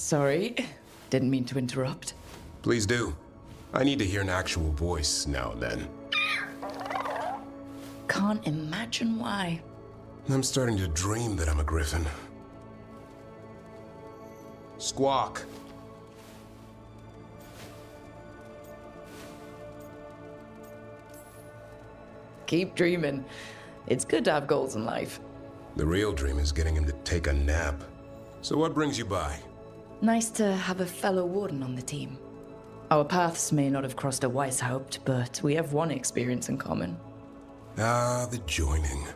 Sorry, didn't mean to interrupt. Please do. I need to hear an actual voice now and then. Can't imagine why. I'm starting to dream that I'm a griffin. Squawk. Keep dreaming. It's good to have goals in life. The real dream is getting him to take a nap. So what brings you by? Nice to have a fellow warden on the team. Our paths may not have crossed at Weishaupt, but we have one experience in common. Ah, the joining.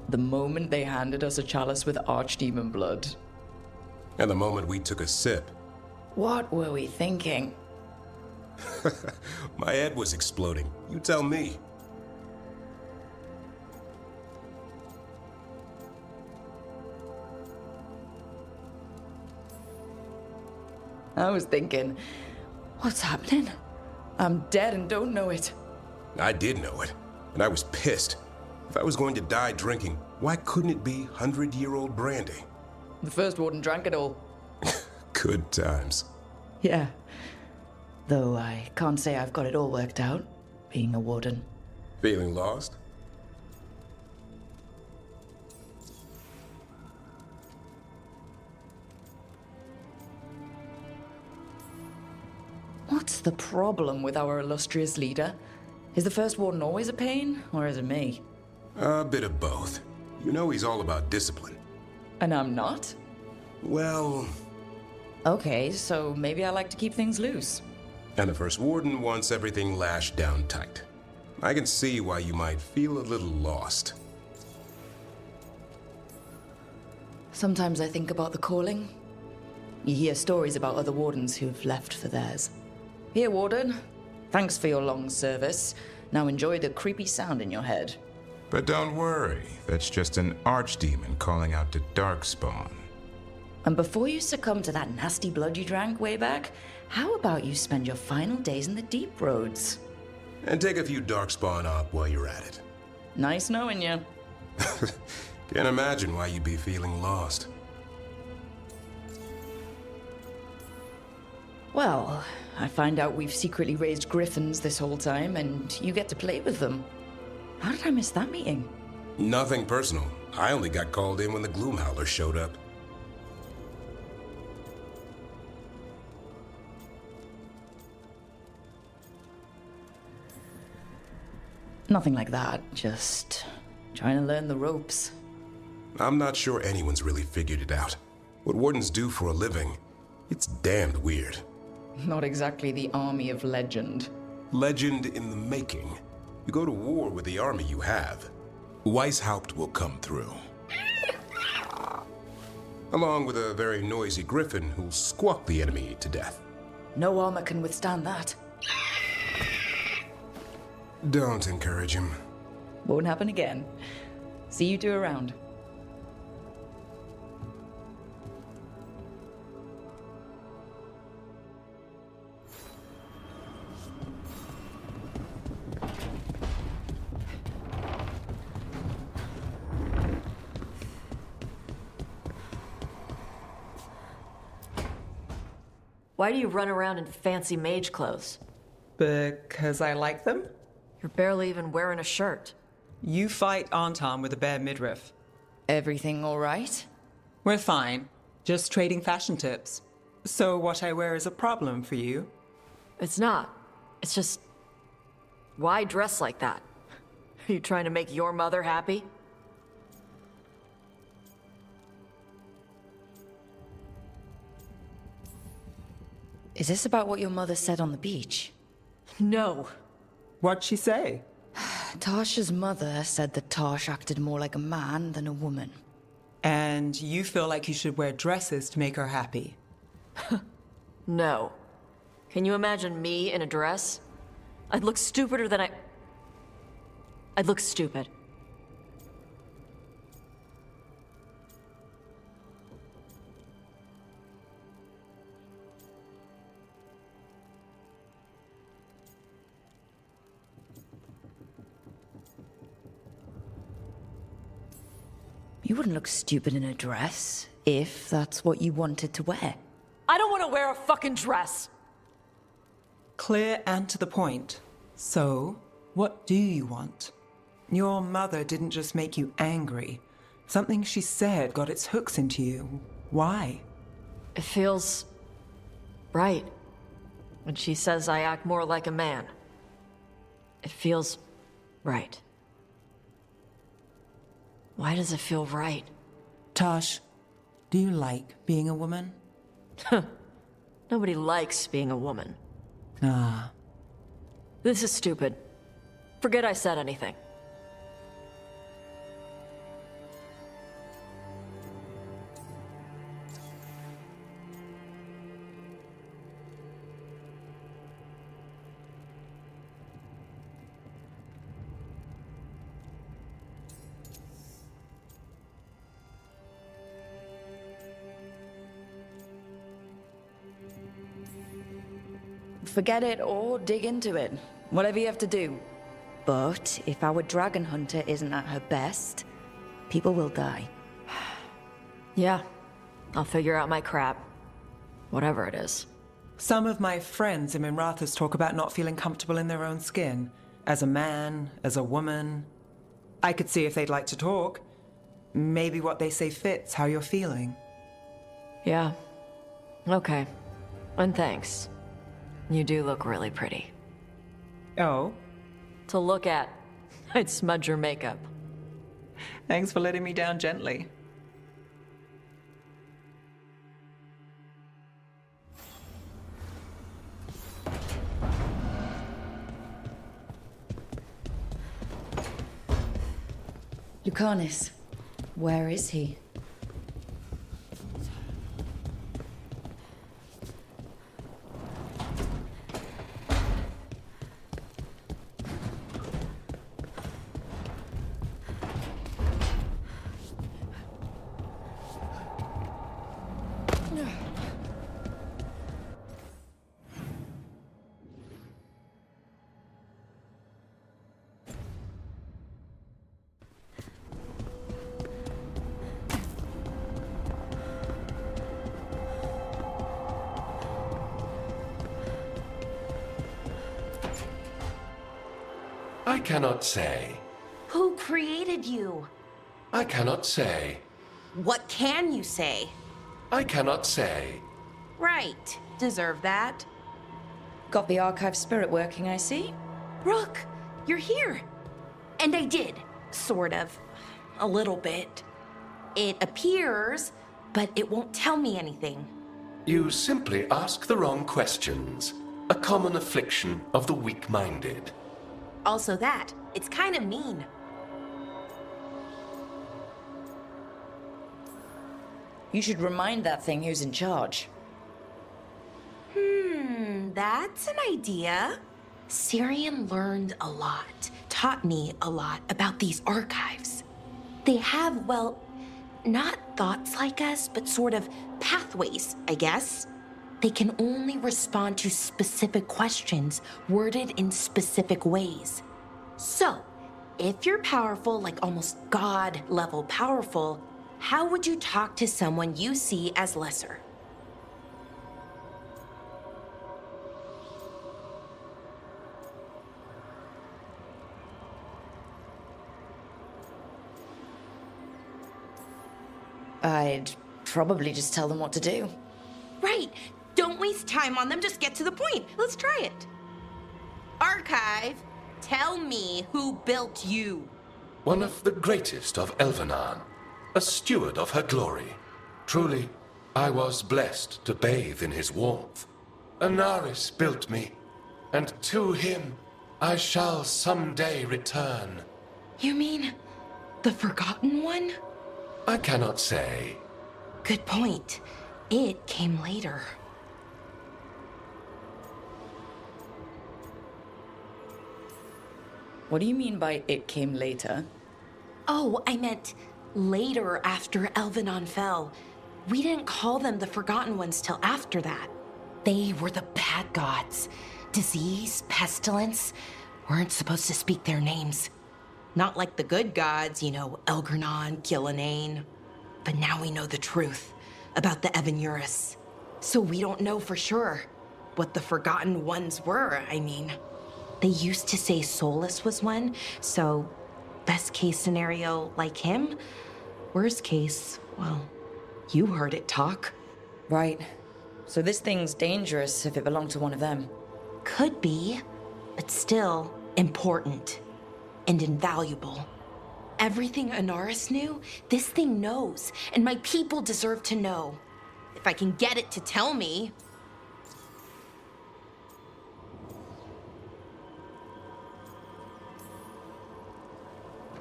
The moment they handed us a chalice with archdemon blood. And the moment we took a sip. What were we thinking? My head was exploding. You tell me. I was thinking, what's happening? I'm dead and don't know it. I did know it, and I was pissed. If I was going to die drinking, why couldn't it be 100-year-old brandy? The first warden drank it all. Good times. Yeah. Though I can't say I've got it all worked out, being a warden. Feeling lost? What's the problem with our illustrious leader? Is the first warden always a pain, or is it me? A bit of both. You know he's all about discipline. And I'm not? Well... Okay, so maybe I like to keep things loose. And the first warden wants everything lashed down tight. I can see why you might feel a little lost. Sometimes I think about the calling. You hear stories about other wardens who've left for theirs. Here, warden. Thanks for your long service. Now enjoy the creepy sound in your head. But don't worry, that's just an archdemon calling out to Darkspawn. And before you succumb to that nasty blood you drank way back, how about you spend your final days in the deep roads? And take a few Darkspawn up while you're at it. Nice knowing you. Can't imagine why you'd be feeling lost. Well, I find out we've secretly raised griffins this whole time, and you get to play with them. How did I miss that meeting? Nothing personal. I only got called in when the Gloomhowler showed up. Nothing like that, just trying to learn the ropes. I'm not sure anyone's really figured it out. What wardens do for a living, it's damned weird. Not exactly the army of legend. Legend in the making. You go to war with the army you have. Weishaupt will come through. Along with a very noisy griffin who'll squawk the enemy to death. No armor can withstand that. Don't encourage him. Won't happen again. See you two around. Why do you run around in fancy mage clothes? Because I like them? You're barely even wearing a shirt. You fight Anton with a bare midriff. Everything all right? We're fine. Just trading fashion tips. So what I wear is a problem for you? It's not. It's just... Why dress like that? Are you trying to make your mother happy? Is this about what your mother said on the beach? No. What'd she say? Taash's mother said that Taаш acted more like a man than a woman. And you feel like you should wear dresses to make her happy? No. Can you imagine me in a dress? I'd look stupider than I'd look stupid. You wouldn't look stupid in a dress, if that's what you wanted to wear. I don't want to wear a fucking dress. Clear and to the point. So, what do you want? Your mother didn't just make you angry. Something she said got its hooks into you. Why? It feels right when she says I act more like a man. It feels right. Why does it feel right? Tash, do you like being a woman? Nobody likes being a woman. Ah. This is stupid. Forget I said anything. Forget it or dig into it. Whatever you have to do. But if our dragon hunter isn't at her best, people will die. Yeah, I'll figure out my crap. Whatever it is. Some of my friends in Minrathas talk about not feeling comfortable in their own skin. As a man, as a woman. I could see if they'd like to talk. Maybe what they say fits how you're feeling. Yeah. Okay. And thanks. You do look really pretty. Oh? To look at, I'd smudge your makeup. Thanks for letting me down gently. Lucanus, where is he? I cannot say. Who created you? I cannot say. What can you say? I cannot say. Right. Deserve that. Got the archive spirit working, I see. Rook, you're here. And I did. Sort of. A little bit. It appears, but it won't tell me anything. You simply ask the wrong questions. A common affliction of the weak-minded. Also that. It's kind of mean. You should remind that thing who's in charge. That's an idea. Syrian learned a lot, taught me a lot about these archives. They have, well, not thoughts like us, but sort of pathways, I guess. They can only respond to specific questions worded in specific ways. So, if you're powerful, like almost God-level powerful, how would you talk to someone you see as lesser? I'd probably just tell them what to do. Right. Don't waste time on them, just get to the point. Let's try it. Archive, tell me who built you. One of the greatest of Elvenan, a steward of her glory. Truly, I was blessed to bathe in his warmth. Anaris built me, and to him I shall someday return. You mean the Forgotten One? I cannot say. Good point. It came later. What do you mean by it came later? Oh, I meant later after Elvenon fell. We didn't call them the Forgotten Ones till after that. They were the bad gods. Disease, pestilence, weren't supposed to speak their names. Not like the good gods, you know, Elgernon, Gillinane. But now we know the truth about the Evan Eurus. So we don't know for sure what the Forgotten Ones were, I mean. They used to say Solus was one, so best case scenario, like him. Worst case, well, you heard it talk. Right. So this thing's dangerous if it belonged to one of them. Could be, but still important and invaluable. Everything Anaris knew, this thing knows, and my people deserve to know. If I can get it to tell me.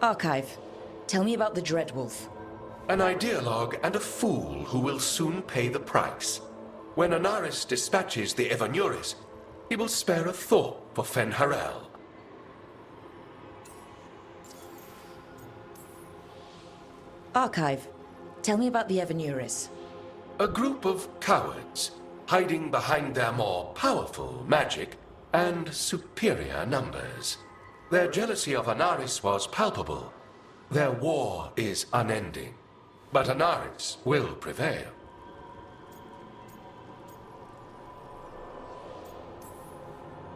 Archive. Tell me about the Dreadwolf. An ideologue and a fool who will soon pay the price. When Anaris dispatches the Evanuris, he will spare a thought for Fen'Harel. Archive. Tell me about the Evanuris. A group of cowards, hiding behind their more powerful magic and superior numbers. Their jealousy of Anaris was palpable. Their war is unending. But Anaris will prevail.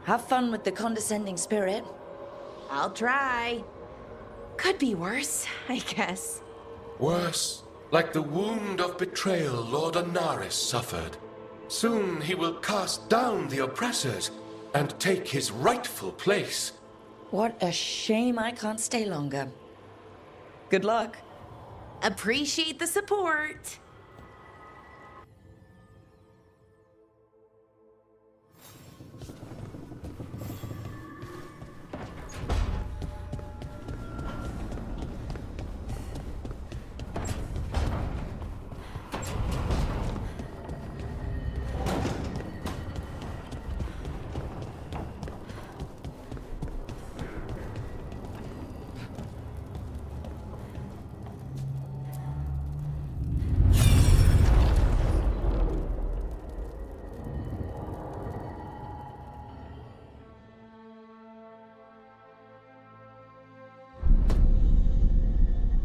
Have fun with the condescending spirit. I'll try. Could be worse, I guess. Worse, like the wound of betrayal Lord Anaris suffered. Soon he will cast down the oppressors and take his rightful place. What a shame I can't stay longer. Good luck. Appreciate the support.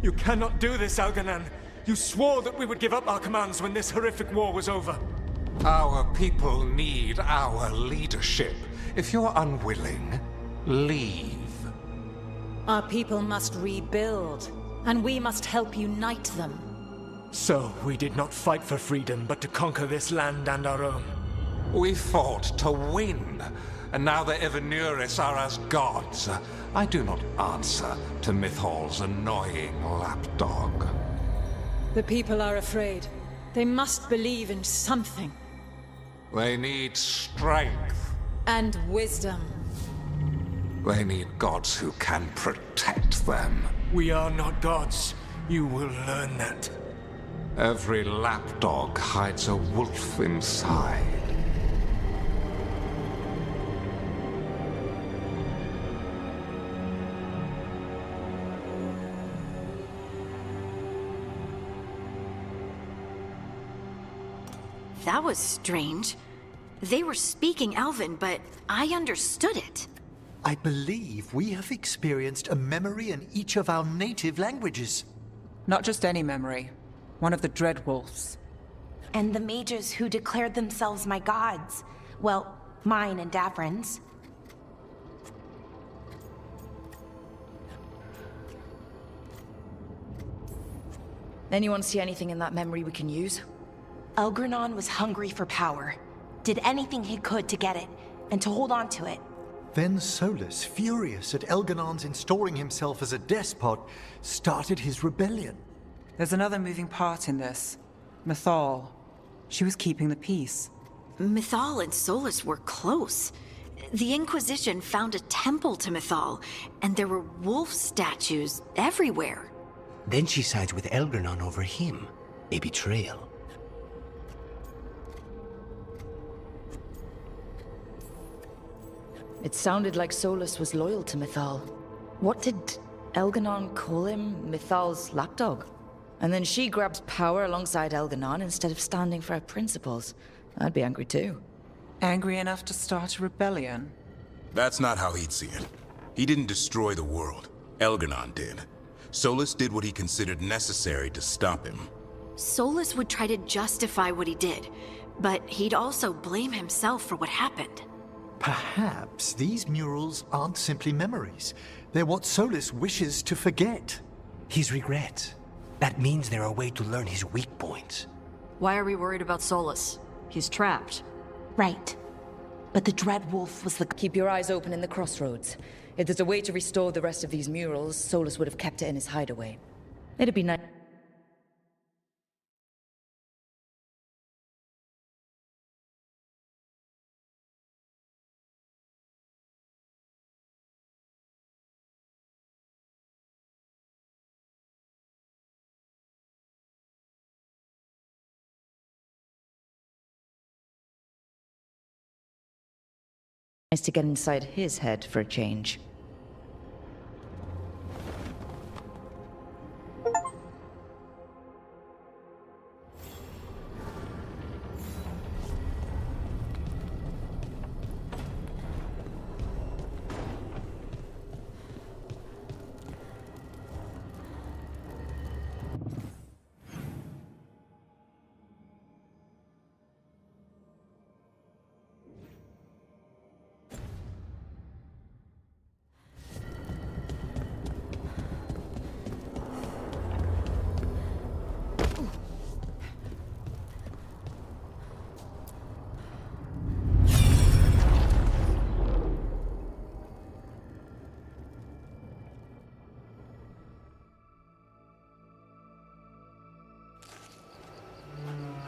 You cannot do this, Algernon. You swore that we would give up our commands when this horrific war was over. Our people need our leadership. If you're unwilling, leave. Our people must rebuild, and we must help unite them. So, we did not fight for freedom, but to conquer this land and our own. We fought to win, and now the Evanuris are as gods. I do not answer to Mythal's annoying lapdog. The people are afraid. They must believe in something. They need strength. And wisdom. They need gods who can protect them. We are not gods. You will learn that. Every lapdog hides a wolf inside. That was strange. They were speaking Elven, but I understood it. I believe we have experienced a memory in each of our native languages. Not just any memory. One of the Dreadwolves. And the mages who declared themselves my gods. Well, mine and Davrin's. Anyone see anything in that memory we can use? Elgranon was hungry for power. Did anything he could to get it, and to hold on to it. Then Solus, furious at Elganon's installing himself as a despot, started his rebellion. There's another moving part in this. Mythal. She was keeping the peace. Mythal and Solus were close. The Inquisition found a temple to Mythal, and there were wolf statues everywhere. Then she sides with Elgranon over him. A betrayal. It sounded like Solus was loyal to Mythal. What did Elganon call him? Mythal's lapdog? And then she grabs power alongside Elganon instead of standing for her principles. I'd be angry too. Angry enough to start a rebellion? That's not how he'd see it. He didn't destroy the world. Elganon did. Solus did what he considered necessary to stop him. Solus would try to justify what he did, but he'd also blame himself for what happened. Perhaps these murals aren't simply memories. They're what Solus wishes to forget. His regrets. That means they're a way to learn his weak points. Why are we worried about Solus? He's trapped. Right. But the Dread Wolf was the... Keep your eyes open in the crossroads. If there's a way to restore the rest of these murals, Solus would have kept it in his hideaway. It'd be nice. To get inside his head for a change.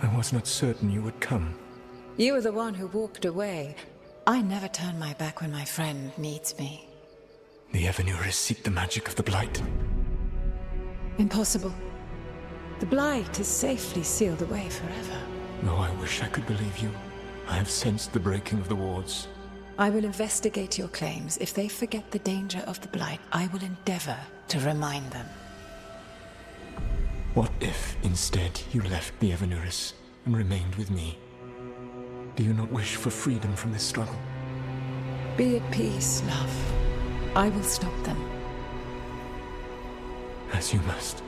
I was not certain you would come. You were the one who walked away. I never turn my back when my friend needs me. The Evanurus seek the magic of the Blight. Impossible. The Blight is safely sealed away forever. Oh, I wish I could believe you. I have sensed the breaking of the wards. I will investigate your claims. If they forget the danger of the Blight, I will endeavor to remind them. What if, instead, you left the Evanurus and remained with me? Do you not wish for freedom from this struggle? Be at peace, love. I will stop them. As you must.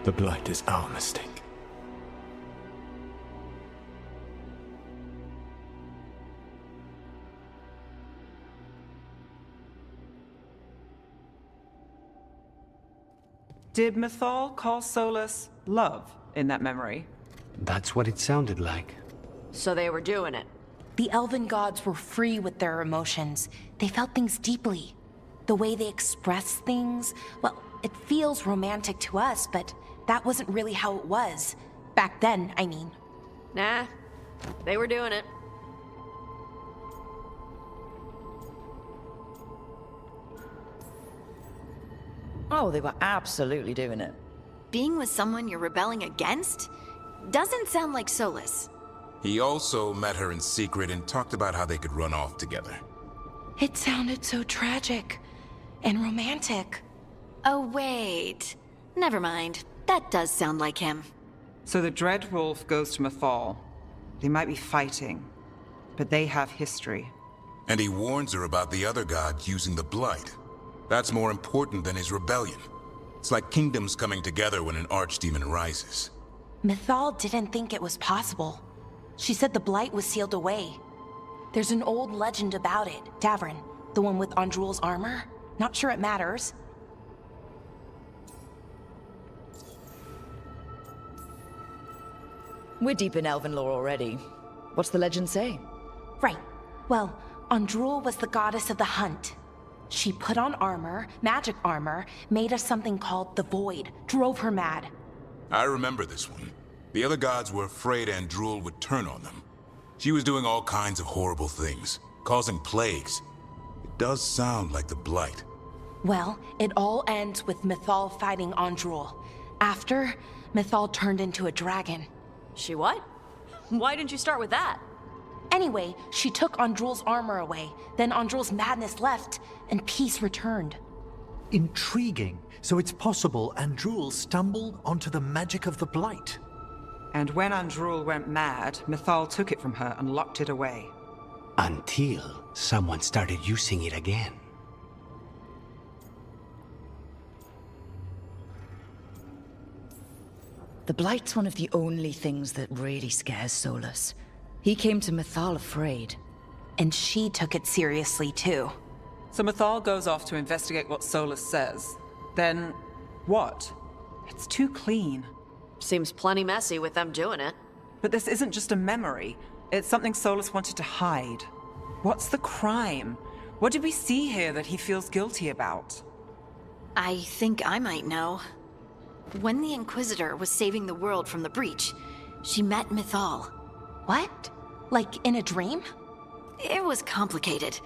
The Blight is our mistake. Did Mythal call Solus love in that memory? That's what it sounded like. So they were doing it. The elven gods were free with their emotions. They felt things deeply. The way they expressed things, well, it feels romantic to us, but that wasn't really how it was. Back then, I mean. Nah, they were doing it. Oh, they were absolutely doing it. Being with someone you're rebelling against? Doesn't sound like Solus. He also met her in secret and talked about how they could run off together. It sounded so tragic and romantic. Oh, wait. Never mind. That does sound like him. So the Dread Wolf goes to Mythal. They might be fighting, but they have history. And he warns her about the other god using the Blight. That's more important than his rebellion. It's like kingdoms coming together when an archdemon rises. Mythal didn't think it was possible. She said the Blight was sealed away. There's an old legend about it. Davrin, the one with Andrul's armor? Not sure it matters. We're deep in elven lore already. What's the legend say? Right. Well, Andrul was the goddess of the hunt. She put on armor, magic armor, made us something called the Void, drove her mad. I remember this one. The other gods were afraid Andrul would turn on them. She was doing all kinds of horrible things, causing plagues. It does sound like the Blight. Well, it all ends with Mythal fighting Andrul. After, Mythal turned into a dragon. She what? Why didn't you start with that? Anyway, she took Andrul's armor away, then Andrul's madness left, and peace returned. Intriguing. So it's possible Andrul stumbled onto the magic of the Blight. And when Andrul went mad, Mythal took it from her and locked it away. Until someone started using it again. The Blight's one of the only things that really scares Solus. He came to Mythal afraid. And she took it seriously too. So Mythal goes off to investigate what Solus says. Then, what? It's too clean. Seems plenty messy with them doing it. But this isn't just a memory. It's something Solus wanted to hide. What's the crime? What did we see here that he feels guilty about? I think I might know. When the Inquisitor was saving the world from the breach, she met Mythal. What? Like in a dream? It was complicated.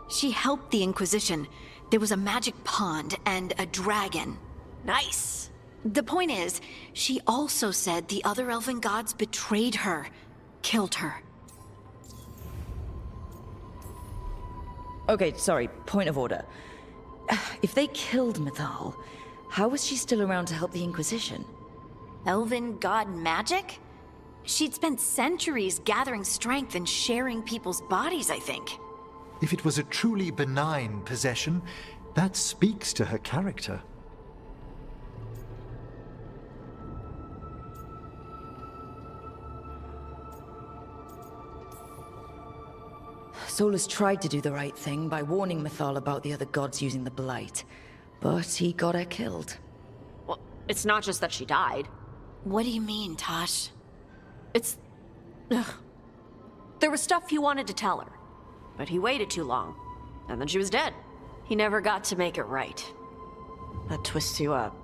She helped the Inquisition. There was a magic pond and a dragon. Nice. The point is, she also said the other elven gods betrayed her, killed her. Okay, sorry, point of order. If they killed Mythal, how was she still around to help the Inquisition? Elven god magic? She'd spent centuries gathering strength and sharing people's bodies, I think. If it was a truly benign possession, that speaks to her character. Solus tried to do the right thing by warning Mythal about the other gods using the Blight, but he got her killed. Well, it's not just that she died. What do you mean, Tash? It's... Ugh. There was stuff he wanted to tell her, but he waited too long, and then she was dead. He never got to make it right. That twists you up.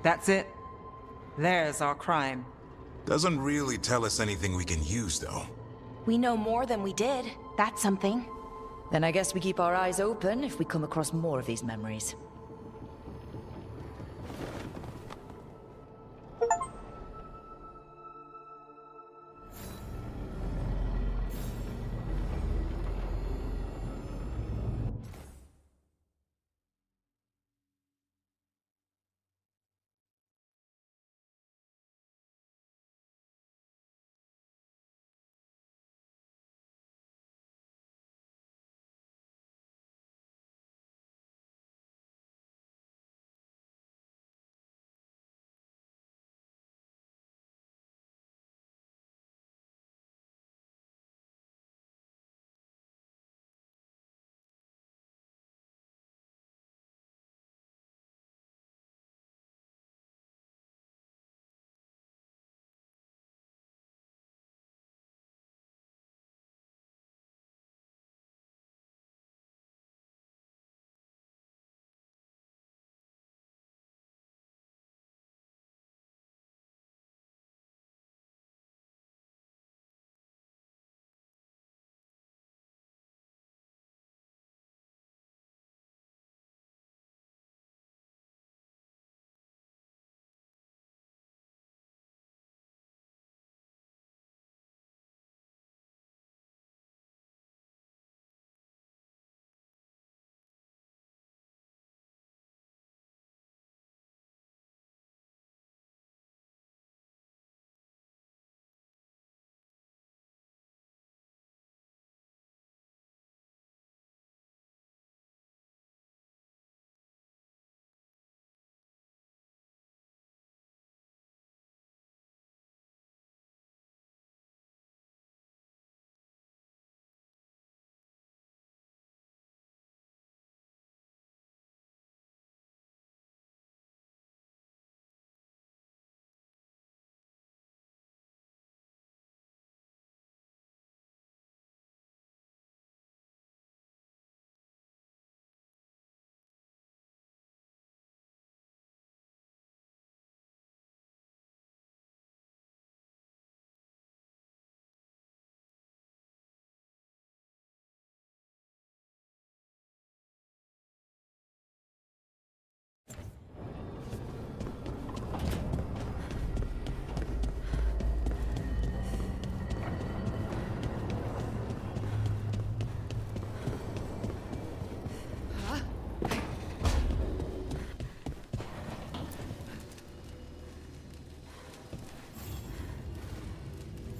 That's it. There's our crime. Doesn't really tell us anything we can use, though. We know more than we did. That's something. Then I guess we keep our eyes open if we come across more of these memories.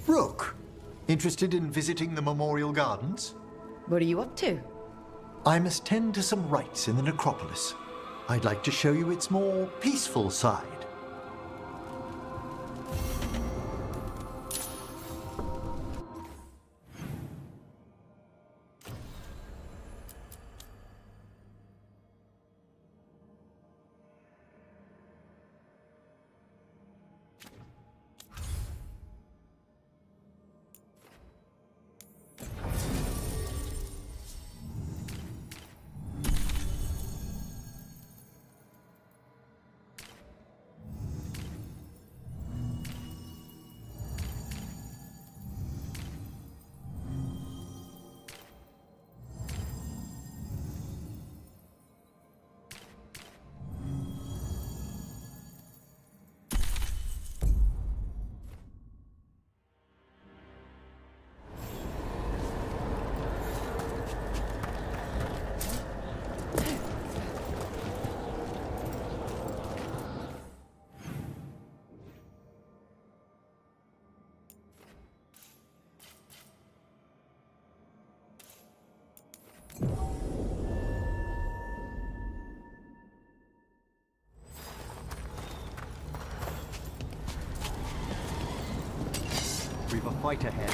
Rook, interested in visiting the Memorial Gardens? What are you up to? I must tend to some rites in the necropolis. I'd like to show you its more peaceful side. We've a fight ahead.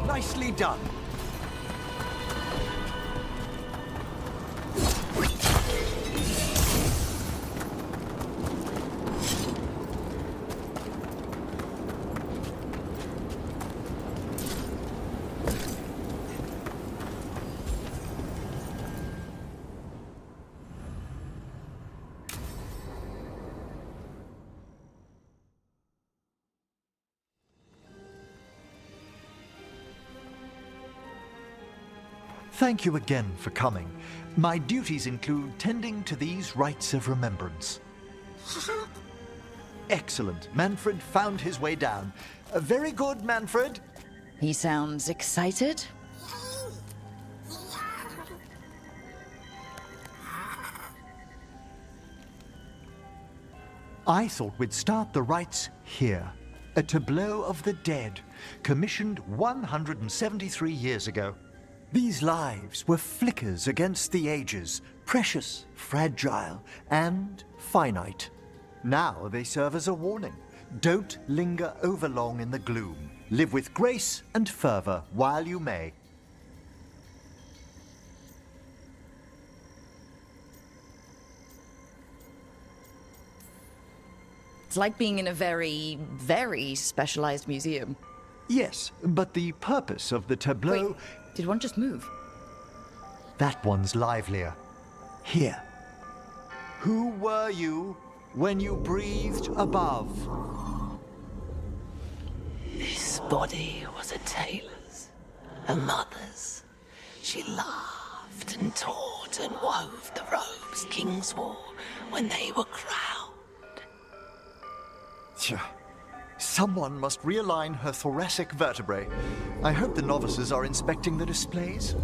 Nicely done. Thank you again for coming. My duties include tending to these rites of remembrance. Excellent. Manfred found his way down. Very good, Manfred. He sounds excited. I thought we'd start the rites here. A tableau of the dead, commissioned 173 years ago. These lives were flickers against the ages, precious, fragile, and finite. Now they serve as a warning. Don't linger overlong in the gloom. Live with grace and fervor while you may. It's like being in a very, very specialized museum. Yes, but the purpose of the tableau... Wait, did one just move? That one's livelier. Here. Who were you when you breathed above? This body was a tailor's, a mother's. She laughed and taught and wove the robes kings wore when they were crowned. Someone must realign her thoracic vertebrae. I hope the novices are inspecting the displays.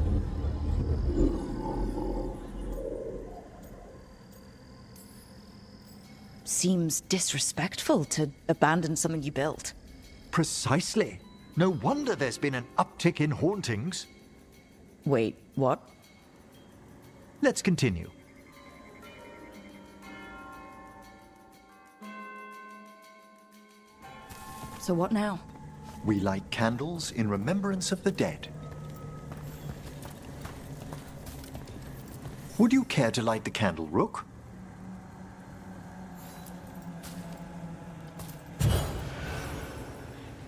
Seems disrespectful to abandon something you built. Precisely. No wonder there's been an uptick in hauntings. Wait, what? Let's continue. So what now? We light candles in remembrance of the dead. Would you care to light the candle, Rook?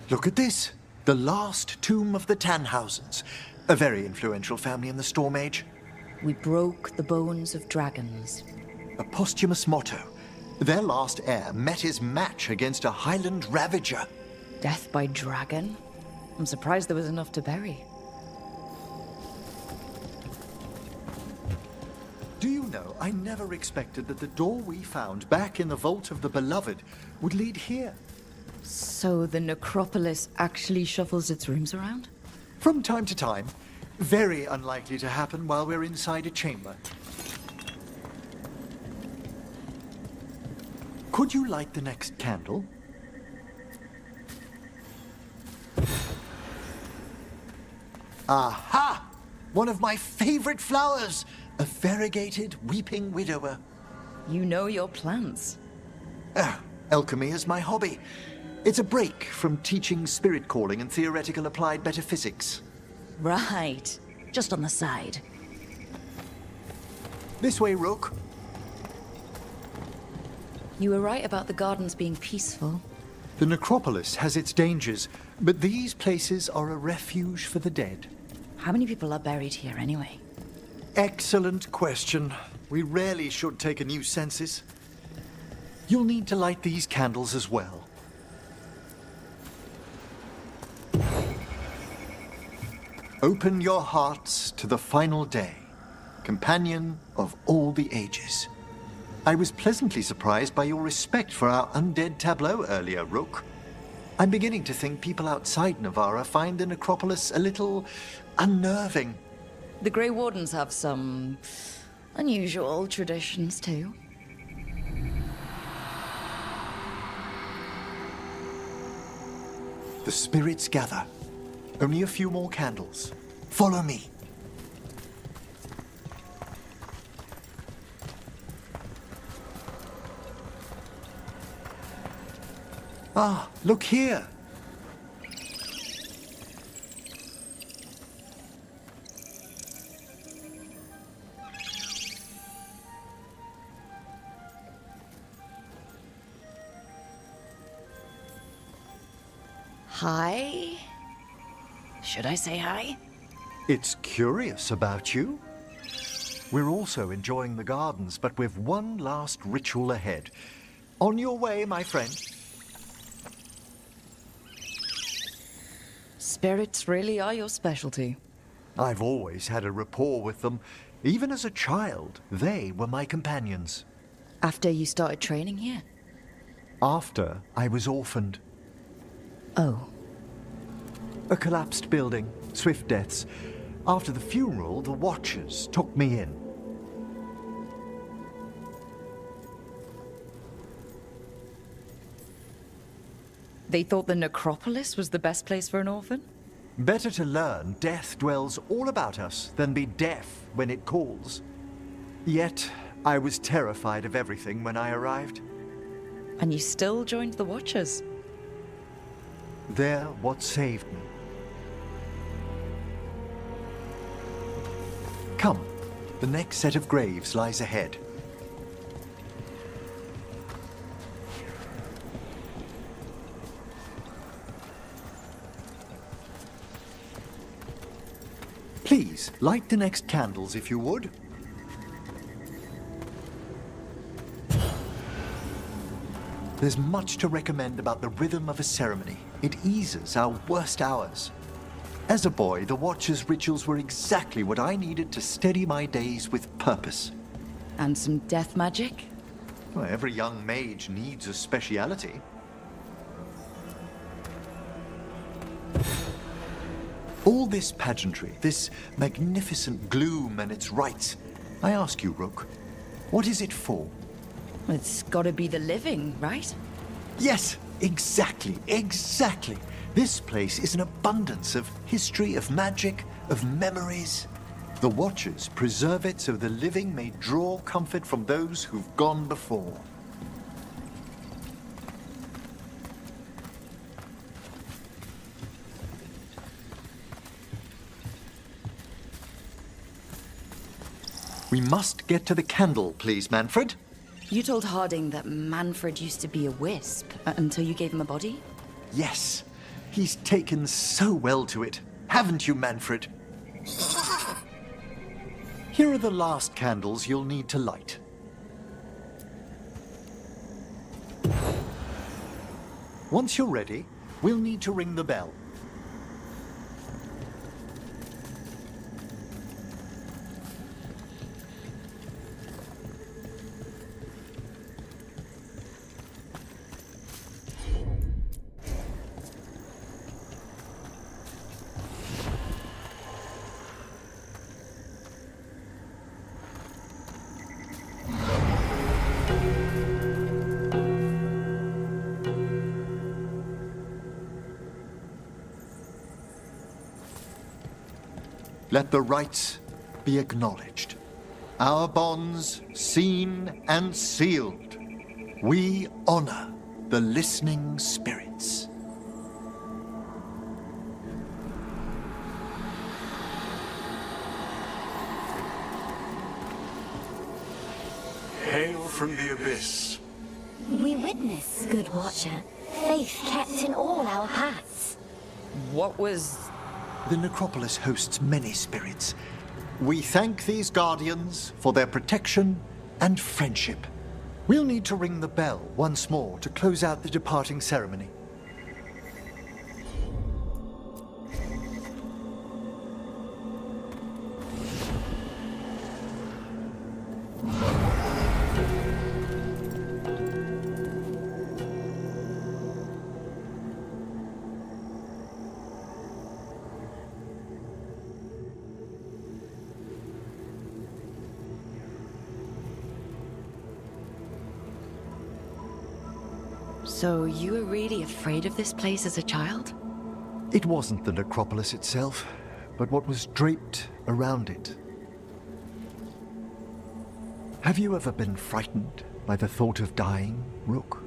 Look at this. The last tomb of the Tannhausens. A very influential family in the Storm Age. We broke the bones of dragons. A posthumous motto. Their last heir met his match against a Highland Ravager. Death by dragon? I'm surprised there was enough to bury. Do you know, I never expected that the door we found back in the Vault of the Beloved would lead here. So the necropolis actually shuffles its rooms around? From time to time. Very unlikely to happen while we're inside a chamber. Could you light the next candle? Aha! One of my favorite flowers! A variegated weeping widower. You know your plants. Alchemy is my hobby. It's a break from teaching spirit calling and theoretical applied metaphysics. Right. Just on the side. This way, Rook. You were right about the gardens being peaceful. The necropolis has its dangers, but these places are a refuge for the dead. How many people are buried here anyway? Excellent question. We rarely should take a new census. You'll need to light these candles as well. Open your hearts to the final day, companion of all the ages. I was pleasantly surprised by your respect for our undead tableau earlier, Rook. I'm beginning to think people outside Navarra find the necropolis a little unnerving. The Grey Wardens have some unusual traditions too. The spirits gather. Only a few more candles. Follow me. Ah, look here. Hi? Should I say hi? It's curious about you. We're also enjoying the gardens, but with one last ritual ahead. On your way, my friend. Spirits really are your specialty. I've always had a rapport with them. Even as a child, they were my companions. After you started training here? After I was orphaned. Oh. A collapsed building, swift deaths. After the funeral, the Watchers took me in. They thought the necropolis was the best place for an orphan? Better to learn death dwells all about us than be deaf when it calls. Yet, I was terrified of everything when I arrived. And you still joined the Watchers? They're what saved me. Come, the next set of graves lies ahead. Please, light the next candles if you would. There's much to recommend about the rhythm of a ceremony. It eases our worst hours. As a boy, the Watcher's rituals were exactly what I needed to steady my days with purpose. And some death magic? Well, every young mage needs a speciality. All this pageantry, this magnificent gloom and its rites, I ask you, Rook, what is it for? It's gotta be the living, right? Yes, exactly. This place is an abundance of history, of magic, of memories. The Watchers preserve it so the living may draw comfort from those who've gone before. We must get to the candle, please, Manfred. You told Harding that Manfred used to be a wisp until you gave him a body? Yes. He's taken so well to it. Haven't you, Manfred? Here are the last candles you'll need to light. Once you're ready, we'll need to ring the bell. Let the rites be acknowledged. Our bonds seen and sealed. We honor the listening spirits. Hail from the abyss. We witness, good watcher, faith kept in all our paths. What was... The necropolis hosts many spirits. We thank these guardians for their protection and friendship. We'll need to ring the bell once more to close out the departing ceremony. So you were really afraid of this place as a child? It wasn't the necropolis itself, but what was draped around it. Have you ever been frightened by the thought of dying, Rook?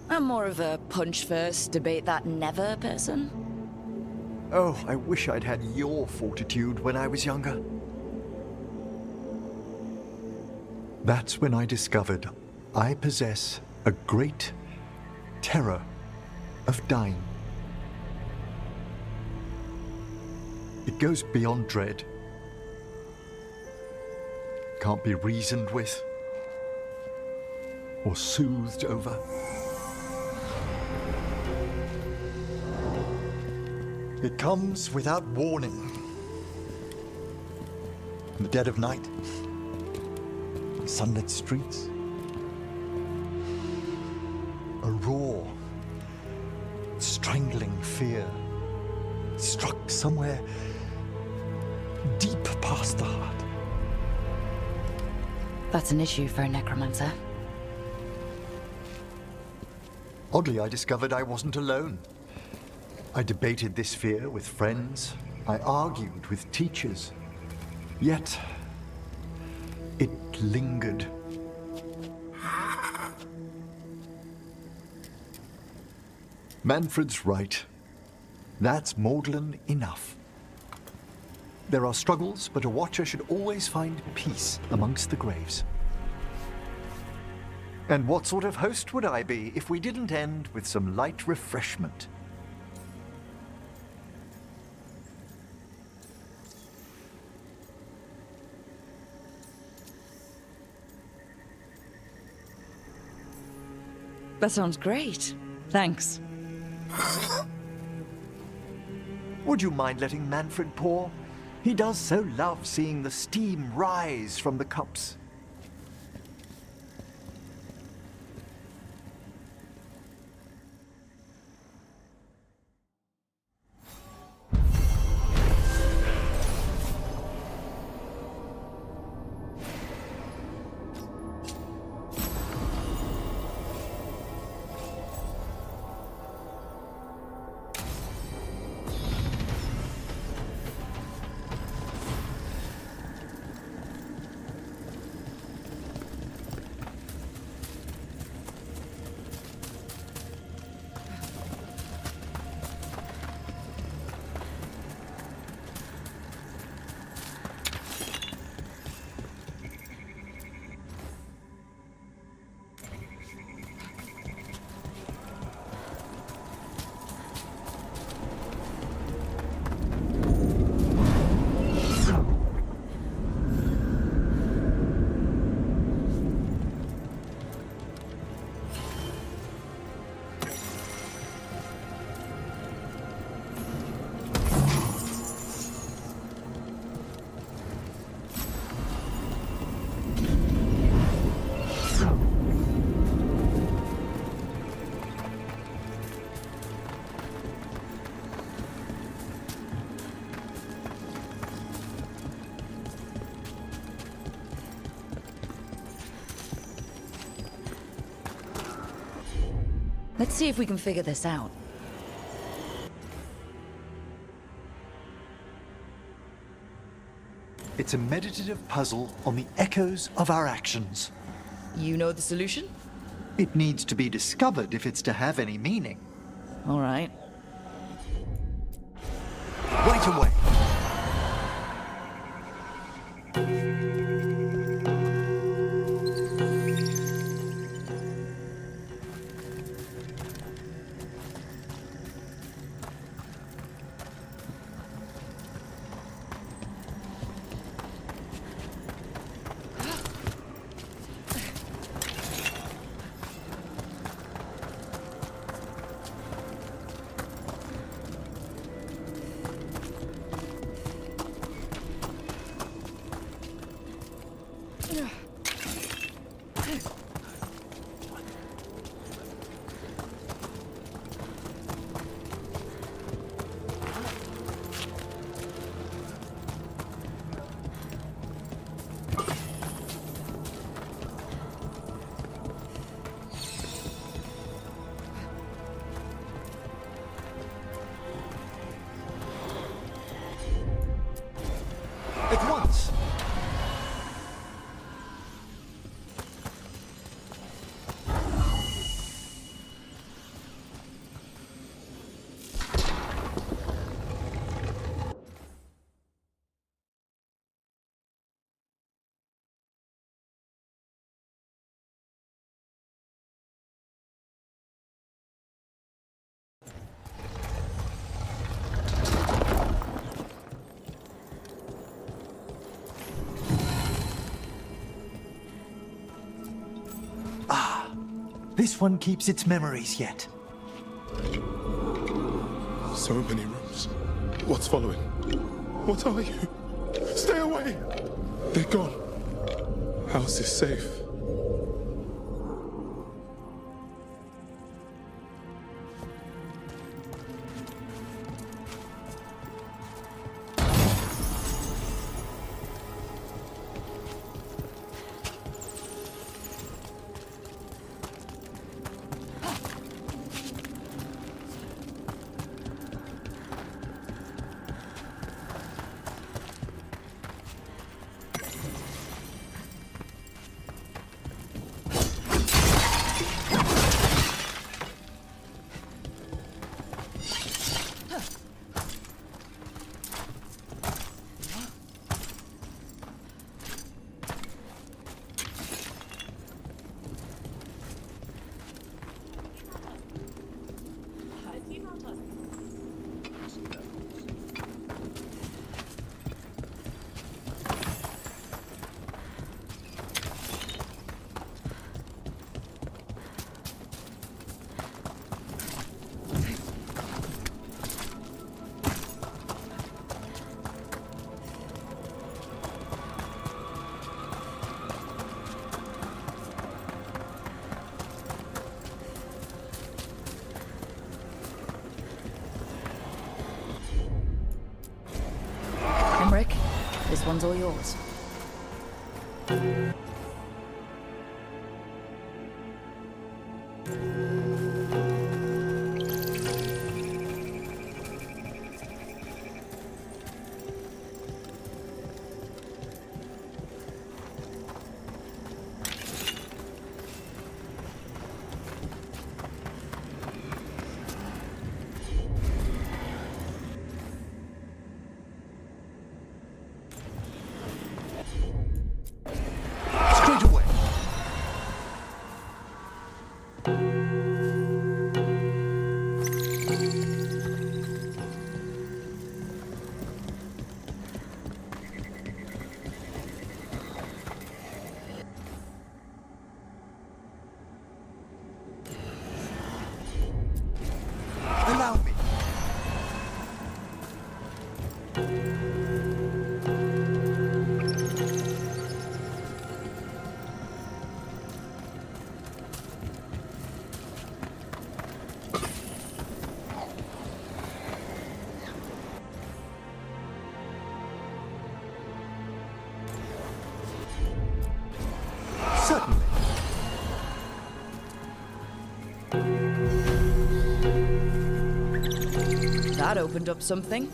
I'm more of a punch first, debate that never person. Oh, I wish I'd had your fortitude when I was younger. That's when I discovered I possess a great terror of dying. It goes beyond dread. Can't be reasoned with or soothed over. It comes without warning. In the dead of night, on sunlit streets, a raw, strangling fear struck somewhere deep past the heart. That's an issue for a necromancer. Oddly, I discovered I wasn't alone. I debated this fear with friends. I argued with teachers. Yet, it lingered. Manfred's right. That's maudlin enough. There are struggles, but a watcher should always find peace amongst the graves. And what sort of host would I be if we didn't end with some light refreshment? That sounds great. Thanks. Would you mind letting Manfred pour? He does so love seeing the steam rise from the cups. Let's see if we can figure this out. It's a meditative puzzle on the echoes of our actions. You know the solution? It needs to be discovered if it's to have any meaning. All right. Right away. At once! This one keeps its memories yet. So many rooms. What's following? What are you? Stay away! They're gone. House is safe. Emric, this one's all yours. That opened up something.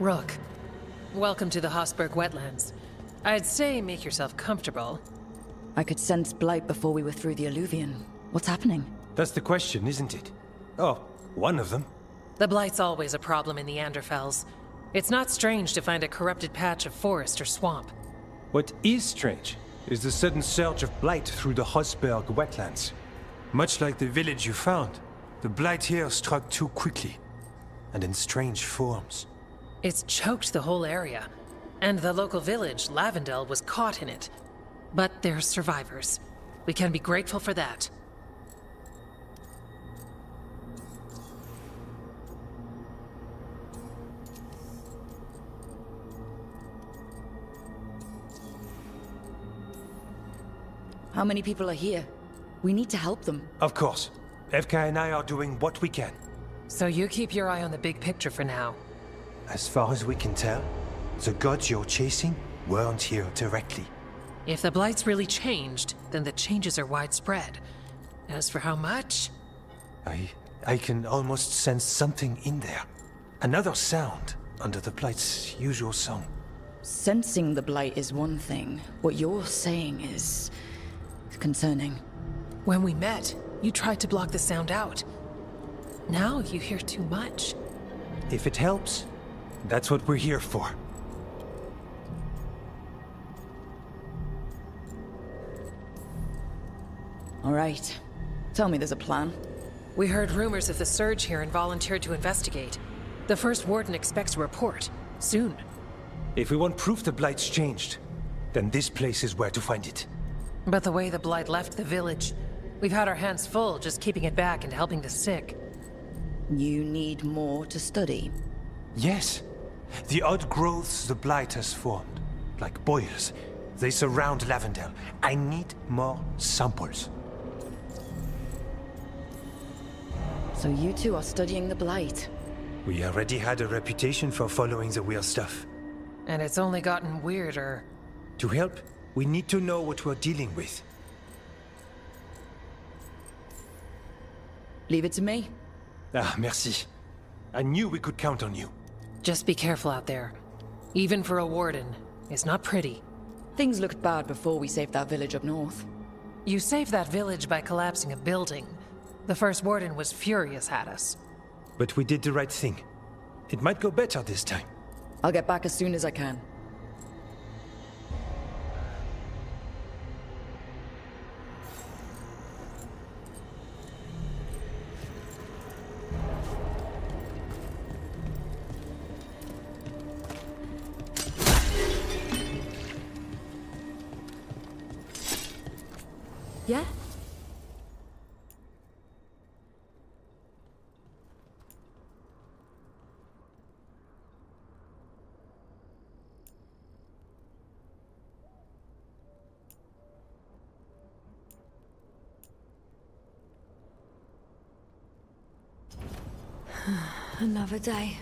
Rook, welcome to the Hosberg wetlands. I'd say make yourself comfortable. I could sense blight before we were through the alluvion. What's happening? That's the question, isn't it? Oh, one of them. The blight's always a problem in the Anderfells. It's not strange to find a corrupted patch of forest or swamp. What is strange is the sudden surge of blight through the Hosberg wetlands. Much like the village you found, the blight here struck too quickly, and in strange forms. It's choked the whole area, and the local village, Lavendel, was caught in it. But they're survivors. We can be grateful for that. How many people are here? We need to help them. Of course. FK and I are doing what we can. So you keep your eye on the big picture for now. As far as we can tell, the gods you're chasing weren't here directly. If the blight's really changed, then the changes are widespread. As for how much? I can almost sense something in there. Another sound under the blight's usual song. Sensing the blight is one thing. What you're saying is concerning. When we met, you tried to block the sound out. Now you hear too much. If it helps, that's what we're here for. All right. Tell me there's a plan. We heard rumors of the surge here and volunteered to investigate. The first warden expects a report. Soon. If we want proof the blight's changed, then this place is where to find it. But the way the blight left the village, we've had our hands full just keeping it back and helping the sick. You need more to study. Yes. The odd growths the blight has formed, like boils, they surround Lavendel. I need more samples. So you two are studying the Blight. We already had a reputation for following the weird stuff. And it's only gotten weirder. To help, we need to know what we're dealing with. Leave it to me. Ah, merci. I knew we could count on you. Just be careful out there. Even for a warden, it's not pretty. Things looked bad before we saved that village up north. You saved that village by collapsing a building. The first warden was furious at us. But we did the right thing. It might go better this time. I'll get back as soon as I can. Yeah? Another day.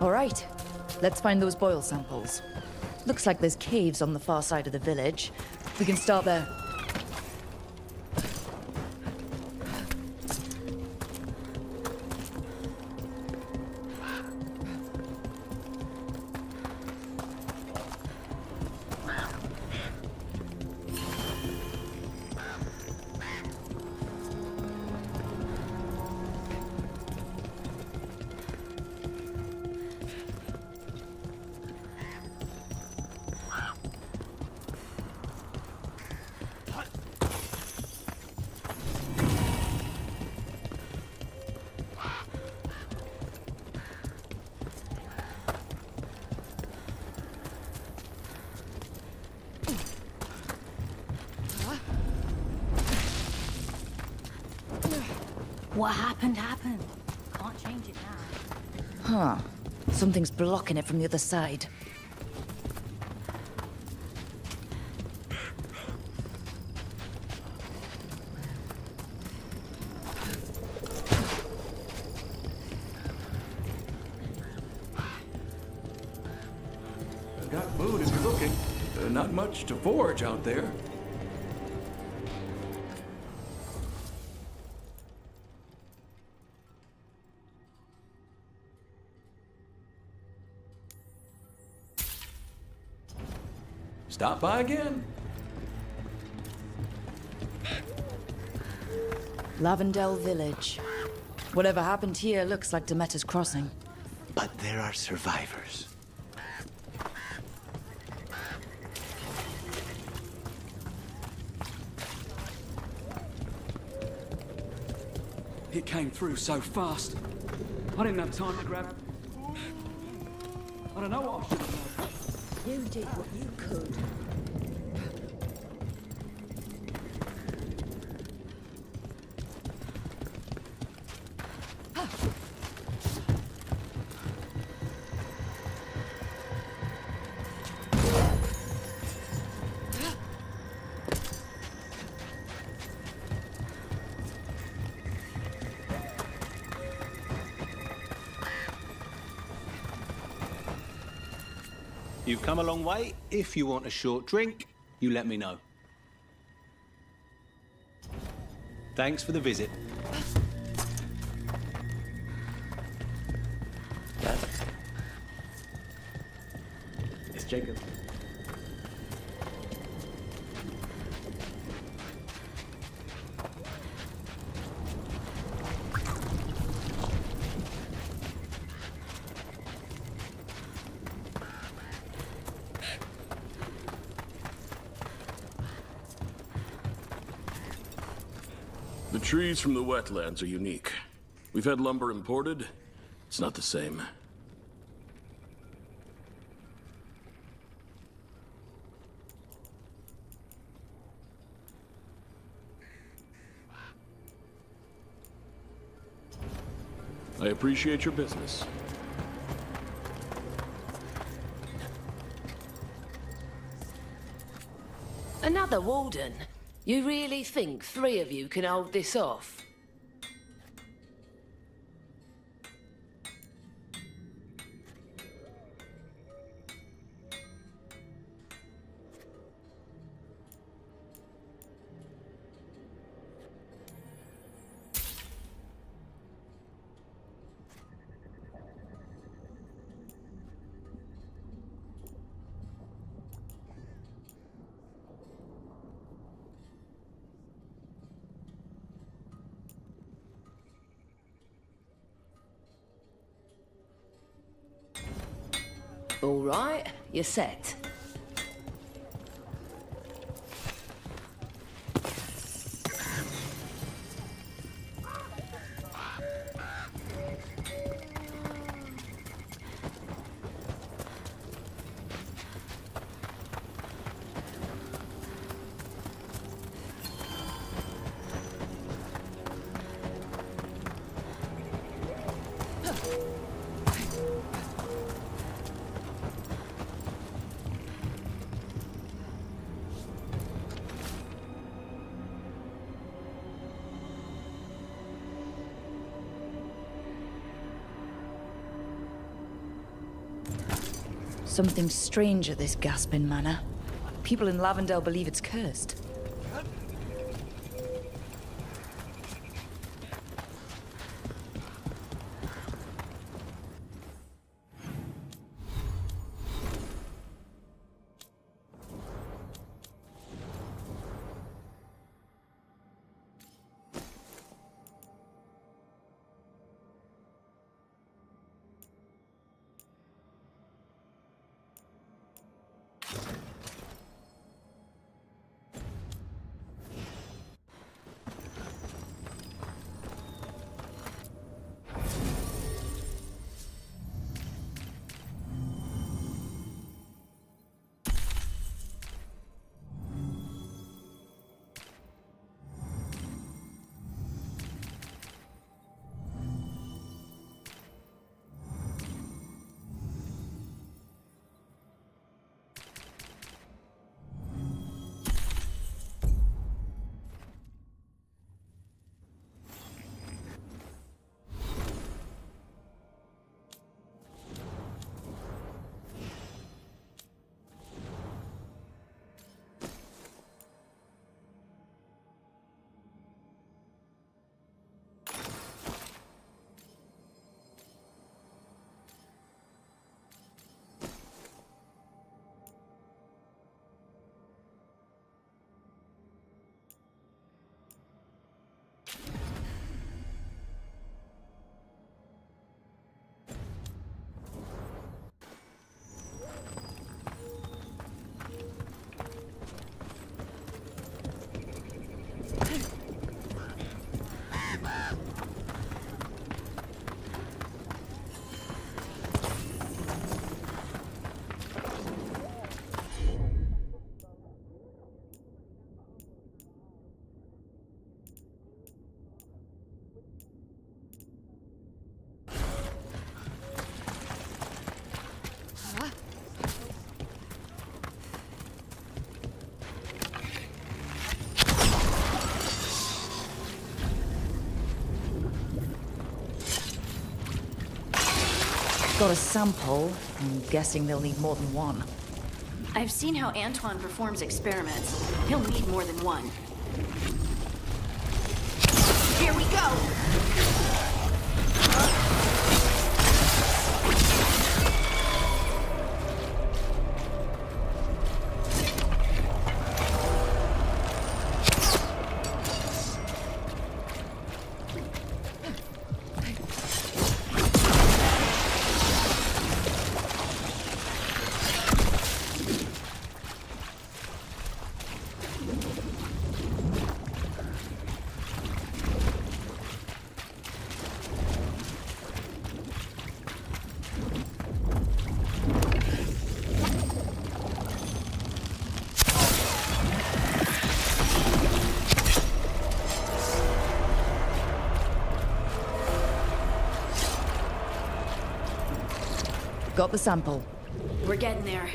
All right, let's find those boil samples. Looks like there's caves on the far side of the village. We can start there. What happened, happened. Can't change it now. Huh. Something's blocking it from the other side. I've got food if you're looking. Not much to forage out there. Stop by again. Lavendel Village. Whatever happened here looks like Demeter's Crossing. But there are survivors. It came through so fast. I didn't have time to grab. I don't know what I should have done. You did what you could. You've come a long way. If you want a short drink, you let me know. Thanks for the visit. Dad? It's Jacob. The trees from the wetlands are unique. We've had lumber imported. It's not the same. I appreciate your business. Another warden? You really think 3 of you can hold this off? All right, you're set. Something strange at this gasping manor. People in Lavendale believe it's cursed. Got a sample. I'm guessing they'll need more than one. I've seen how Antoine performs experiments. He'll need more than one. Here we go! Got the sample. We're getting there.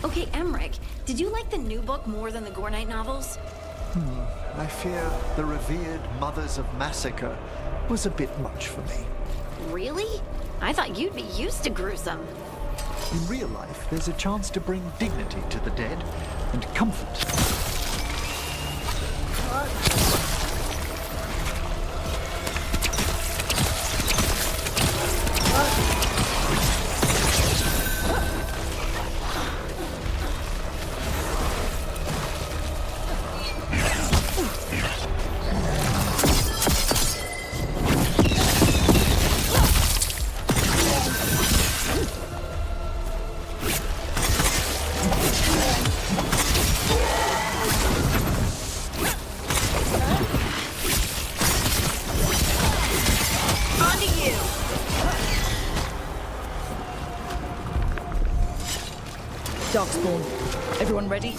Okay, Emmric, did you like the new book more than the Gore Knight novels? I fear the revered mothers of massacre was a bit much for me. Really? I thought you'd be used to gruesome. In real life, there's a chance to bring dignity to the dead and comfort. Darkspawn. Everyone ready?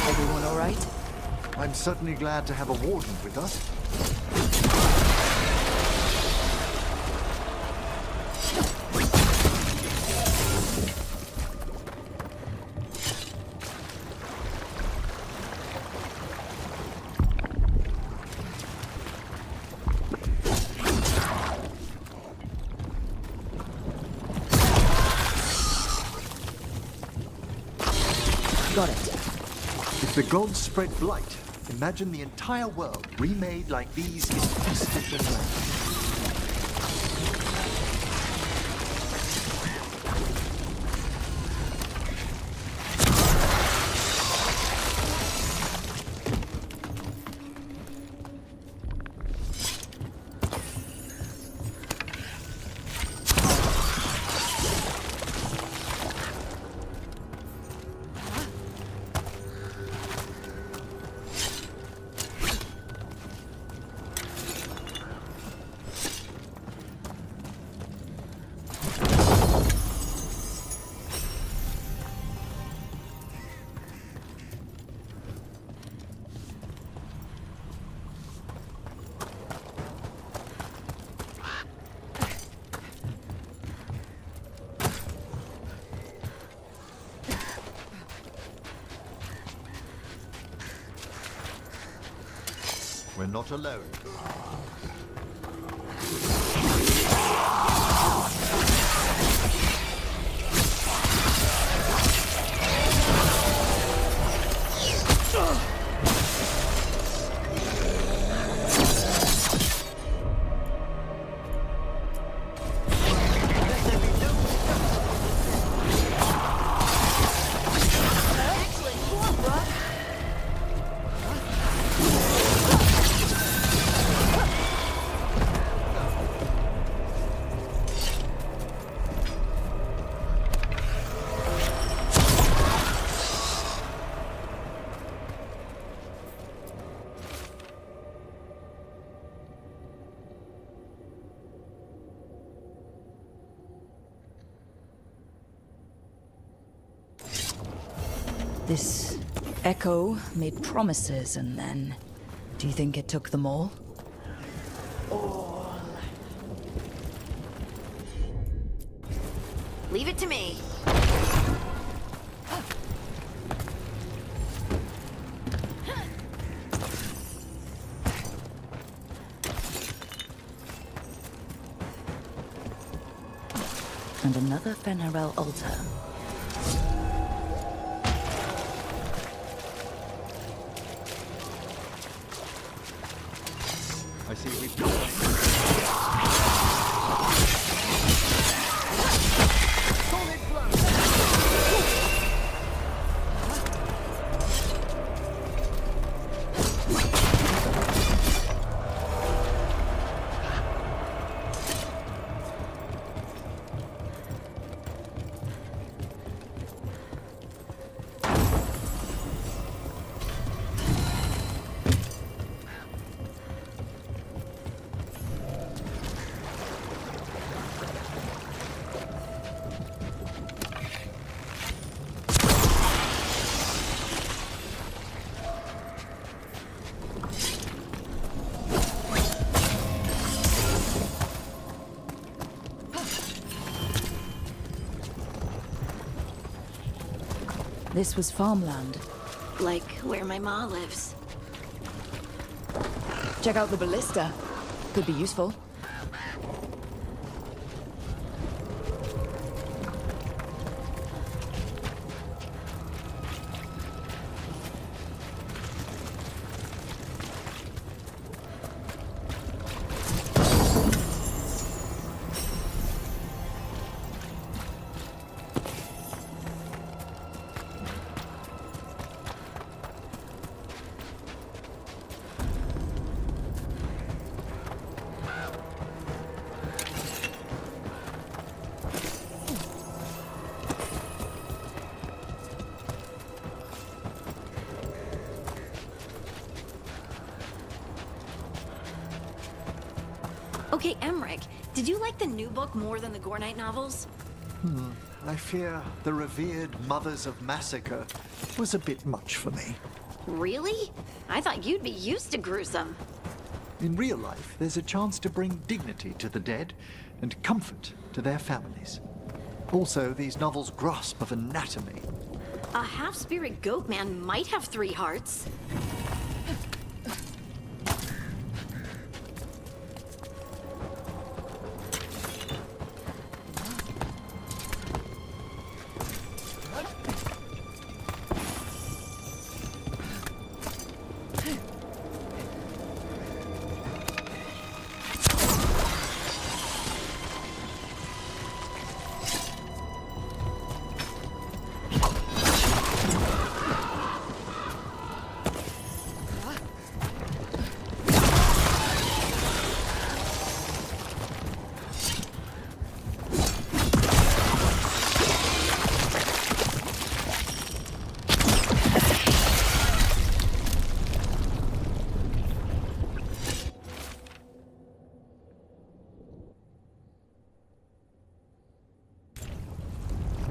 Everyone all right? I'm certainly glad to have a warden with us. Got it. If the gods spread blight, imagine the entire world remade like these infested lands. We're not alone. This echo made promises, and then... Do you think it took them all? Leave it to me. And another Fenarel altar. I see we've got This was farmland. Like where my ma lives. Check out the ballista. Could be useful. Okay, Emmrick, did you like the new book more than the Gore Knight novels? I fear the revered mothers of massacre was a bit much for me. Really? I thought you'd be used to gruesome. In real life, there's a chance to bring dignity to the dead and comfort to their families. Also, these novels grasp of anatomy. A half-spirit goat man might have 3 hearts.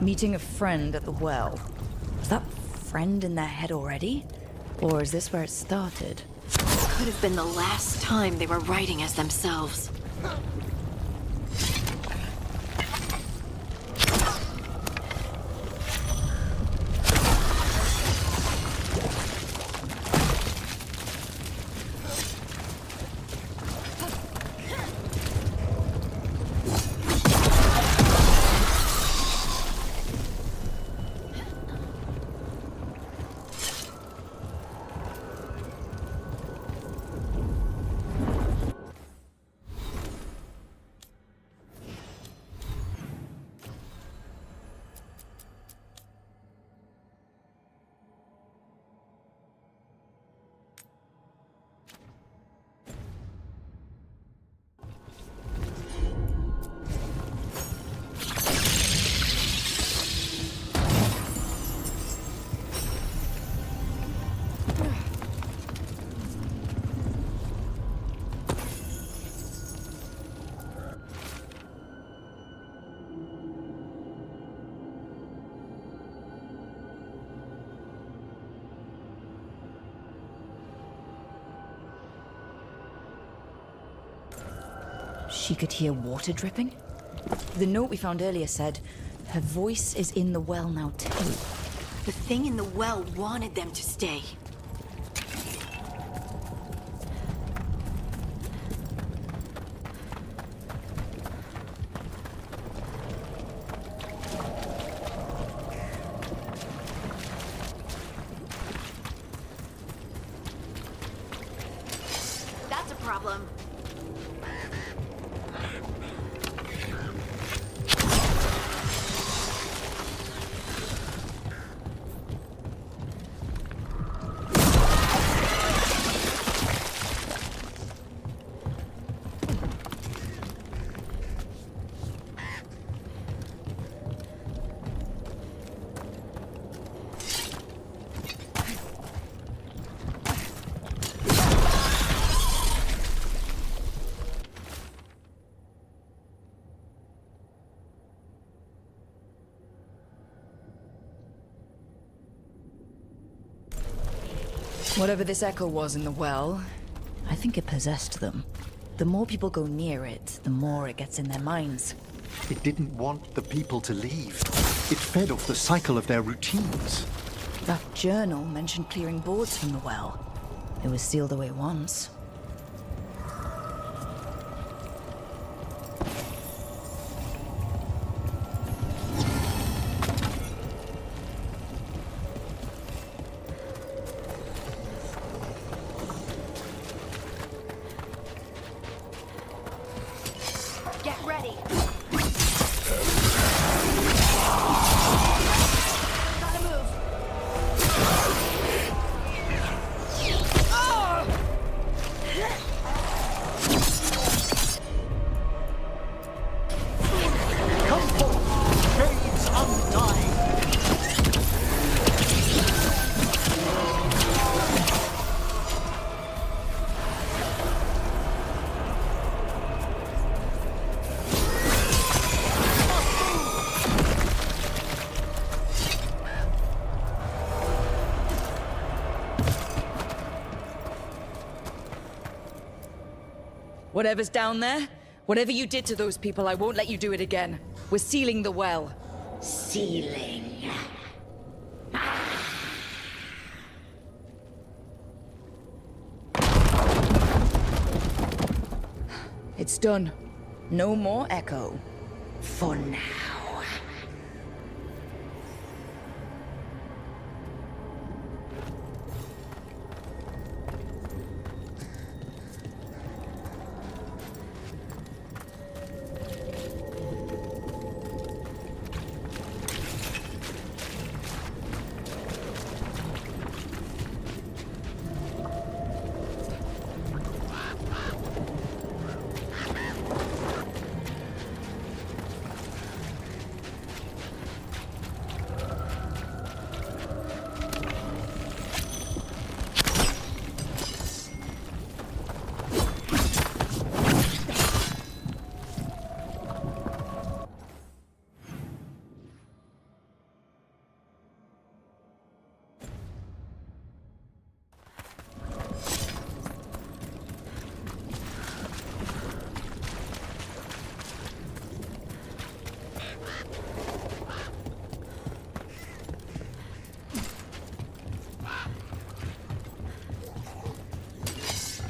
Meeting a friend at the well. Was that friend in their head already? Or is this where it started? Could have been the last time they were writing as themselves. She could hear water dripping? The note we found earlier said, her voice is in the well now too. The thing in the well wanted them to stay. That's a problem. Whatever this echo was in the well, I think it possessed them. The more people go near it, the more it gets in their minds. It didn't want the people to leave. It fed off the cycle of their routines. That journal mentioned clearing boards from the well. It was sealed away once. Get ready. Gotta move. Come forth, shades undying. Whatever's down there, whatever you did to those people, I won't let you do it again. We're sealing the well. Sealing. It's done. No more echo. For now.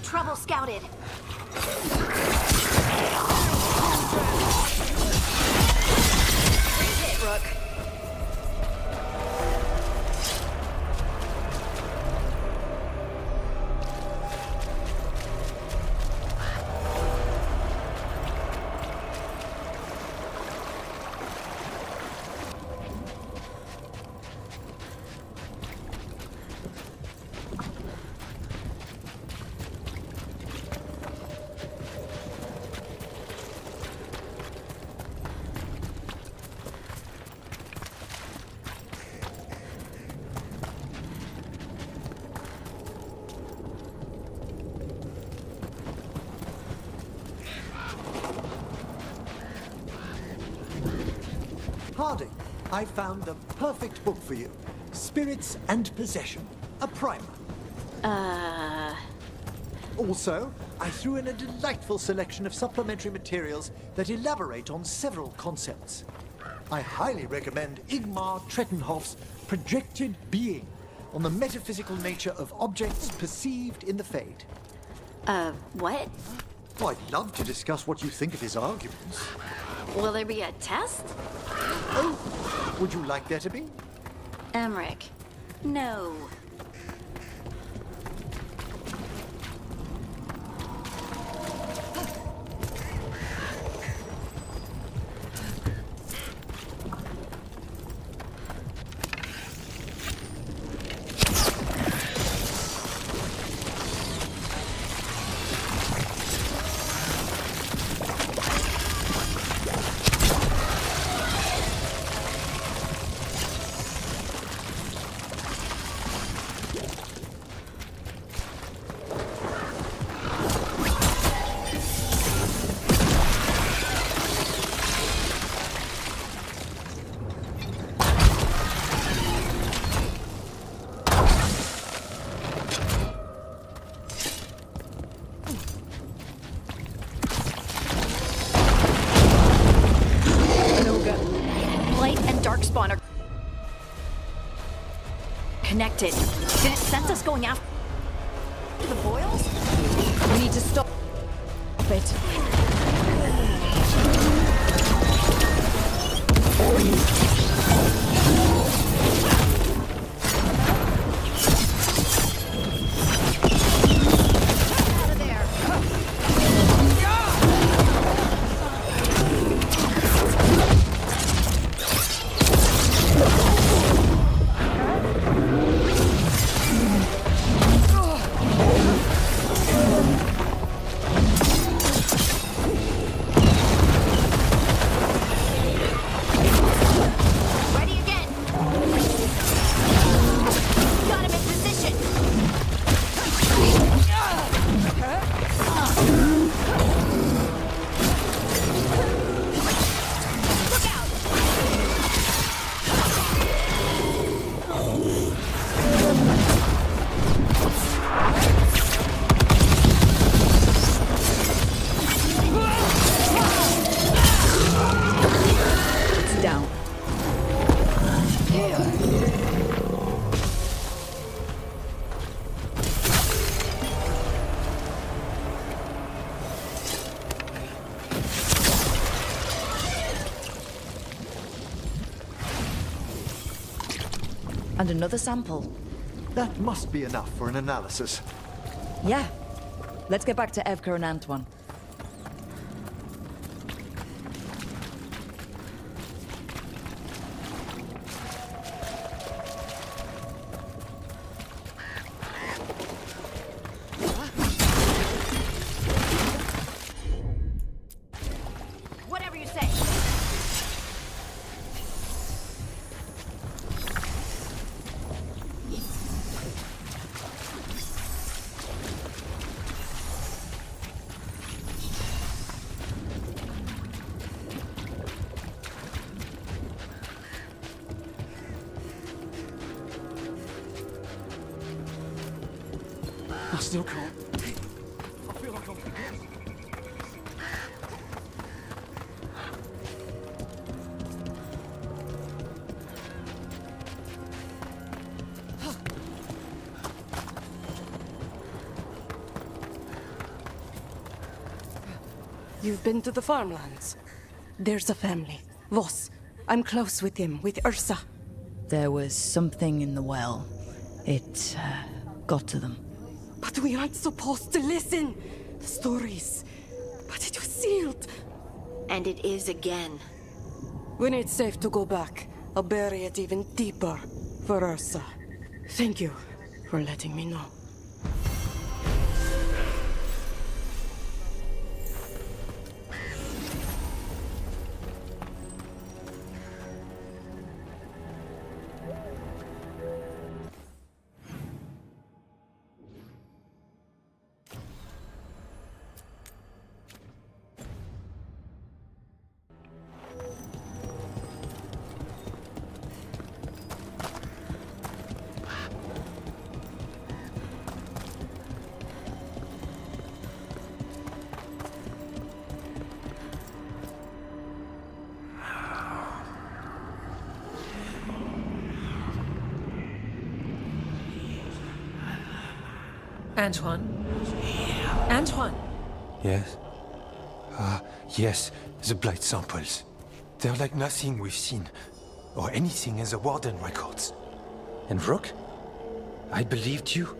Trouble scouted. Great hit, Rook. Harding, I found the perfect book for you. Spirits and Possession. A primer. Also, I threw in a delightful selection of supplementary materials that elaborate on several concepts. I highly recommend Igmar Trettenhoff's Projected Being on the metaphysical nature of objects perceived in the Fade. What? Oh, I'd love to discuss what you think of his arguments. Will there be a test? Oh, would you like there to be? Emmric. No. connected. Did it sense us going after the boils? We need to stop it. And another sample. That must be enough for an analysis. Yeah. Let's get back to Evka and Antoine. Whatever you say. I still can't. I feel like I'm... You've been to the farmlands. There's a family. Voss. I'm close with him, with Ursa. There was something in the well. It got to them. But we aren't supposed to listen. The stories. But it was sealed. And it is again. When it's safe to go back, I'll bury it even deeper for Ursa. Thank you for letting me know. Antoine? Antoine! Yes? Yes, the blight samples. They're like nothing we've seen, or anything in the Warden records. And Rook? I believed you,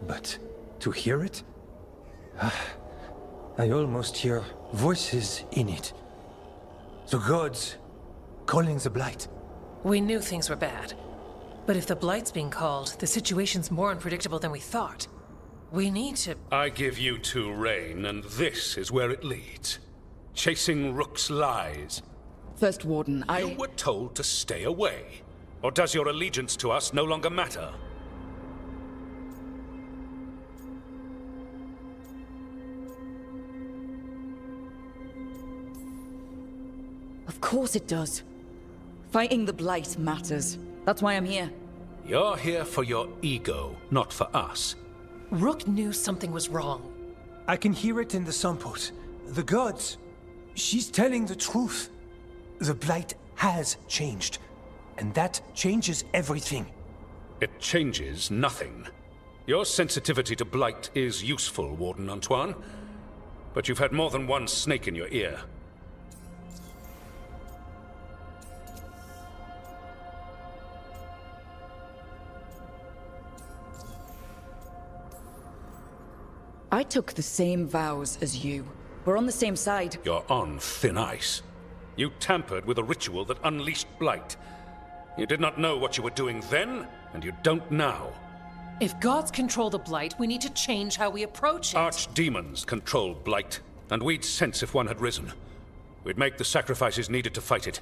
but to hear it? I almost hear voices in it. The gods calling the blight. We knew things were bad. But if the blight's being called, the situation's more unpredictable than we thought. We need to... I give you two reign, and this is where it leads. Chasing Rook's lies. First Warden, You were told to stay away. Or does your allegiance to us no longer matter? Of course it does. Fighting the Blight matters. That's why I'm here. You're here for your ego, not for us. Rook knew something was wrong. I can hear it in the samples. The gods. She's telling the truth. The blight has changed. And that changes everything. It changes nothing. Your sensitivity to blight is useful, Warden Antoine. But you've had more than one snake in your ear. I took the same vows as you. We're on the same side. You're on thin ice. You tampered with a ritual that unleashed blight. You did not know what you were doing then, and you don't now. If gods control the blight, we need to change how we approach it. Archdemons control blight, and we'd sense if one had risen. We'd make the sacrifices needed to fight it.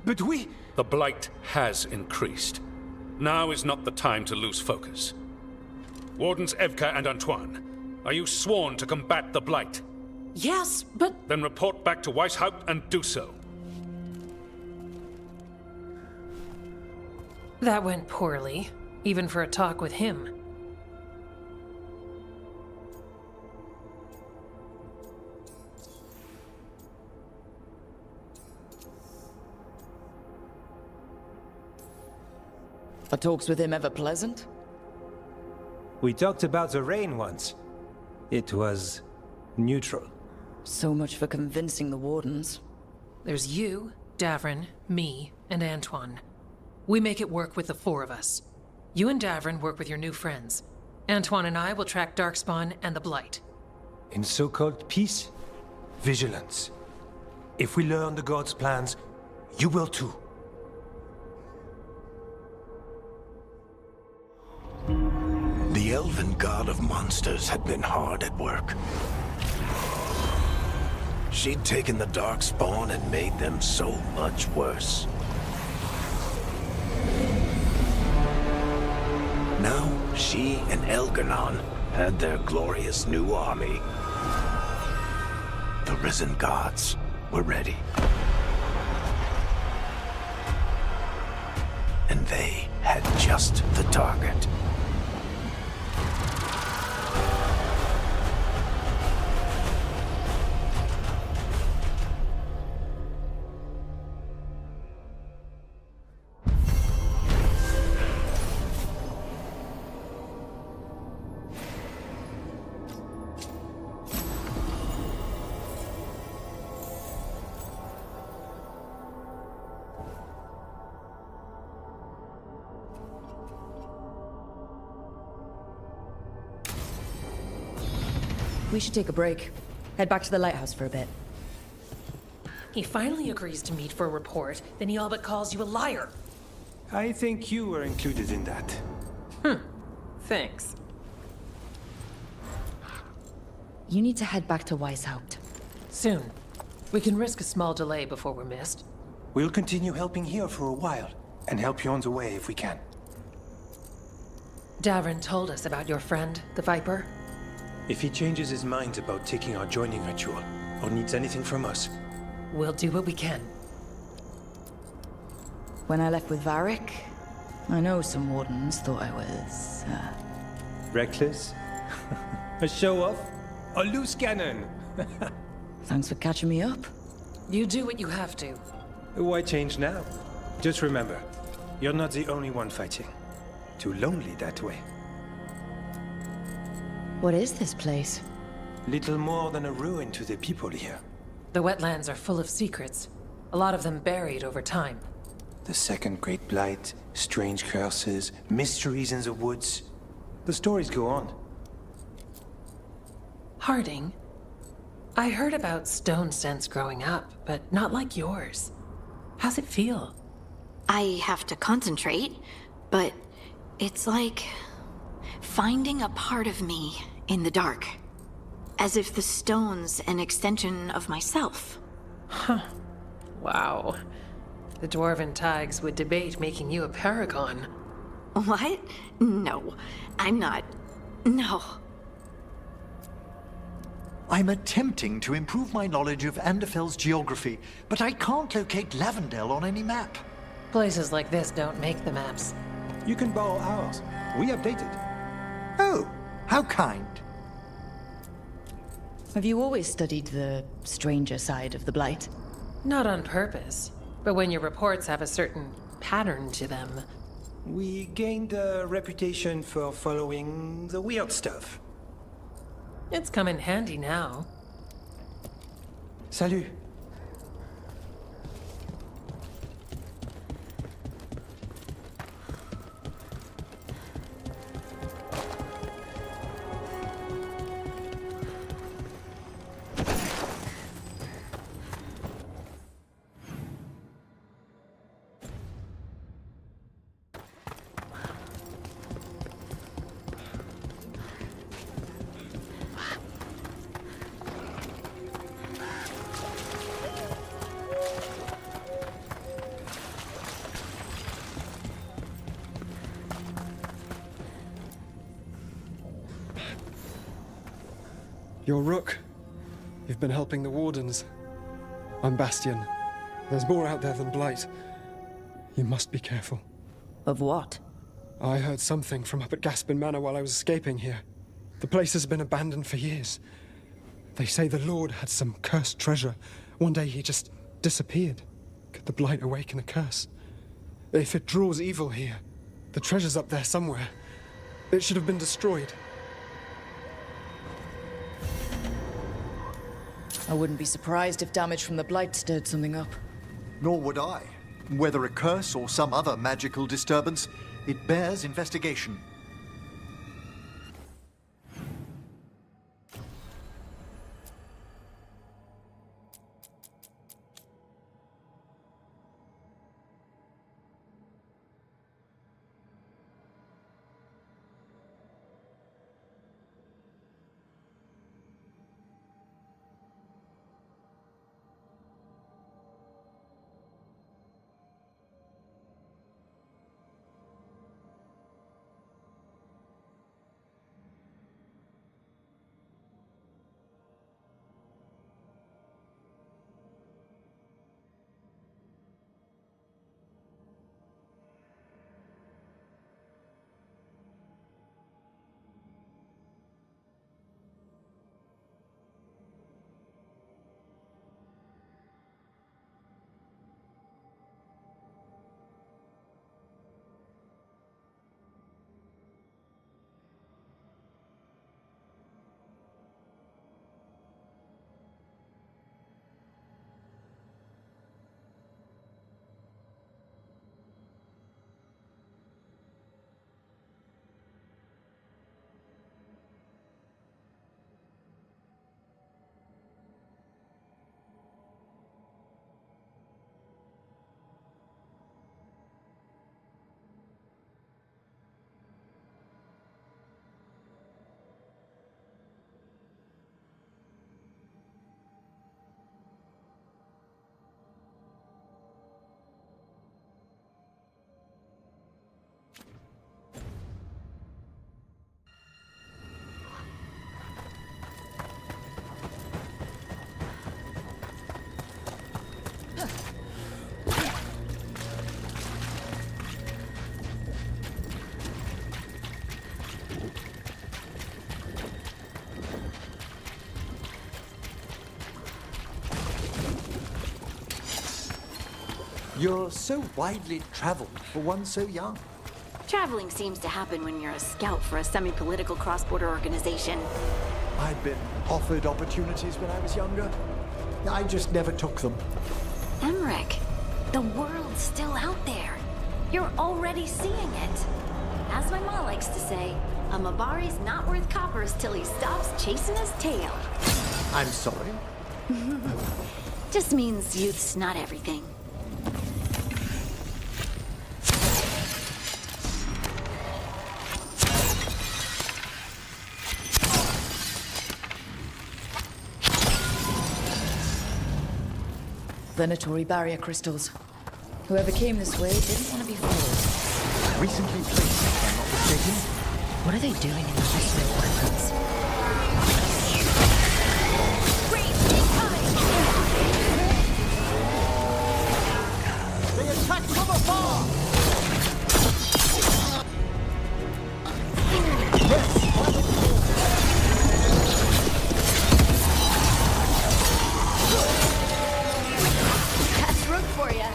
But we... The blight has increased. Now is not the time to lose focus. Wardens Evka and Antoine, are you sworn to combat the blight? Yes, but... Then report back to Weishaupt and do so. That went poorly, even for a talk with him. Are talks with him ever pleasant? We talked about the rain once. It was neutral. So much for convincing the Wardens. There's you, Davrin, me, and Antoine. We make it work with the four of us. You and Davrin work with your new friends. Antoine and I will track Darkspawn and the Blight. In so-called peace, vigilance. If we learn the gods' plans, you will too. The elven god of monsters had been hard at work. She'd taken the Darkspawn and made them so much worse. Now, she and Elgar'nan had their glorious new army. The risen gods were ready. And they had just the target. We should take a break. Head back to the lighthouse for a bit. He finally agrees to meet for a report, then he all but calls you a liar. I think you were included in that. Thanks. You need to head back to Weishaupt. Soon. We can risk a small delay before we're missed. We'll continue helping here for a while, and help you on the way if we can. Davrin told us about your friend, the Viper. If he changes his mind about taking our joining ritual, or needs anything from us, we'll do what we can. When I left with Varric, I know some Wardens thought I was, reckless? A show-off? A loose cannon? Thanks for catching me up. You do what you have to. Why change now? Just remember, you're not the only one fighting. Too lonely that way. What is this place? Little more than a ruin to the people here. The wetlands are full of secrets. A lot of them buried over time. The second Great Blight, strange curses, mysteries in the woods. The stories go on. Harding, I heard about stone sense growing up, but not like yours. How's it feel? I have to concentrate, but it's like finding a part of me in the dark. As if the stone's an extension of myself. Huh. Wow. The Dwarven Tigers would debate making you a paragon. What? No, I'm not. No. I'm attempting to improve my knowledge of Anderfell's geography, but I can't locate Lavendel on any map. Places like this don't make the maps. You can borrow ours. We update it. Oh, how kind. Have you always studied the stranger side of the Blight? Not on purpose, but when your reports have a certain pattern to them. We gained a reputation for following the weird stuff. It's come in handy now. Salut. You're Rook. You've been helping the Wardens. I'm Bastion. There's more out there than Blight. You must be careful. Of what? I heard something from up at Gaspin Manor while I was escaping here. The place has been abandoned for years. They say the Lord had some cursed treasure. One day he just disappeared. Could the Blight awaken a curse? If it draws evil here, the treasure's up there somewhere. It should have been destroyed. I wouldn't be surprised if damage from the Blight stirred something up. Nor would I. Whether a curse or some other magical disturbance, it bears investigation. You're so widely traveled for one so young. Traveling seems to happen when you're a scout for a semi-political cross-border organization. I'd been offered opportunities when I was younger. I just never took them. Emmrick, the world's still out there. You're already seeing it. As my ma likes to say, a Mabari's not worth coppers till he stops chasing his tail. I'm sorry. Just means youth's not everything. Venatory barrier crystals. Whoever came this way didn't want to be followed. Recently placed, if I'm not mistaken. What are they doing in the hospital weapons? They attack from afar! That's Rook for ya.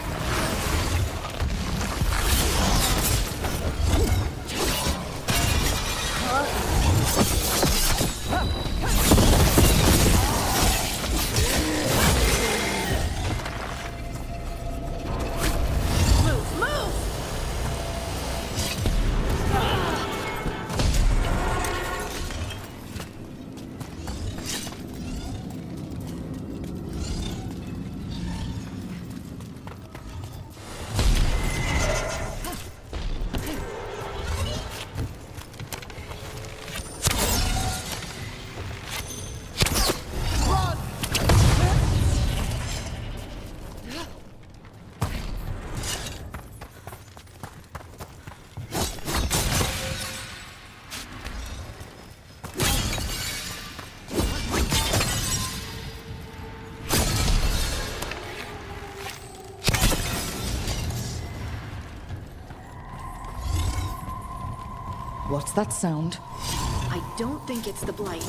What's that sound? I don't think it's the blight.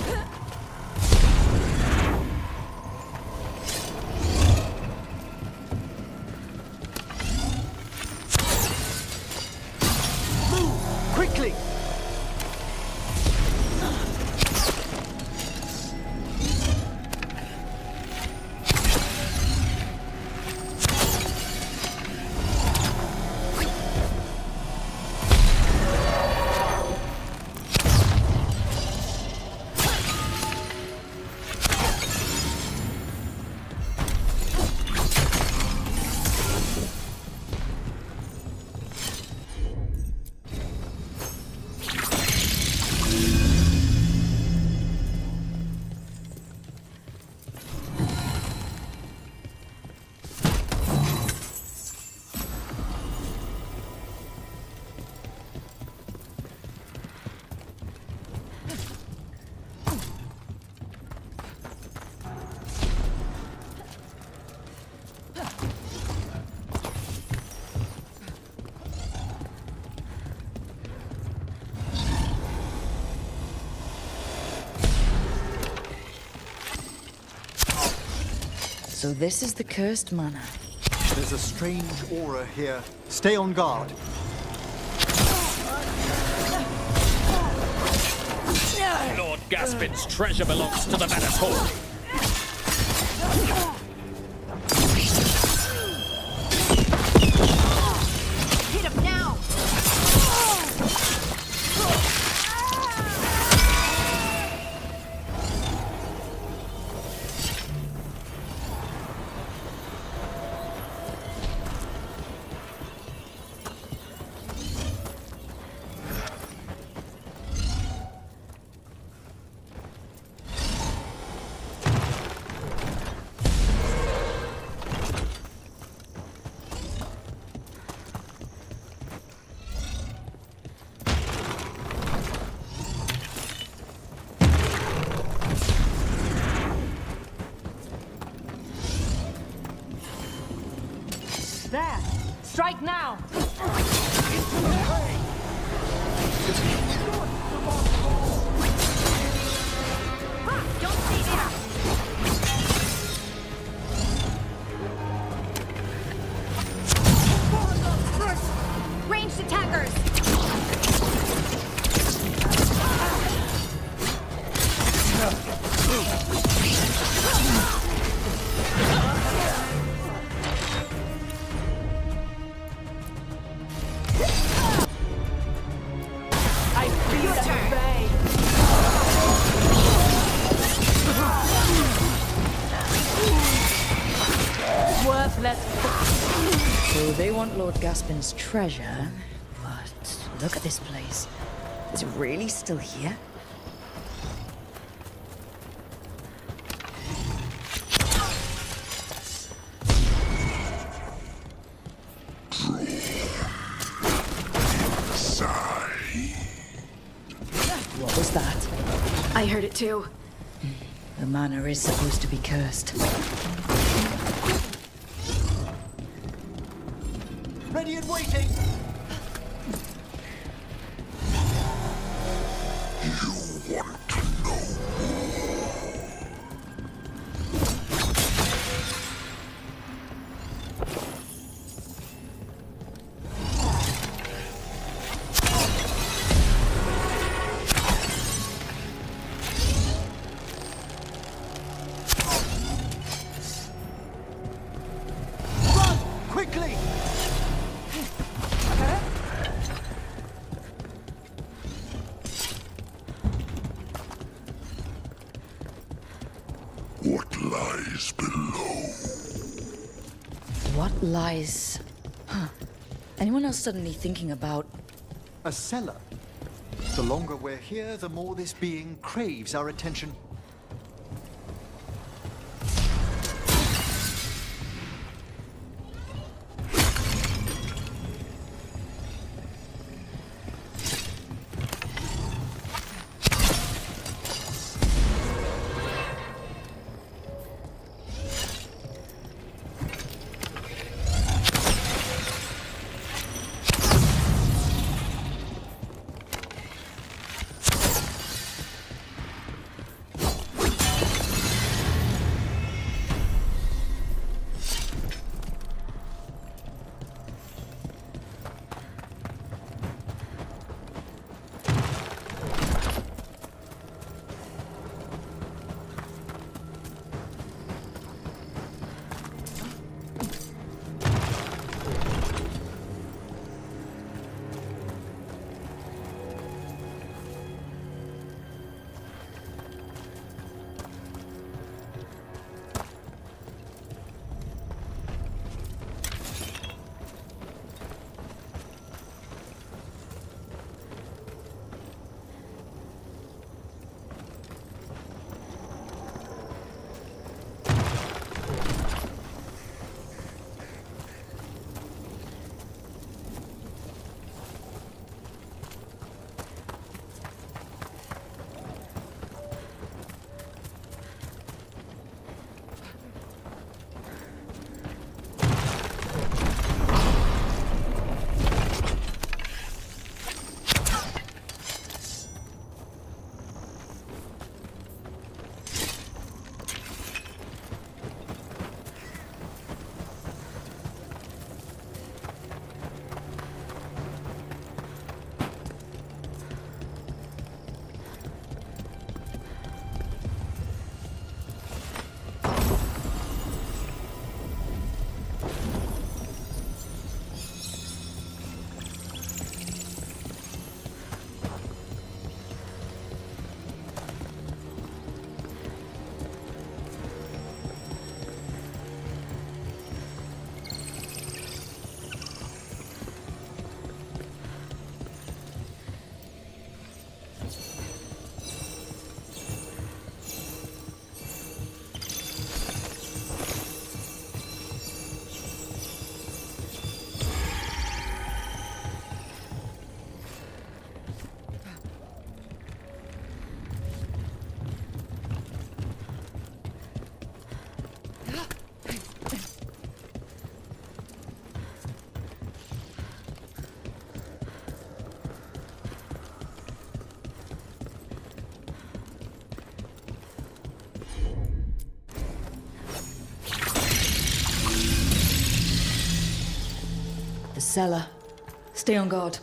Move! Quickly! So this is the cursed manor. There's a strange aura here. Stay on guard. Lord Gaspin's treasure belongs to the Venator. Hit him now! There! Strike now! Don't stay there! Ranged attackers! I feel the bay! Worthless. So they want Lord Gaspin's treasure, but look at this place. Is it really still here? What was that? I heard it too. The manor is supposed to be cursed. Ready and waiting! Run! Quickly! What lies below? What lies... Huh. Anyone else suddenly thinking about... A cellar. The longer we're here, the more this being craves our attention. cellar. Stay on guard.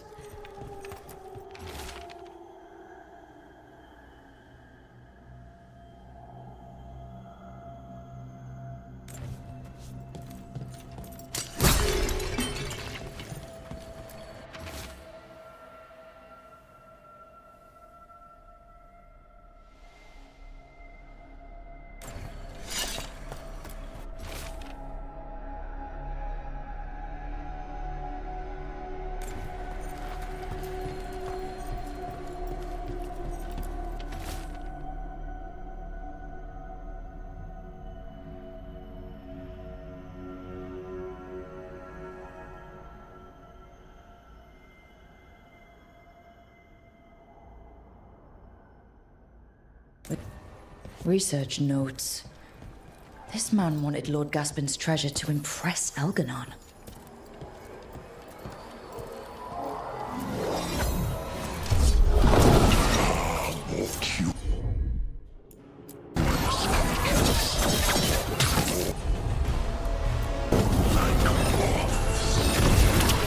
Research notes. This man wanted Lord Gaspin's treasure to impress Elganon.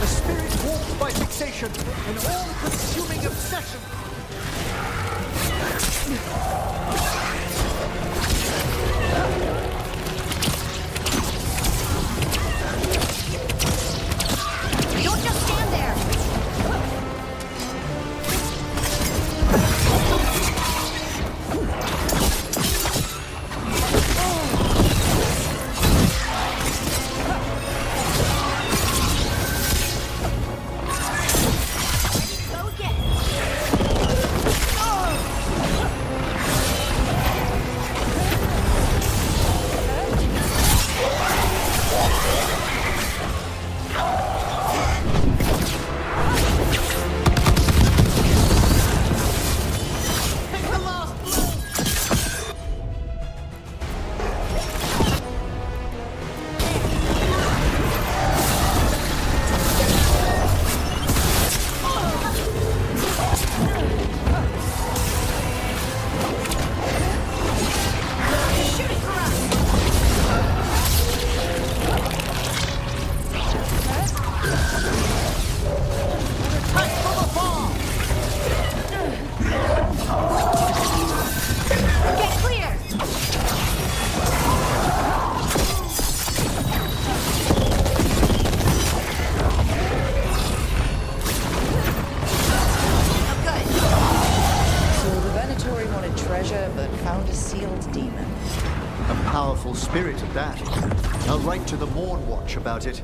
A spirit warped by fixation, an all-consuming obsession. Don't just stand there! Go get it! Spirit at that. I'll write to the Morn Watch about it.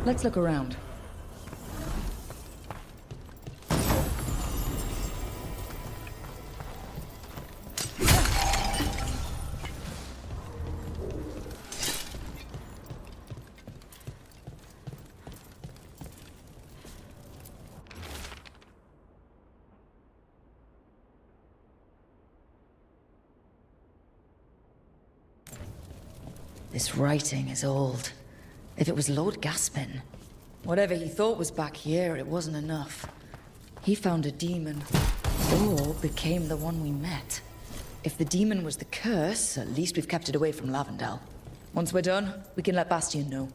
Let's look around. This writing is old. If it was Lord Gaspin, whatever he thought was back here, it wasn't enough. He found a demon, or became the one we met. If the demon was the curse, at least we've kept it away from Lavendel. Once we're done, we can let Bastian know.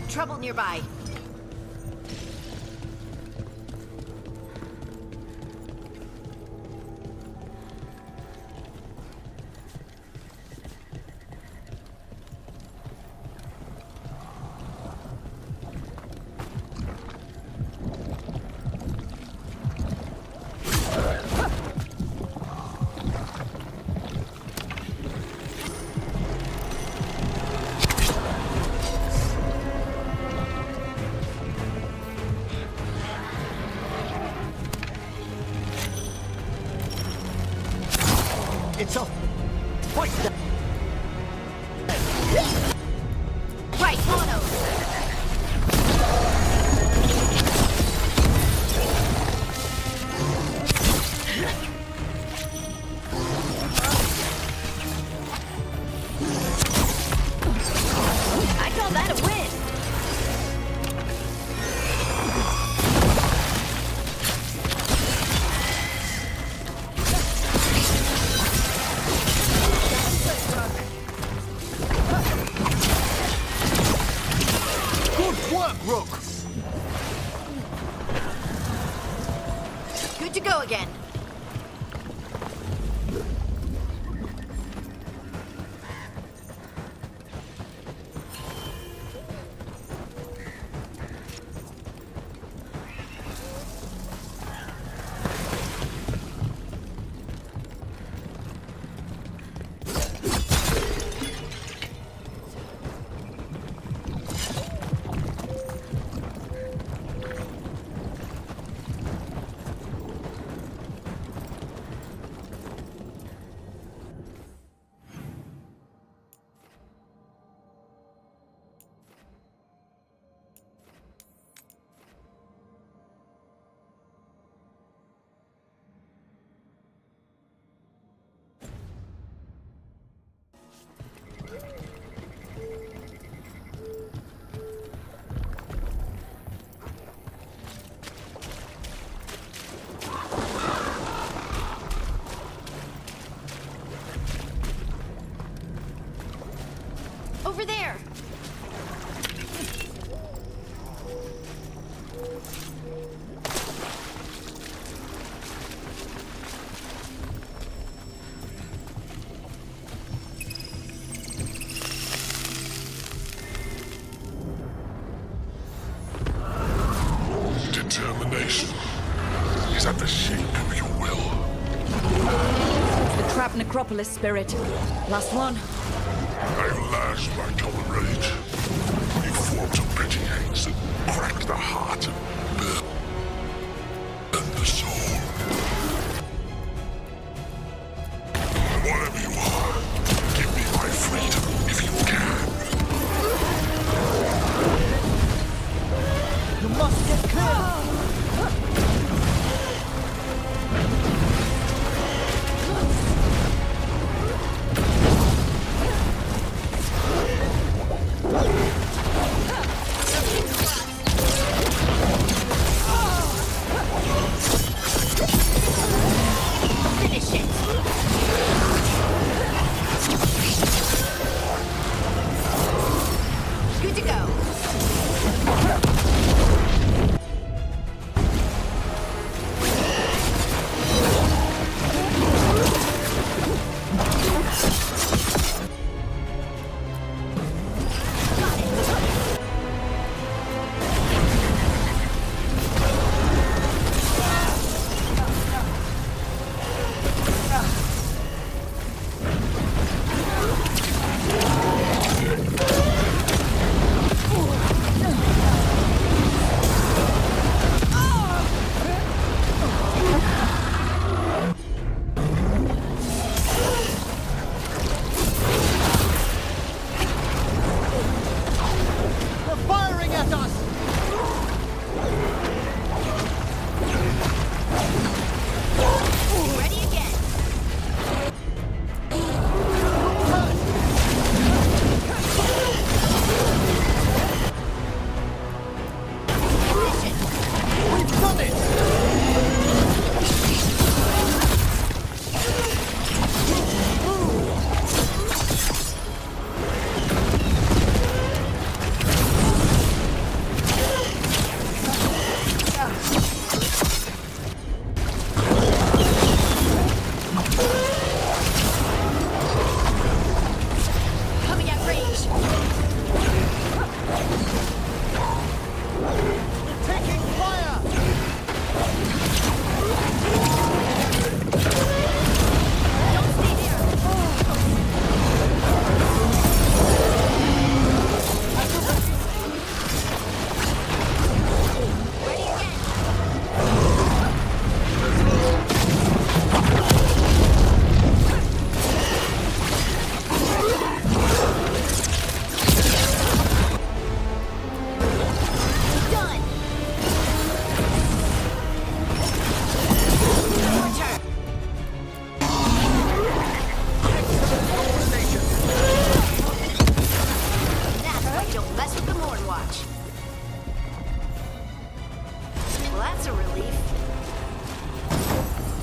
Trouble nearby. It's off. Fight them. Right, mono. I call that a win. Good to go again. Over there! Determination is at the shape of your will. The Crab Necropolis spirit. Last one. I've lashed my common rage. You formed a petty hates that cracked the heart and burn the soul. Whatever you are, give me my freedom if you can. You must get clear. Finish it. Good to go. Got it.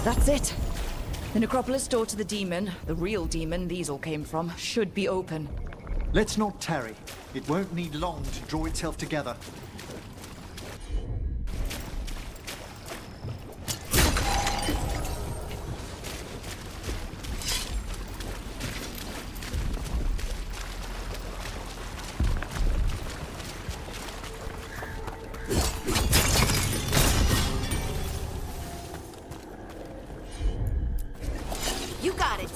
That's it. The necropolis door to the demon, the real demon these all came from, should be open. Let's not tarry. It won't need long to draw itself together. You got it.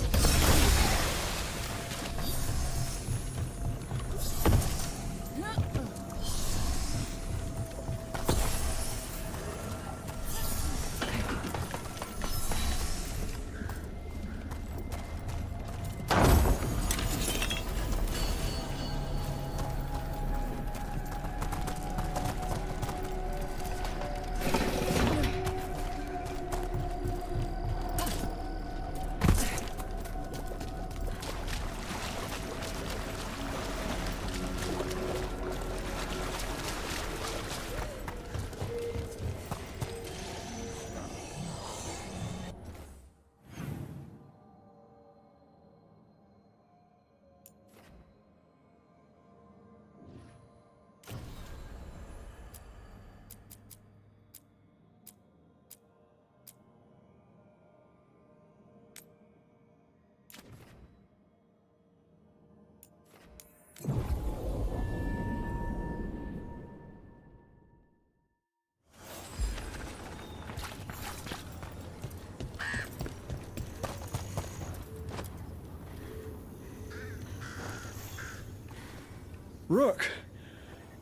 Rook!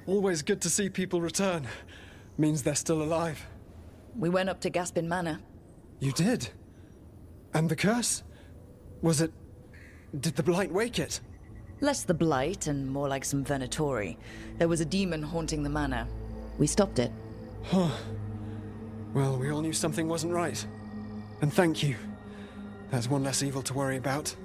Always good to see people return. Means they're still alive. We went up to Gaspin Manor. You did? And the curse? Was it... Did the blight wake it? Less the blight and more like some Venatori. There was a demon haunting the manor. We stopped it. Huh. Well, we all knew something wasn't right. And thank you. There's one less evil to worry about.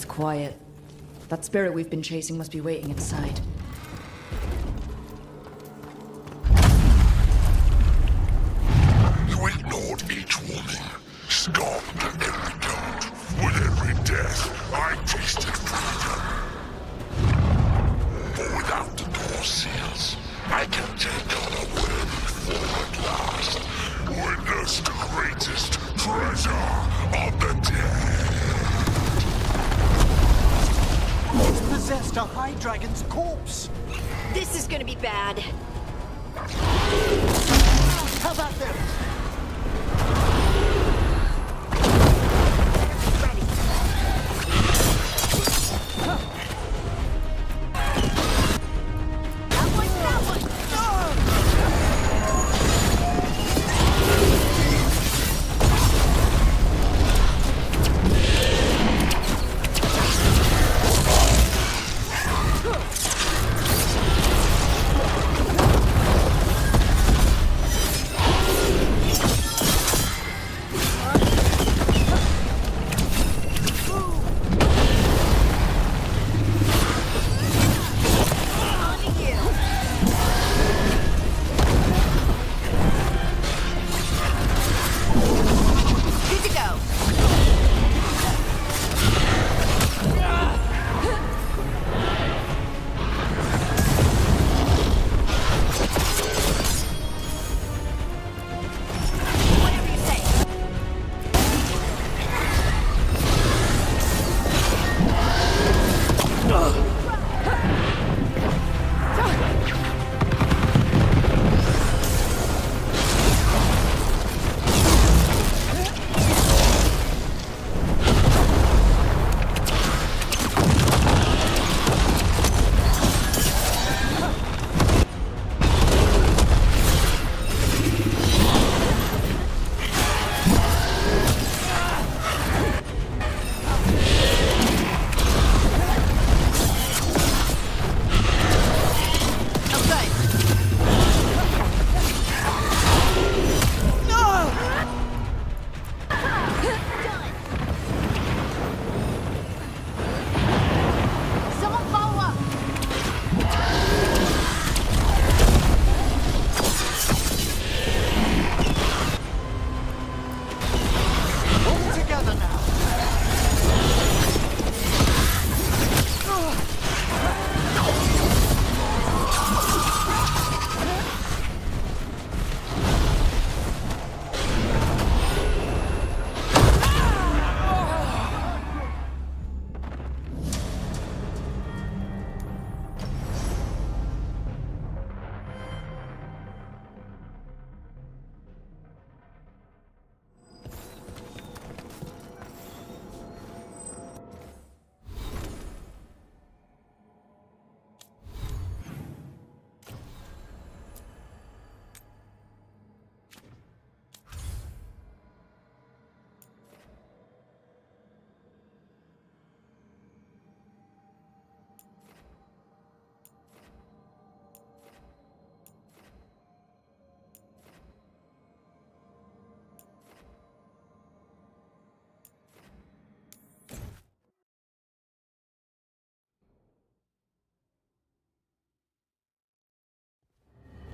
It's quiet. That spirit we've been chasing must be waiting inside. You ignored each warning, stopped at every doubt. With every death, I tasted freedom. But without the door seals, I can take on a way forward at last. Witness the greatest treasure of the dead. It's possessed a High Dragon's corpse! This is gonna be bad. How about them?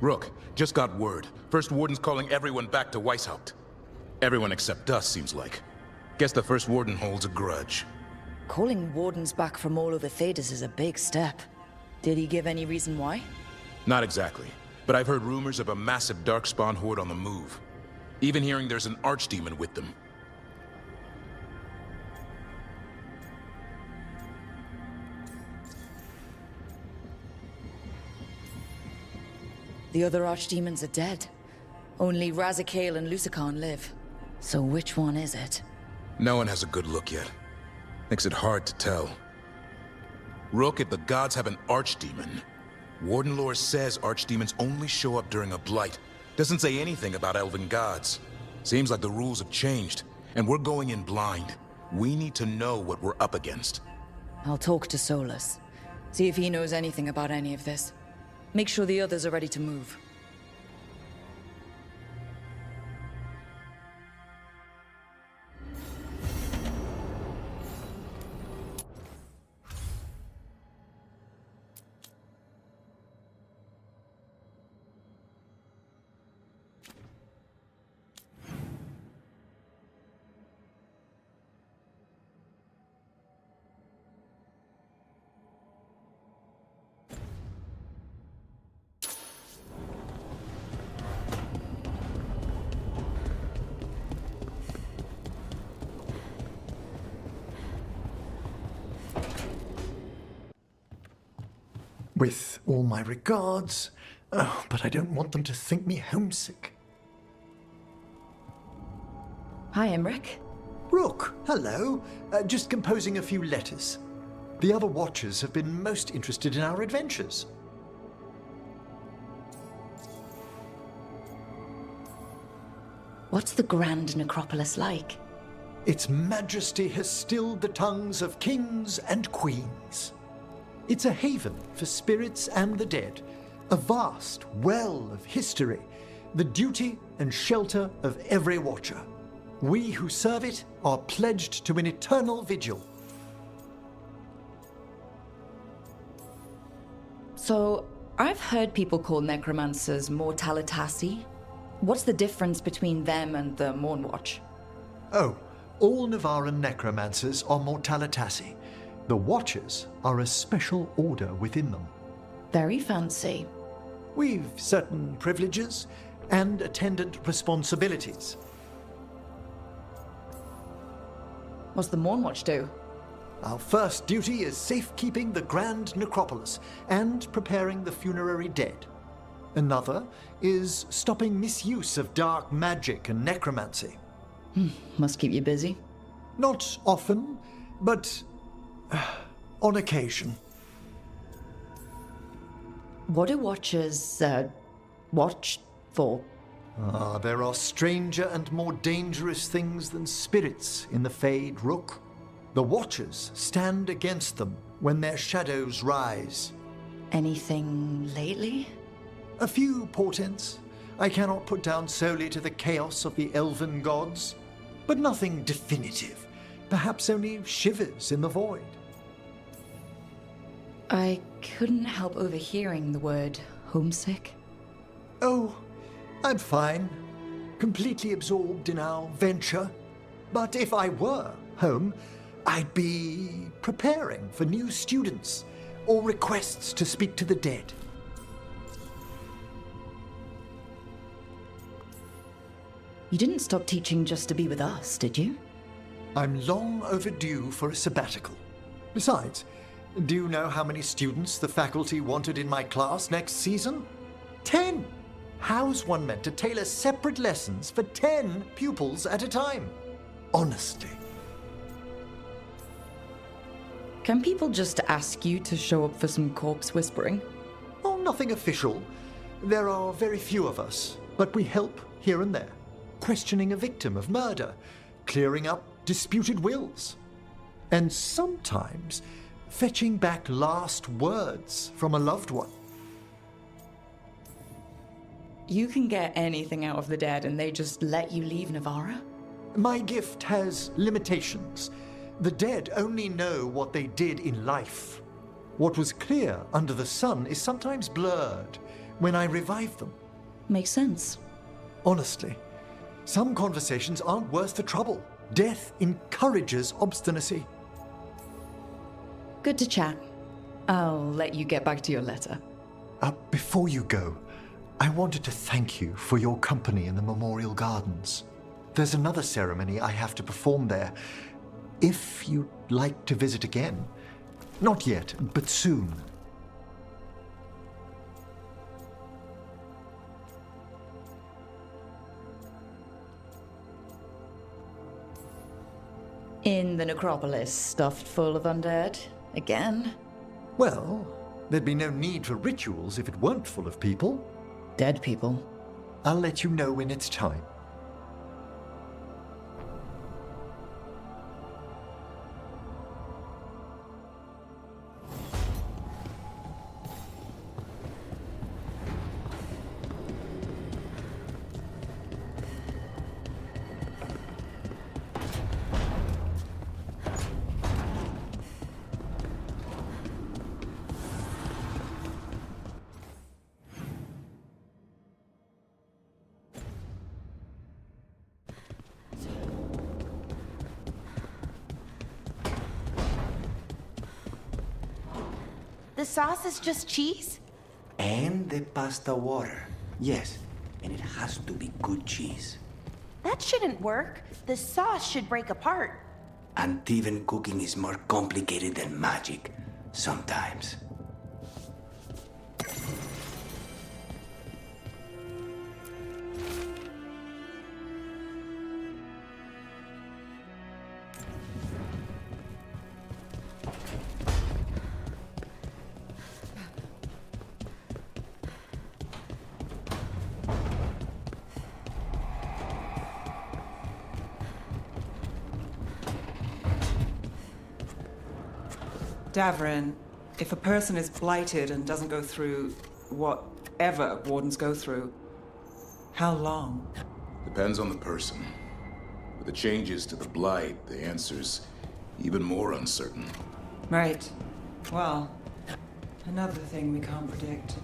Rook, just got word. First Warden's calling everyone back to Weishaupt. Everyone except us, seems like. Guess the First Warden holds a grudge. Calling Wardens back from all over Thedas is a big step. Did he give any reason why? Not exactly, but I've heard rumors of a massive Darkspawn horde on the move. Even hearing there's an Archdemon with them. The other Archdemons are dead. Only Razikale and Lusitano live. So which one is it? No one has a good look yet. Makes it hard to tell. Rook, if the gods have an Archdemon, Warden lore says Archdemons only show up during a blight. Doesn't say anything about elven gods. Seems like the rules have changed, and we're going in blind. We need to know what we're up against. I'll talk to Solus. See if he knows anything about any of this. Make sure the others are ready to move. With all my regards, but I don't want them to think me homesick. Hi, Emmric. Rook, hello. Just composing a few letters. The other Watchers have been most interested in our adventures. What's the Grand Necropolis like? Its majesty has stilled the tongues of kings and queens. It's a haven for spirits and the dead, a vast well of history, the duty and shelter of every Watcher. We who serve it are pledged to an eternal vigil. So, I've heard people call necromancers mortalitasi. What's the difference between them and the Mournwatch? Oh, all Navaran necromancers are mortalitasi. The Watchers are a special order within them. Very fancy. We've certain privileges and attendant responsibilities. What's the Mournwatch do? Our first duty is safekeeping the Grand Necropolis and preparing the funerary dead. Another is stopping misuse of dark magic and necromancy. Must keep you busy. Not often, but on occasion. What do Watchers, watch for? There are stranger and more dangerous things than spirits in the Fade, Rook. The Watchers stand against them when their shadows rise. Anything lately? A few portents I cannot put down solely to the chaos of the elven gods, but nothing definitive. Perhaps only shivers in the void. I couldn't help overhearing the word homesick. Oh, I'm fine. Completely absorbed in our venture. But if I were home, I'd be preparing for new students or requests to speak to the dead. You didn't stop teaching just to be with us, did you? I'm long overdue for a sabbatical. Besides, do you know how many students the faculty wanted in my class next season? 10! How's one meant to tailor separate lessons for 10 pupils at a time? Honestly. Can people just ask you to show up for some corpse whispering? Oh, nothing official. There are very few of us, but we help here and there. Questioning a victim of murder, clearing up disputed wills, and sometimes fetching back last words from a loved one. You can get anything out of the dead and they just let you leave Navara? My gift has limitations. The dead only know what they did in life. What was clear under the sun is sometimes blurred when I revive them. Makes sense. Honestly, some conversations aren't worth the trouble. Death encourages obstinacy. Good to chat. I'll let you get back to your letter. Before you go, I wanted to thank you for your company in the Memorial Gardens. There's another ceremony I have to perform there. If you'd like to visit again. Not yet, but soon. In the necropolis, stuffed full of undead? Again? Well, there'd be no need for rituals if it weren't full of people. Dead people. I'll let you know when it's time. The sauce is just cheese? And the pasta water. Yes, and it has to be good cheese. That shouldn't work. The sauce should break apart. And even cooking is more complicated than magic, sometimes. Davrin, if a person is blighted and doesn't go through whatever wardens go through, how long? Depends on the person. With the changes to the blight, the answer's even more uncertain. Right. Well, another thing we can't predict.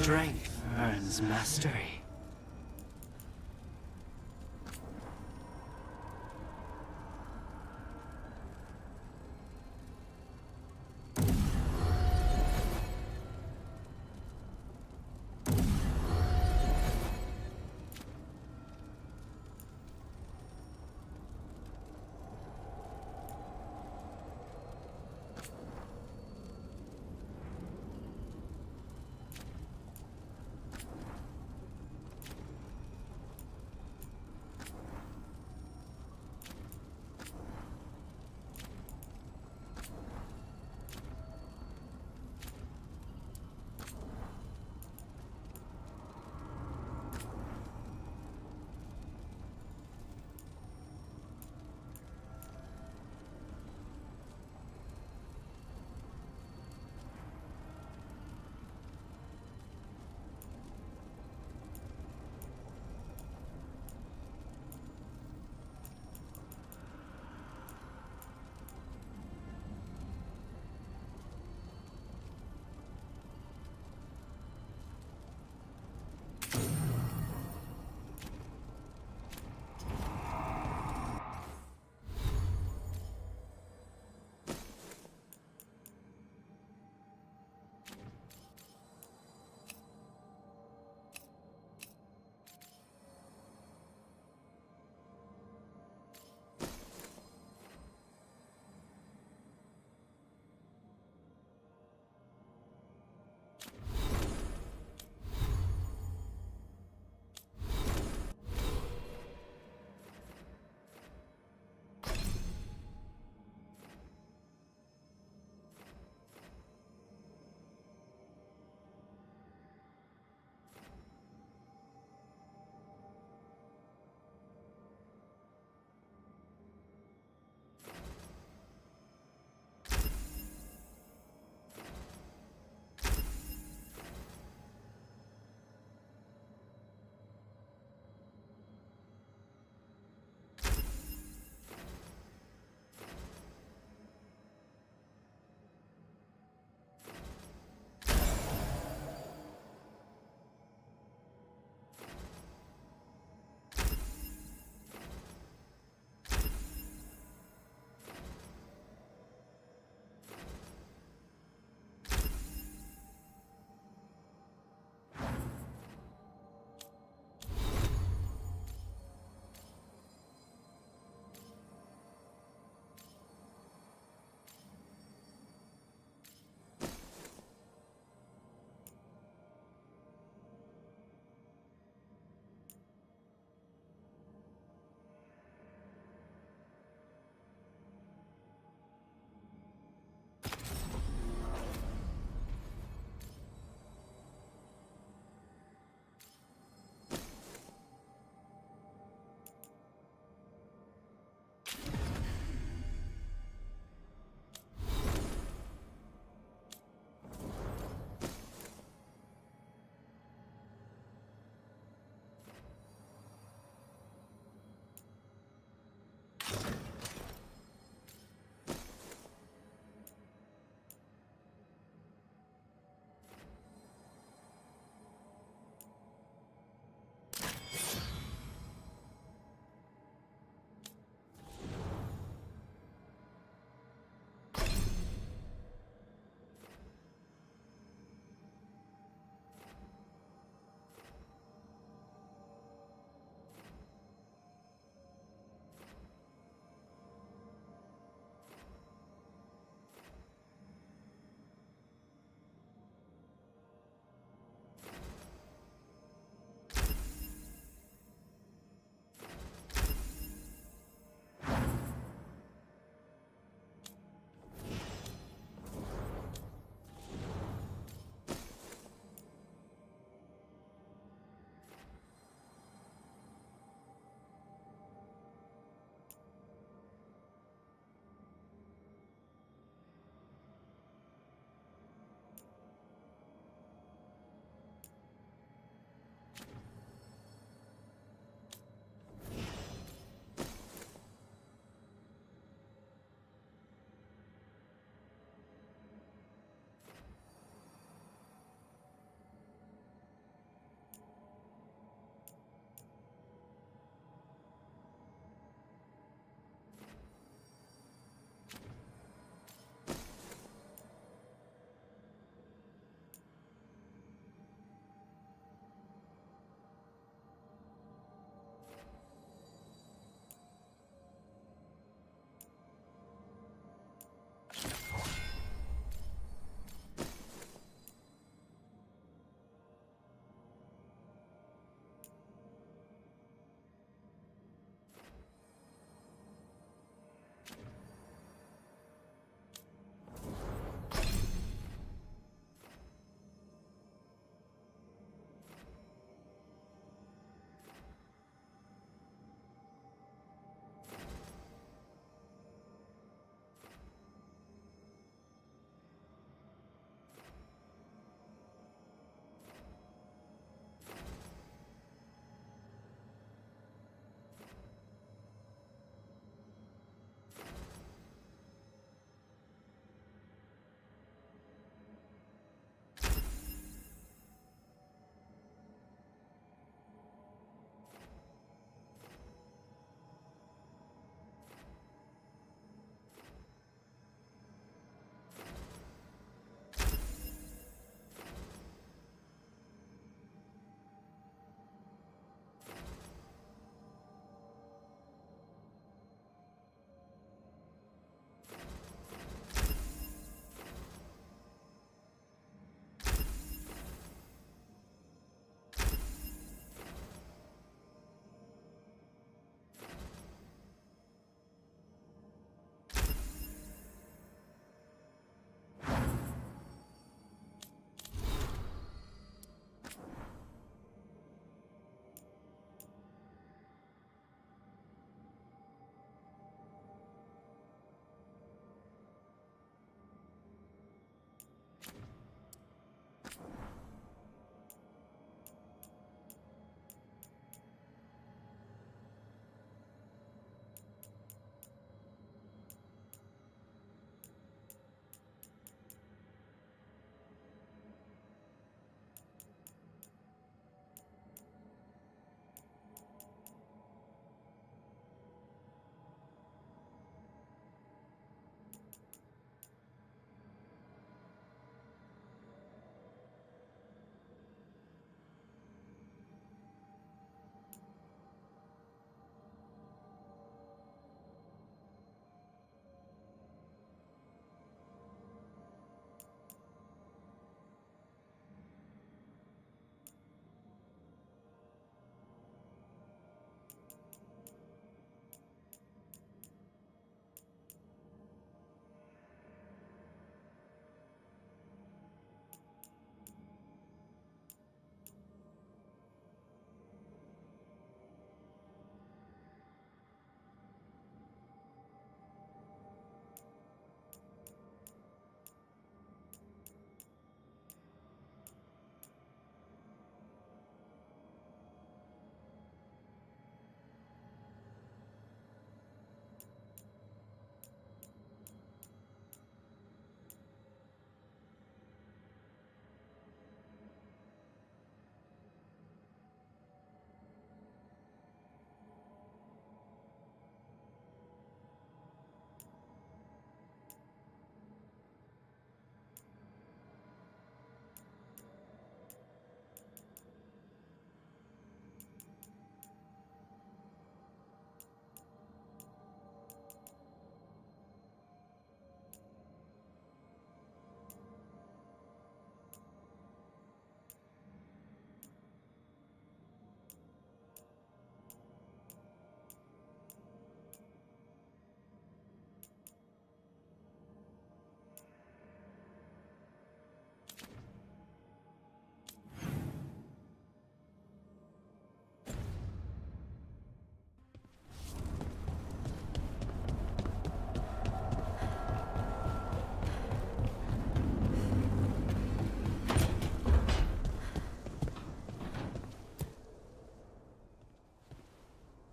Strength earns mastery.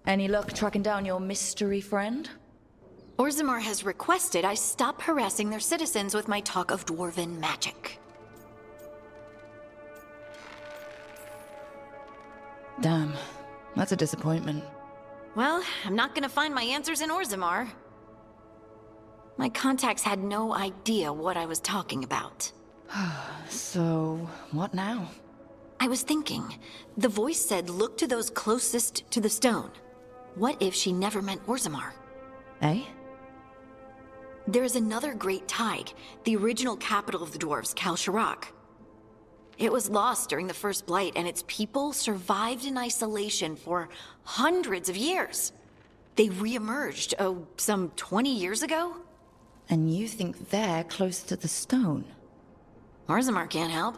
Any luck tracking down your mystery friend? Orzammar has requested I stop harassing their citizens with my talk of dwarven magic. Damn, that's a disappointment. Well, I'm not gonna find my answers in Orzammar. My contacts had no idea what I was talking about. So, what now? I was thinking, the voice said look to those closest to the stone. What if she never meant Orzammar? Eh? There is another great Tig, the original capital of the dwarves, Kalsharak. It was lost during the First Blight, and its people survived in isolation for hundreds of years. They re-emerged, some 20 years ago? And you think they're close to the stone? Orzammar can't help.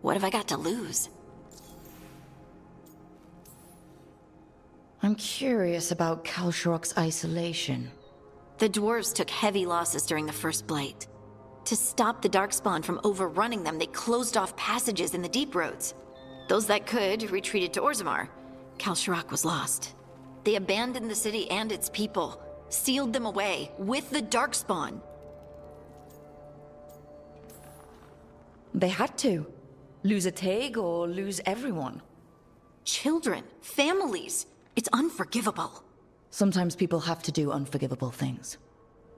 What have I got to lose? I'm curious about Kalsharak's isolation. The dwarves took heavy losses during the First Blight. To stop the Darkspawn from overrunning them, they closed off passages in the deep roads. Those that could retreated to Orzammar. Kalsharak was lost. They abandoned the city and its people, sealed them away with the Darkspawn. They had to. Lose a Tig or lose everyone. Children, families. It's unforgivable. Sometimes people have to do unforgivable things.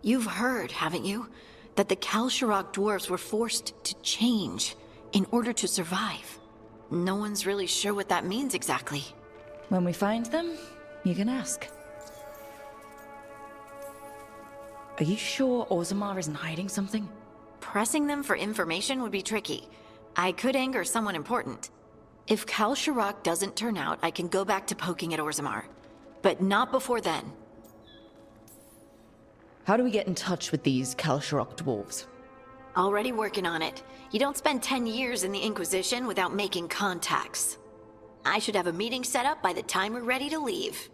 You've heard, haven't you, that the Kalsharak dwarves were forced to change in order to survive. No one's really sure what that means exactly. When we find them, you can ask. Are you sure Orzammar isn't hiding something? Pressing them for information would be tricky. I could anger someone important. If Kalsharak doesn't turn out, I can go back to poking at Orzammar. But not before then. How do we get in touch with these Kalsharak dwarves? Already working on it. You don't spend 10 years in the Inquisition without making contacts. I should have a meeting set up by the time we're ready to leave.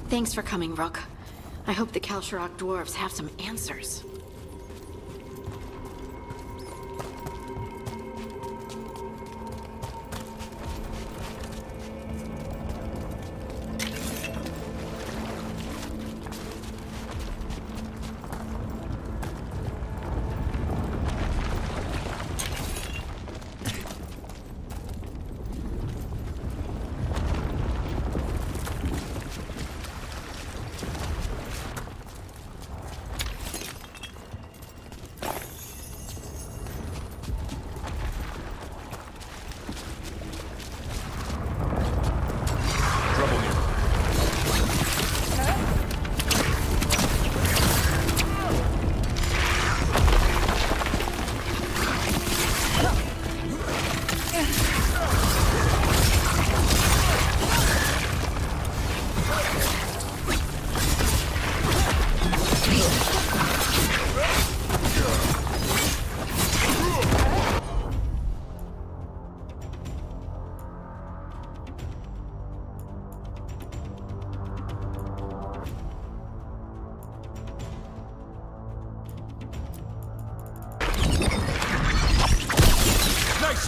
Thanks for coming, Rook. I hope the Kalsharak dwarves have some answers.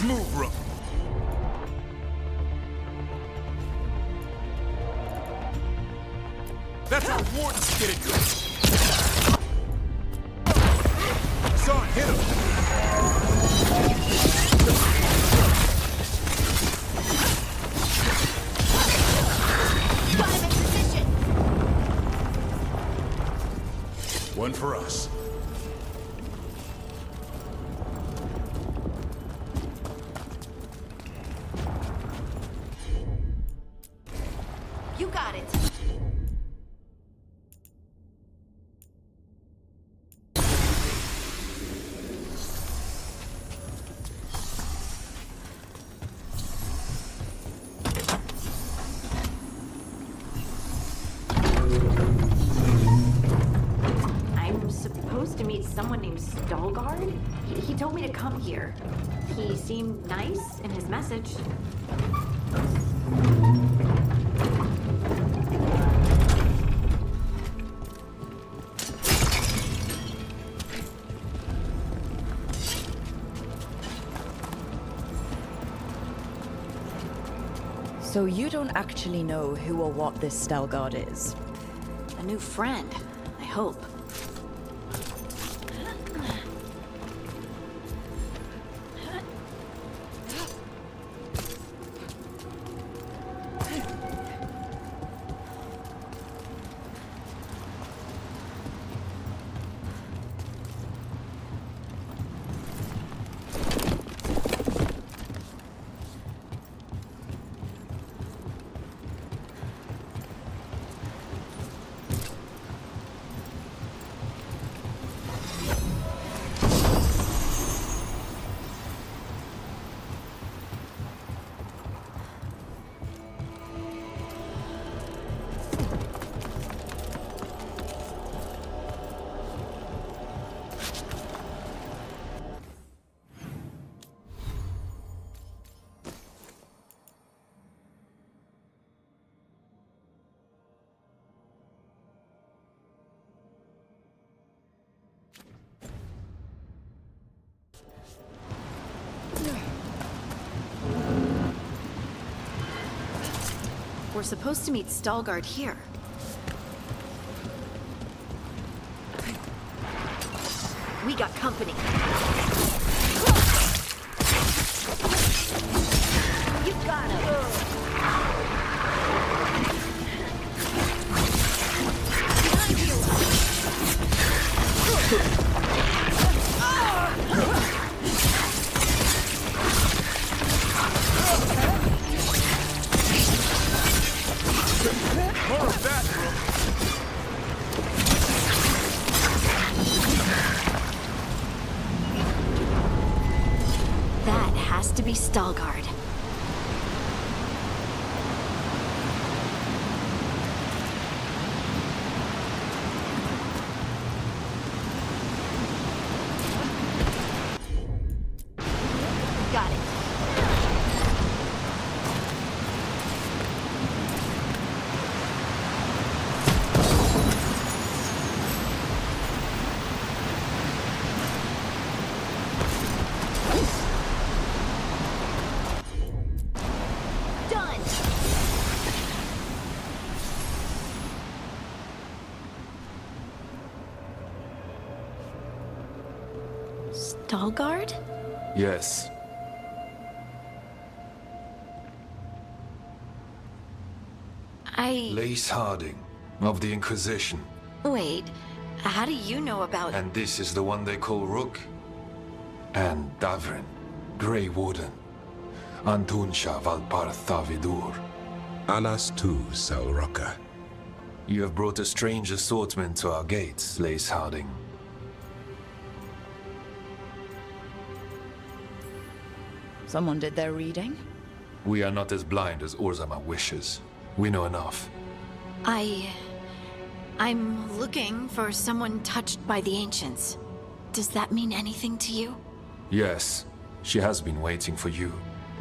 Let's move, Rook. That's our wardens getting good. Son, hit him. Got him in position. One for us. You got it. I'm supposed to meet someone named Stalgard? He told me to come here. He seemed nice in his message. So you don't actually know who or what this Stalgard is? A new friend, I hope. We're supposed to meet Stalgard here. We got company. You got him. Behind you. More of that, bro. That has to be Stalgard. Got it. Stalgard? Yes. Lace Harding, of the Inquisition. Wait, how do you know about... And this is the one they call Rook? And Davrin, Grey Warden. Antunsha Valpartha Vidur. Alas tu, Salroka. You have brought a strange assortment to our gates, Lace Harding. Someone did their reading? We are not as blind as Orzama wishes. We know enough. I'm looking for someone touched by the Ancients. Does that mean anything to you? Yes, she has been waiting for you.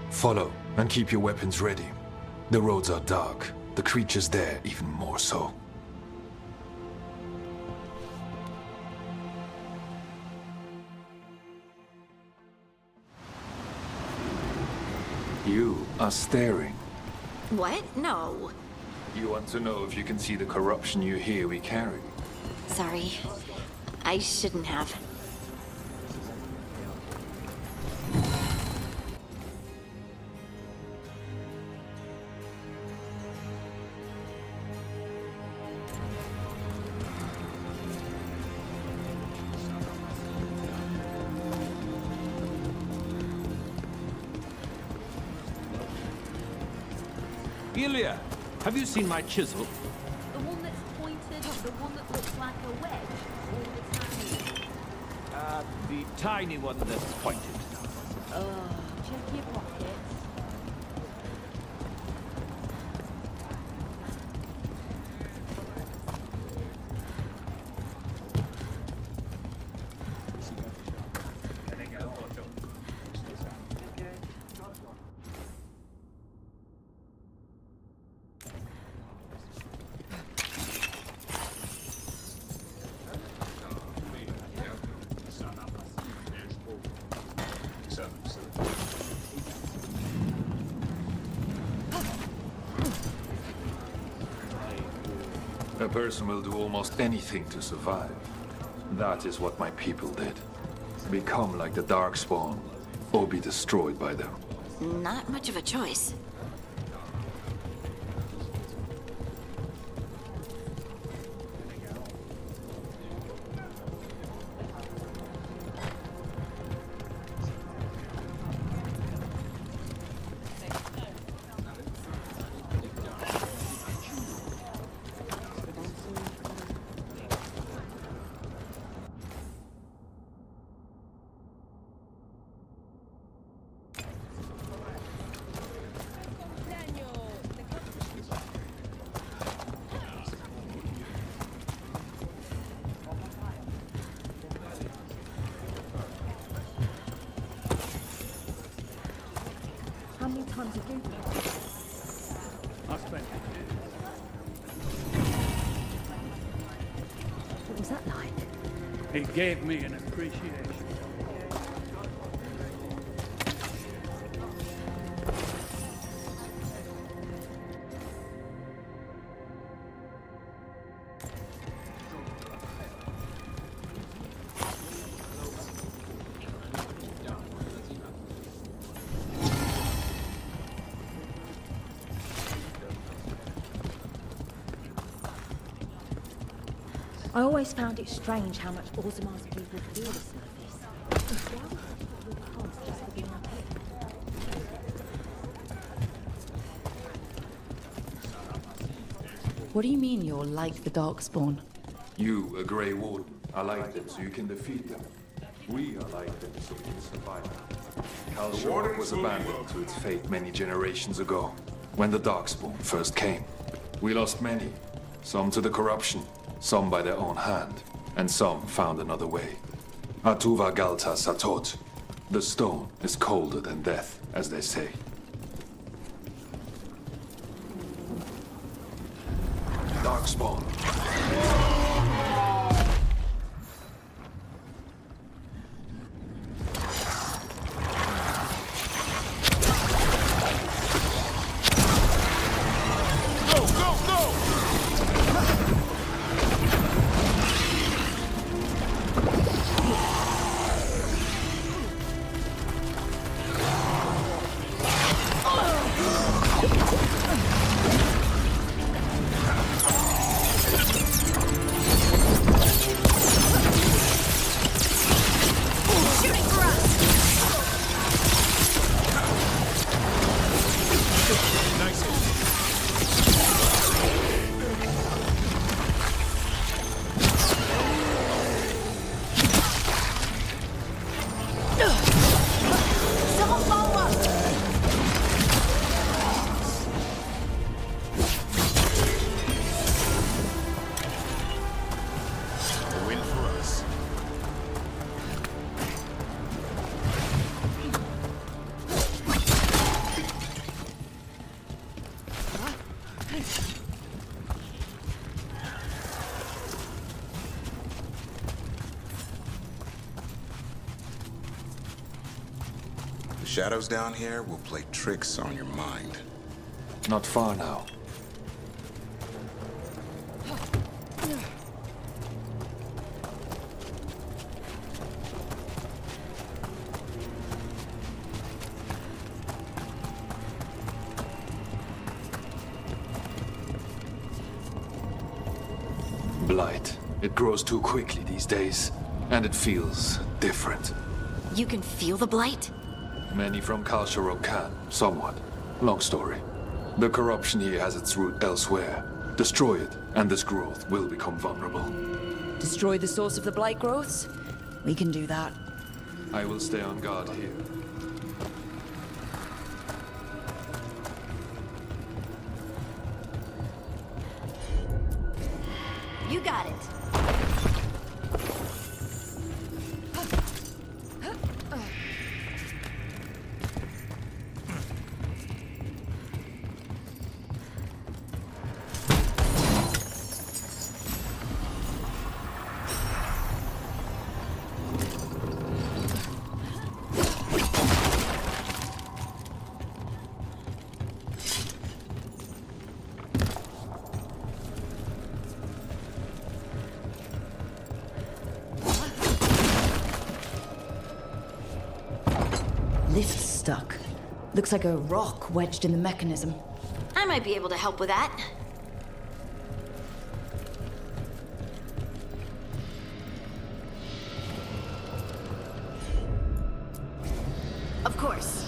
Follow, and keep your weapons ready. The roads are dark, the creatures there even more so. You are staring. What? No. You want to know if you can see the corruption you hear we carry? Sorry. I shouldn't have. Ilya, have you seen my chisel? The one that's pointed, the one that looks like a wedge, or the tiny? The tiny one that's pointed. Check your pockets. A person will do almost anything to survive. That is what my people did. Become like the Darkspawn, or be destroyed by them. Not much of a choice. How many times have you been? I spent What was that like? It gave me an appreciation. I always found it strange how much Orzamar's people feel the surface. What do you mean you're like the Darkspawn? You, a Grey Warden, are like them so you can defeat them. We are like them so we can survive them. Kalshor was abandoned to its fate many generations ago, when the Darkspawn first came. We lost many, some to the corruption, some by their own hand, and some found another way. Atuva Galta Satot. The stone is colder than death, as they say. Darkspawn. shadows down here will play tricks on your mind. Not far now. Blight. It grows too quickly these days, and it feels different. You can feel the blight? Many from Kalsharok can, somewhat. Long story. The corruption here has its root elsewhere. Destroy it, and this growth will become vulnerable. Destroy the source of the blight growths? We can do that. I will stay on guard here. You got it. Lift's stuck. Looks like a rock wedged in the mechanism. I might be able to help with that. Of course.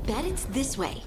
Bet it's this way.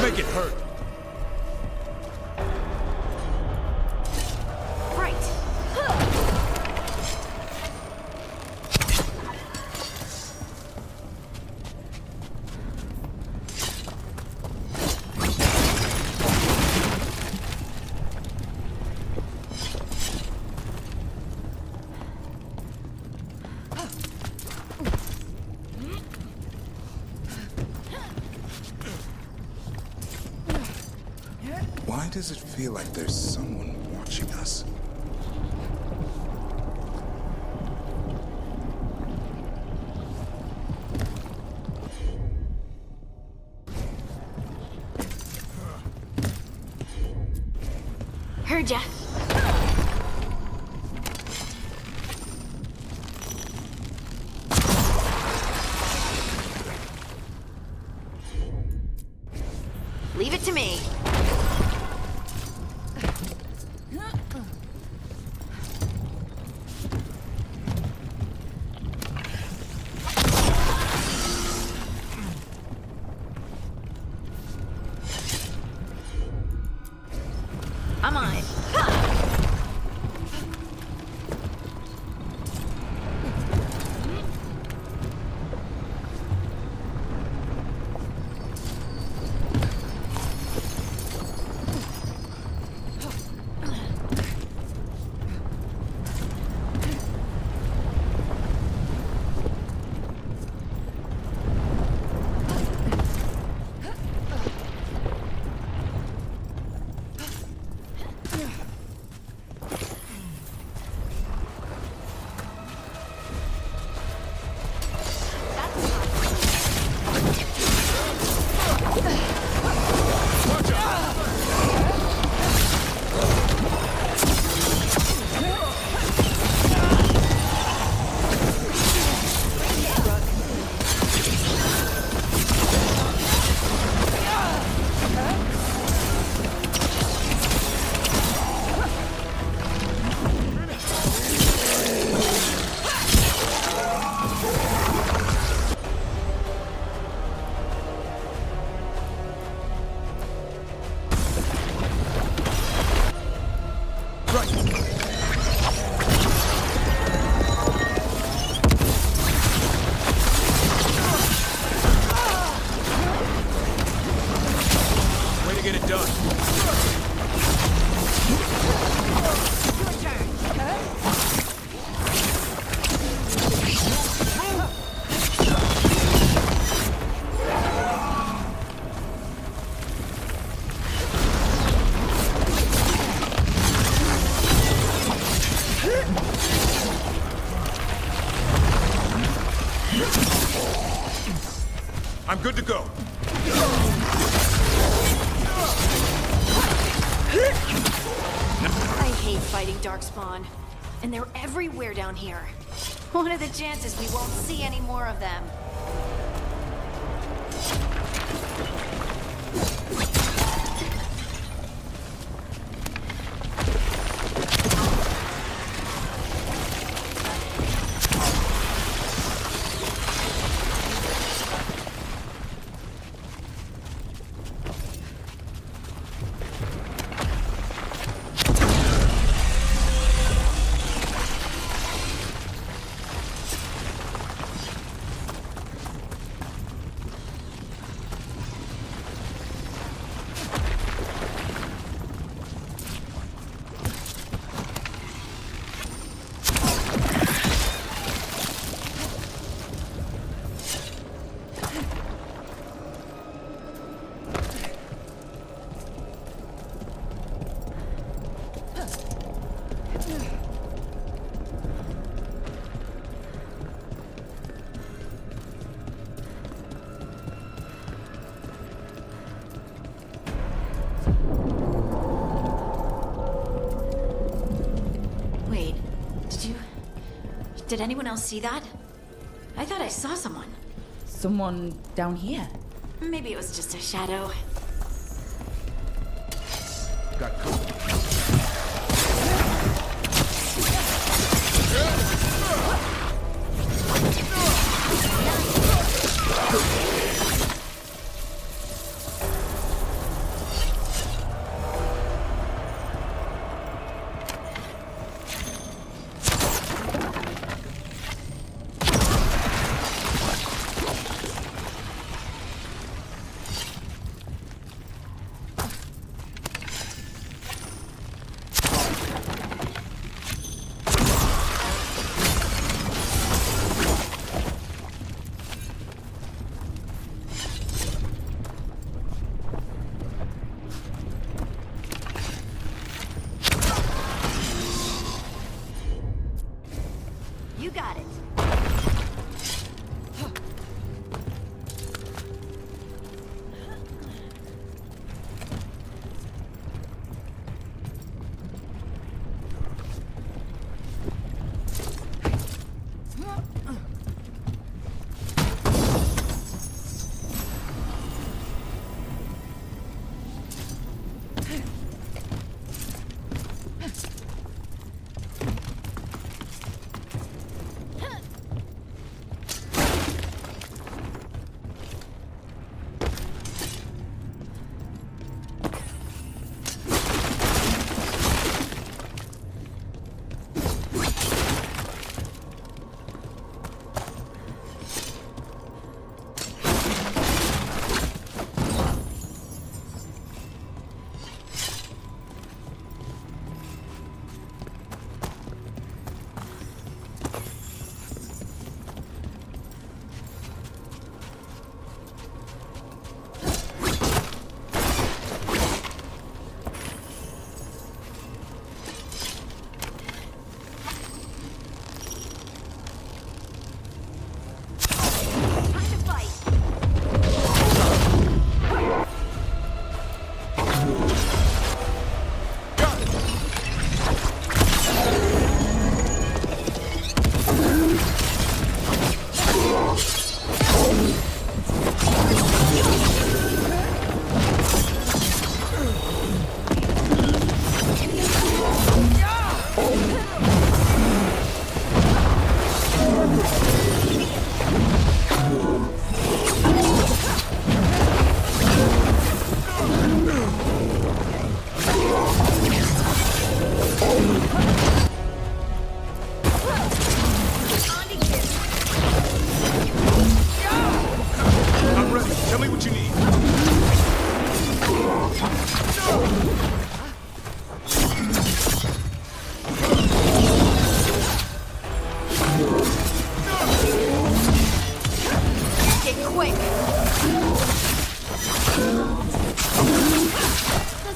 Make it hurt. Right. Why does it feel like there's someone watching us? Heard ya. Leave it to me. I'm on it. I'm good to go. I hate fighting Darkspawn. And they're everywhere down here. What are the chances we won't see any more of them? Did anyone else see that? I thought I saw someone. Someone down here? Maybe it was just a shadow. Got cool.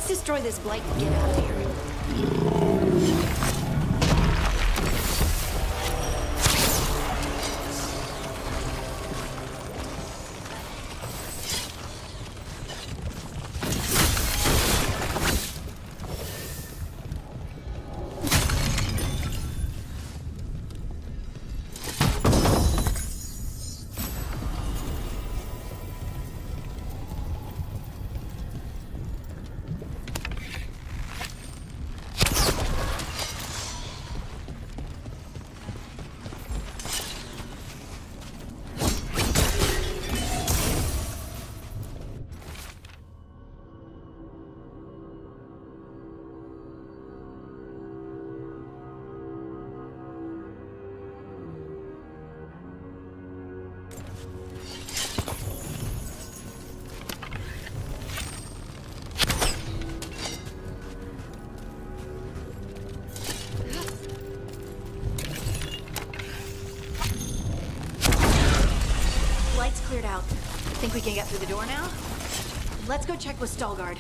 Destroy this blight and get out of here. Cleared out. Think we can get through the door now? Let's go check with Stalgard.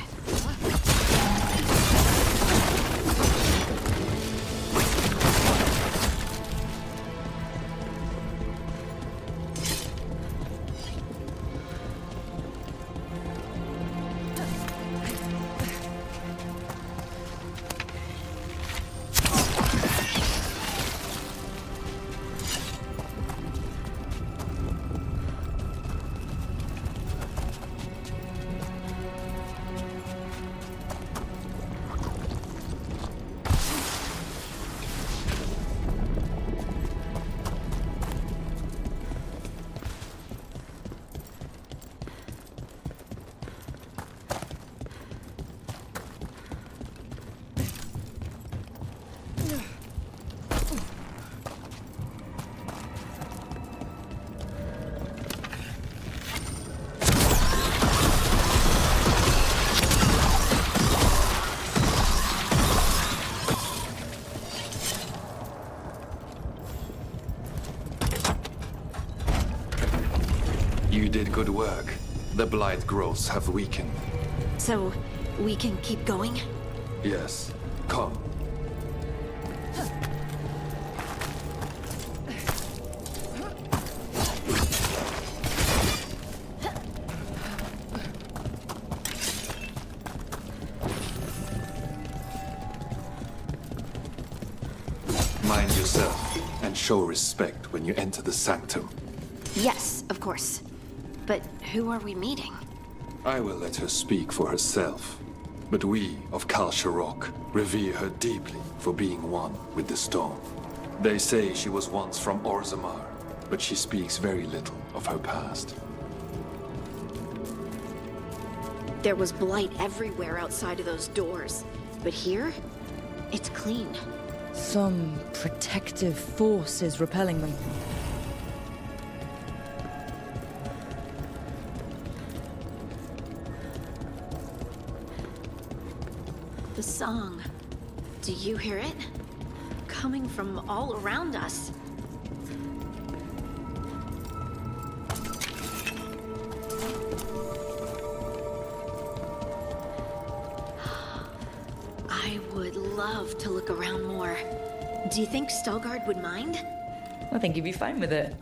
You did good work. The blight growths have weakened. So, we can keep going? Yes. Come. Mind yourself, and show respect when you enter the sanctum. Yes, of course. But who are we meeting? I will let her speak for herself. But we of Kal Sharok revere her deeply for being one with the stone. They say she was once from Orzammar, but she speaks very little of her past. There was blight everywhere outside of those doors. But here, it's clean. Some protective force is repelling them. The song. Do you hear it? Coming from all around us. I would love to look around more. Do you think Stalgard would mind? I think he'd be fine with it.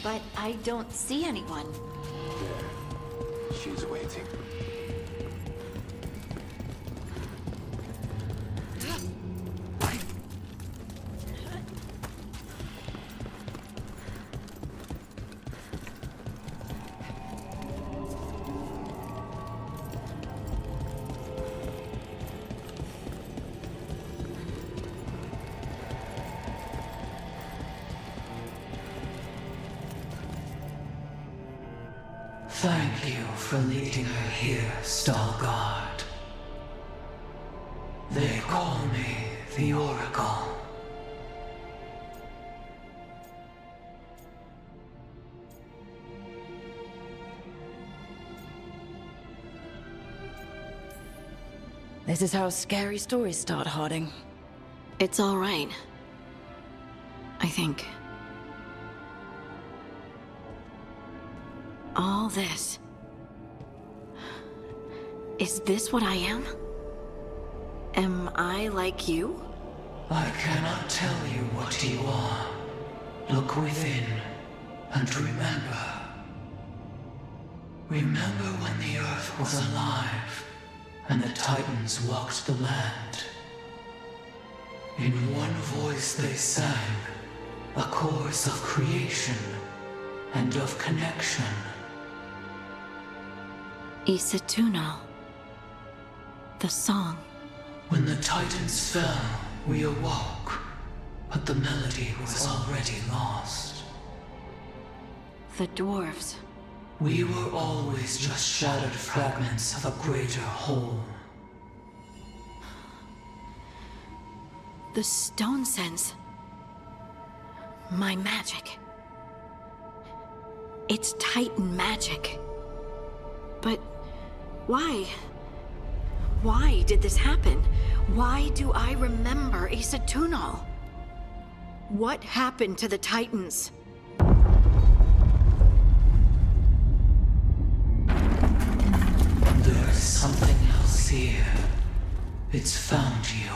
but I don't see anyone. There. She's waiting. Thank you for leading her here, Stalguard. They call me the Oracle. This is how scary stories start, Harding. It's all right. I think. All this. Is this what I am? Am I like you? I cannot tell you what you are. Look within and remember. Remember when the earth was alive and the Titans walked the land. In one voice they sang a chorus of creation and of connection. Isatuno. The song. When the Titans fell, we awoke, but the melody was already lost. The dwarves. We were always just shattered fragments of a greater whole. The stone sense. My magic. It's Titan magic. But why? Why did this happen? Why do I remember Isatuno? What happened to the Titans? There's something else here. It's found you.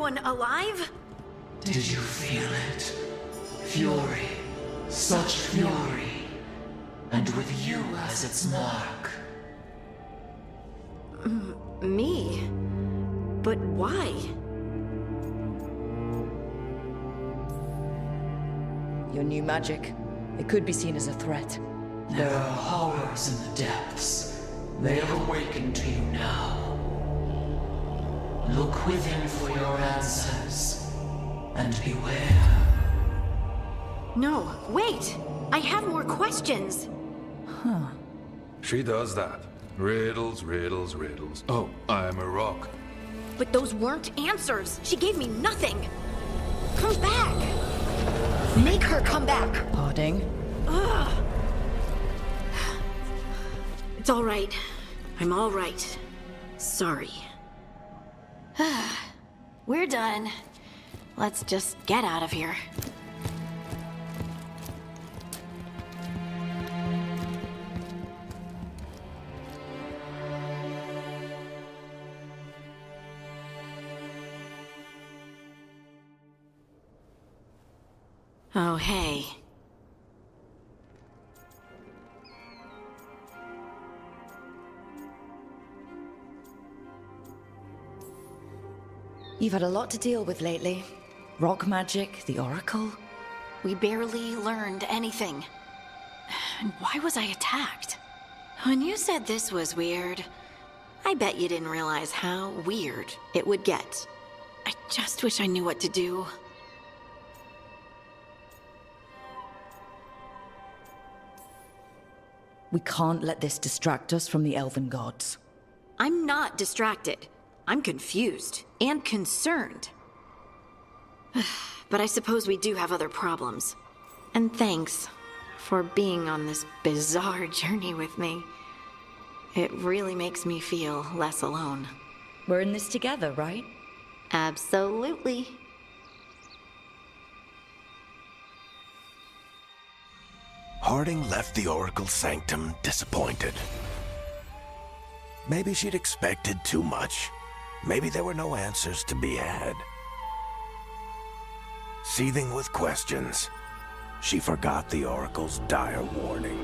anyone alive? Did you feel it? Fury. Such fury. And with you as its mark. Me? But why? Your new magic. It could be seen as a threat. There are horrors in the depths. They have awakened to you now. Look within for your answers. And beware. No, wait! I have more questions! Huh. She does that. Riddles, riddles, riddles. Oh, I'm a rock. But those weren't answers! She gave me nothing! Come back! Make her come back! Pardon? Ugh. It's all right. I'm all right. Sorry. We're done. Let's just get out of here. Oh, hey. You've had a lot to deal with lately. Rock magic, the Oracle. We barely learned anything. And why was I attacked? When you said this was weird, I bet you didn't realize how weird it would get. I just wish I knew what to do. We can't let this distract us from the elven gods. I'm not distracted. I'm confused and concerned. But I suppose we do have other problems. And thanks for being on this bizarre journey with me. It really makes me feel less alone. We're in this together, right? Absolutely. Harding left the Oracle Sanctum disappointed. Maybe she'd expected too much. Maybe there were no answers to be had. Seething with questions, she forgot the Oracle's dire warning.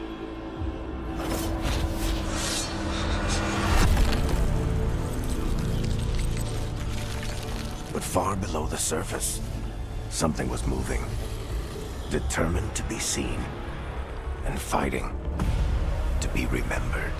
But far below the surface, something was moving, determined to be seen, and fighting to be remembered.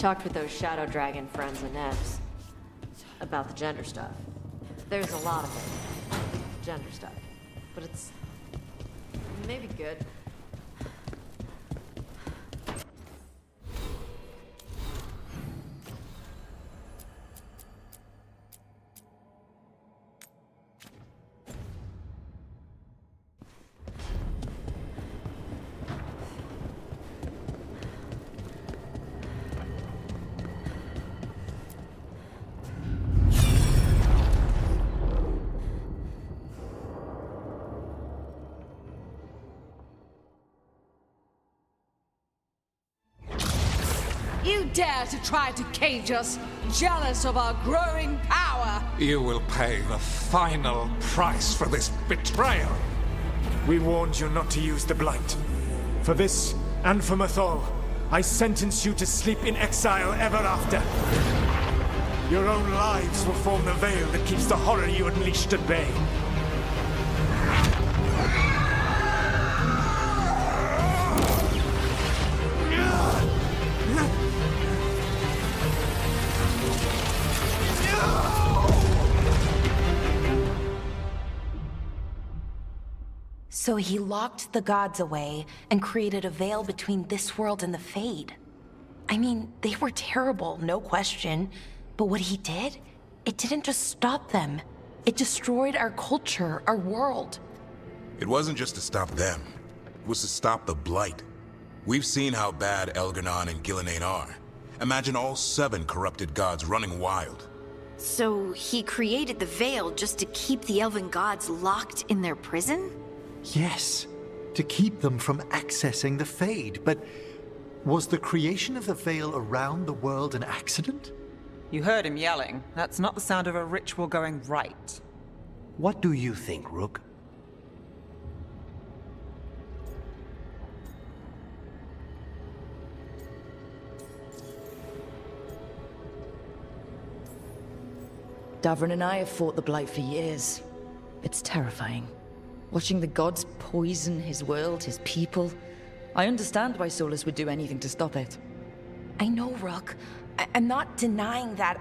Talked with those shadow dragon friends and Nevs about the gender stuff. There's a lot of it. Gender stuff. But it's maybe good. You dare to try to cage us, jealous of our growing power! You will pay the final price for this betrayal. We warned you not to use the Blight. For this, and for Mathol, I sentence you to sleep in exile ever after. Your own lives will form the veil that keeps the horror you unleashed at bay. So he locked the gods away and created a veil between this world and the Fade. I mean, they were terrible, no question. But what he did, it didn't just stop them. It destroyed our culture, our world. It wasn't just to stop them. It was to stop the Blight. We've seen how bad Elgar'nan and Gillenane are. Imagine all 7 corrupted gods running wild. So he created the veil just to keep the elven gods locked in their prison? Yes, to keep them from accessing the Fade. But was the creation of the veil around the world an accident? You heard him yelling. That's not the sound of a ritual going right. What do you think, Rook? Davrinon and I have fought the Blight for years. It's terrifying. Watching the gods poison his world, his people. I understand why Solus would do anything to stop it. I know, Rook. I'm not denying that.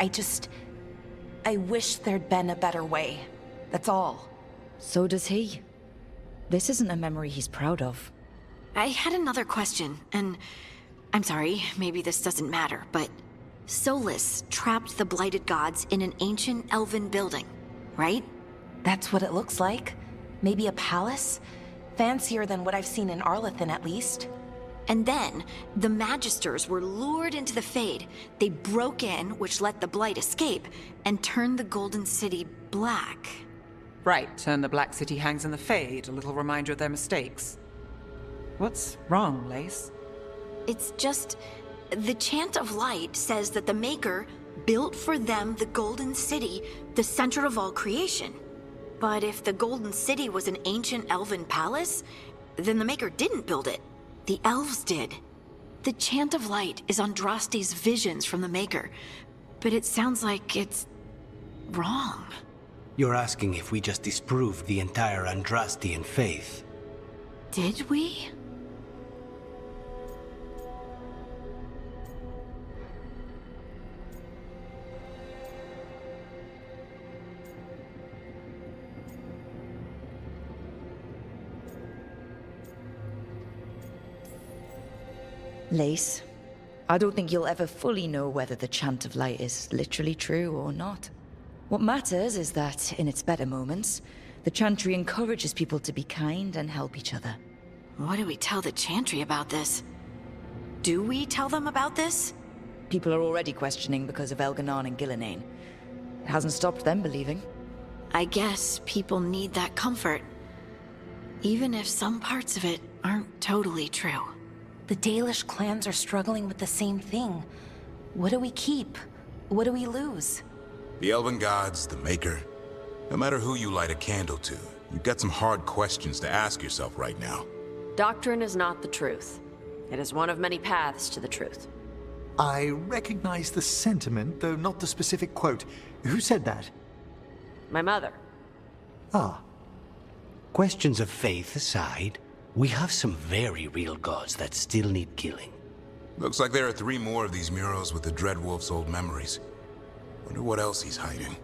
I wish there'd been a better way. That's all. So does he. This isn't a memory he's proud of. I had another question, and I'm sorry, maybe this doesn't matter, but Solus trapped the blighted gods in an ancient elven building, right? That's what it looks like. Maybe a palace? Fancier than what I've seen in Arlethan, at least. And then, the Magisters were lured into the Fade. They broke in, which let the Blight escape, and turned the Golden City black. Right, and the Black City hangs in the Fade, a little reminder of their mistakes. What's wrong, Lace? It's just... the Chant of Light says that the Maker built for them the Golden City, the center of all creation. But if the Golden City was an ancient elven palace, then the Maker didn't build it. The elves did. The Chant of Light is Andraste's visions from the Maker, but it sounds like it's wrong. You're asking if we just disproved the entire Andrastian faith. Did we? Lace, I don't think you'll ever fully know whether the Chant of Light is literally true or not. What matters is that, in its better moments, the Chantry encourages people to be kind and help each other. What do we tell the Chantry about this? Do we tell them about this? People are already questioning because of Elgar'nan and Gillenane. It hasn't stopped them believing. I guess people need that comfort. Even if some parts of it aren't totally true. The Dalish clans are struggling with the same thing. What do we keep? What do we lose? The Elven Gods, the Maker. No matter who you light a candle to, you've got some hard questions to ask yourself right now. Doctrine is not the truth. It is one of many paths to the truth. I recognize the sentiment, though not the specific quote. Who said that? My mother. Ah. Questions of faith aside, we have some very real gods that still need killing. Looks like there are 3 more of these murals with the Dreadwolf's old memories. Wonder what else he's hiding.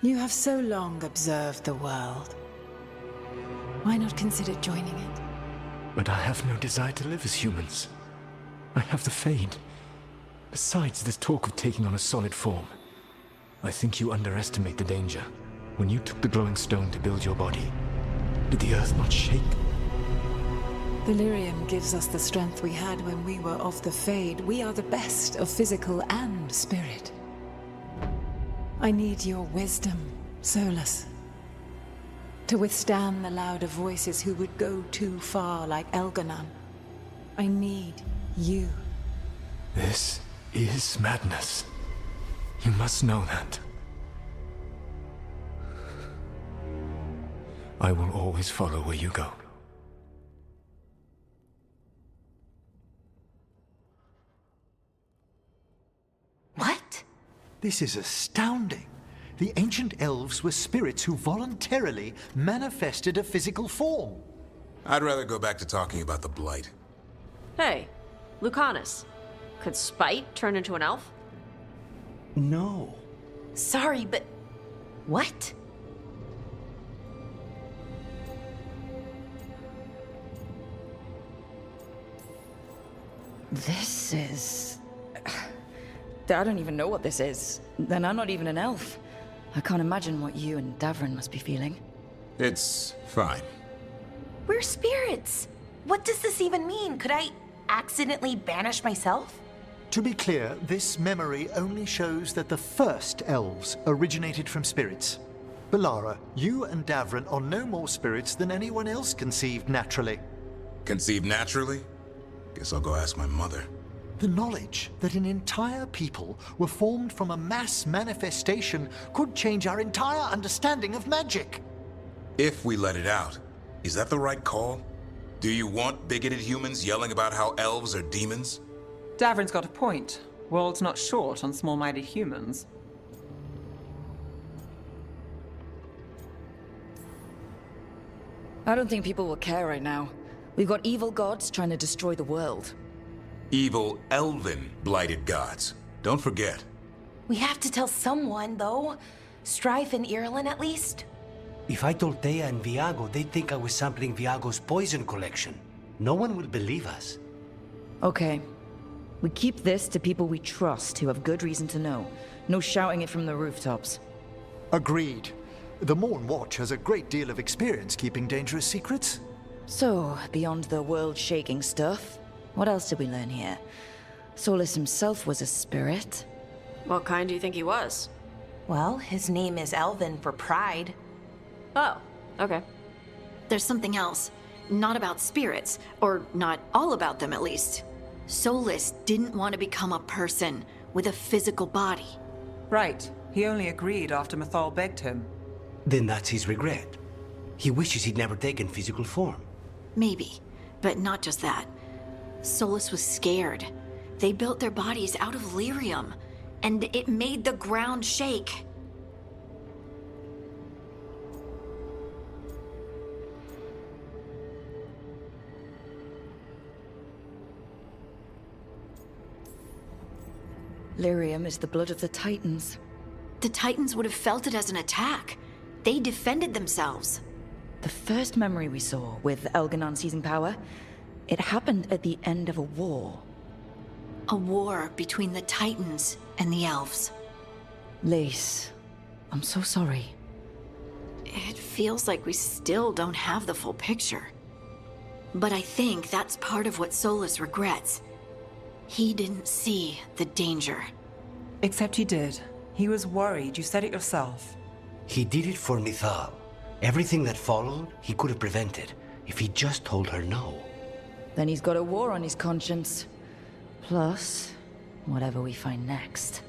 You have so long observed the world. Why not consider joining it? But I have no desire to live as humans. I have the Fade. Besides, this talk of taking on a solid form. I think you underestimate the danger. When you took the glowing stone to build your body, did the earth not shake? Delirium gives us the strength we had when we were of the Fade. We are the best of physical and spirit. I need your wisdom, Solus. To withstand the louder voices who would go too far like Elganon. I need you. This is madness. You must know that. I will always follow where you go. What? This is astounding. The ancient elves were spirits who voluntarily manifested a physical form. I'd rather go back to talking about the Blight. Hey, Lucanus. Could Spite turn into an elf? No. Sorry, but... what? This is... I don't even know what this is. Then I'm not even an elf. I can't imagine what you and Davrin must be feeling. It's fine. We're spirits. What does this even mean? Could I accidentally banish myself? To be clear, this memory only shows that the first elves originated from spirits. Bellara, you and Davrin are no more spirits than anyone else conceived naturally. Conceived naturally? Guess I'll go ask my mother. The knowledge that an entire people were formed from a mass manifestation could change our entire understanding of magic. If we let it out, is that the right call? Do you want bigoted humans yelling about how elves are demons? Davrin's got a point. World's not short on small-minded humans. I don't think people will care right now. We've got evil gods trying to destroy the world. Evil, elven, blighted gods. Don't forget. We have to tell someone, though. Strife and Ireland, at least. If I told Thea and Viago, they'd think I was sampling Viago's poison collection. No one will believe us. Okay. We keep this to people we trust who have good reason to know. No shouting it from the rooftops. Agreed. The Morn Watch has a great deal of experience keeping dangerous secrets. So, beyond the world-shaking stuff, what else did we learn here? Solus himself was a spirit. What kind do you think he was? Well, his name is Elven for pride. Oh, okay. There's something else. Not about spirits, or not all about them at least. Solus didn't want to become a person with a physical body. Right. He only agreed after Mathal begged him. Then that's his regret. He wishes he'd never taken physical form. Maybe, but not just that. Solus was scared. They built their bodies out of lyrium, and it made the ground shake. Lyrium is the blood of the Titans. The Titans would have felt it as an attack. They defended themselves. The first memory we saw, with Elganon seizing power, it happened at the end of a war. A war between the Titans and the Elves. Lace, I'm so sorry. It feels like we still don't have the full picture. But I think that's part of what Solus regrets. He didn't see the danger. Except he did. He was worried. You said it yourself. He did it for Mithal. Everything that followed, he could have prevented if he just told her no. Then he's got a war on his conscience. Plus, whatever we find next.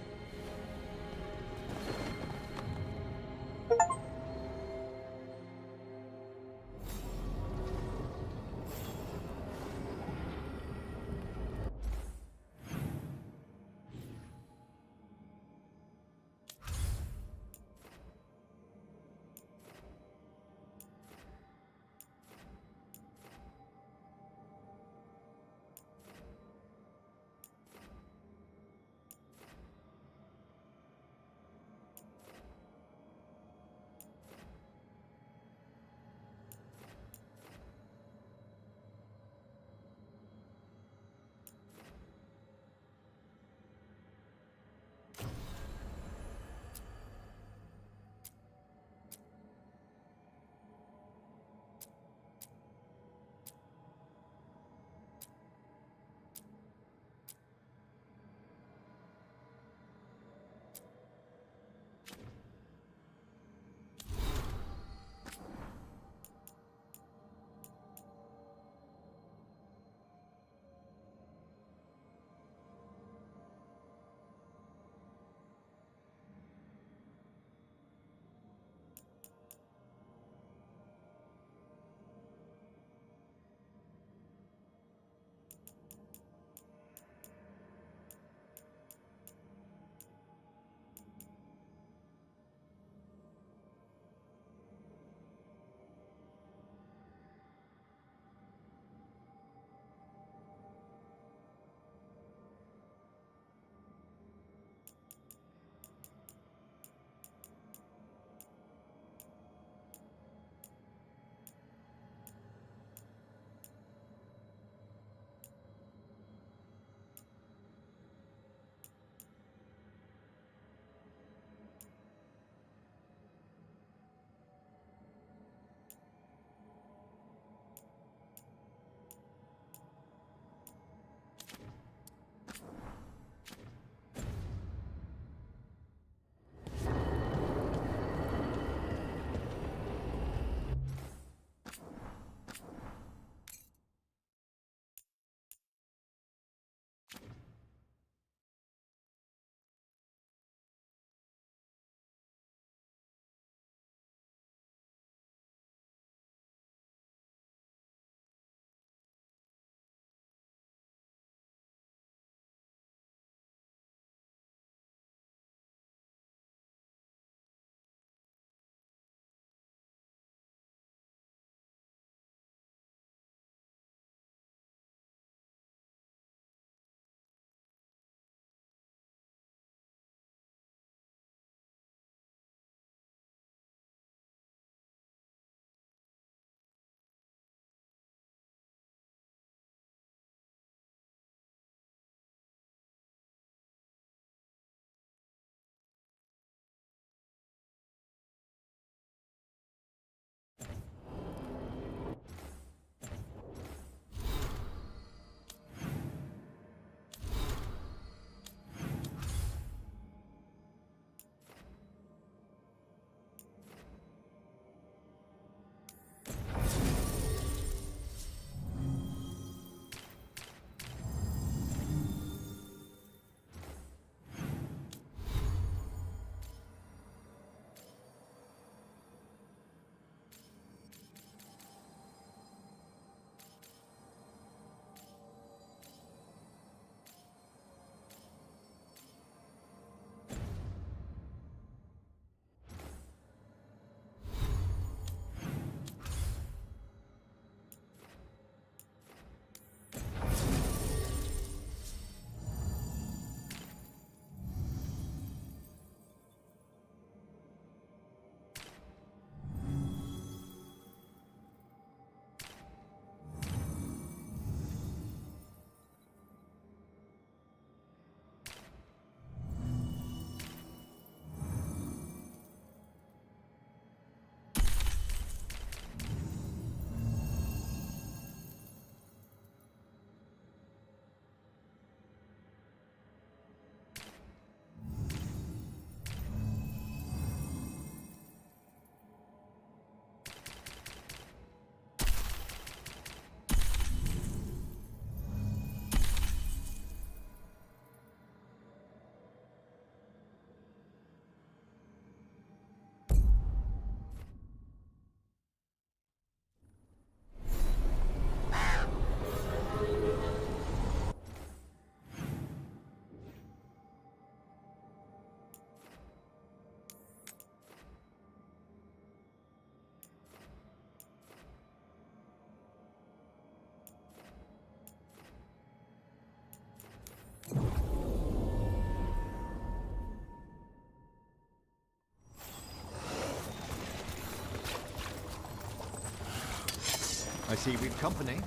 I see we've company.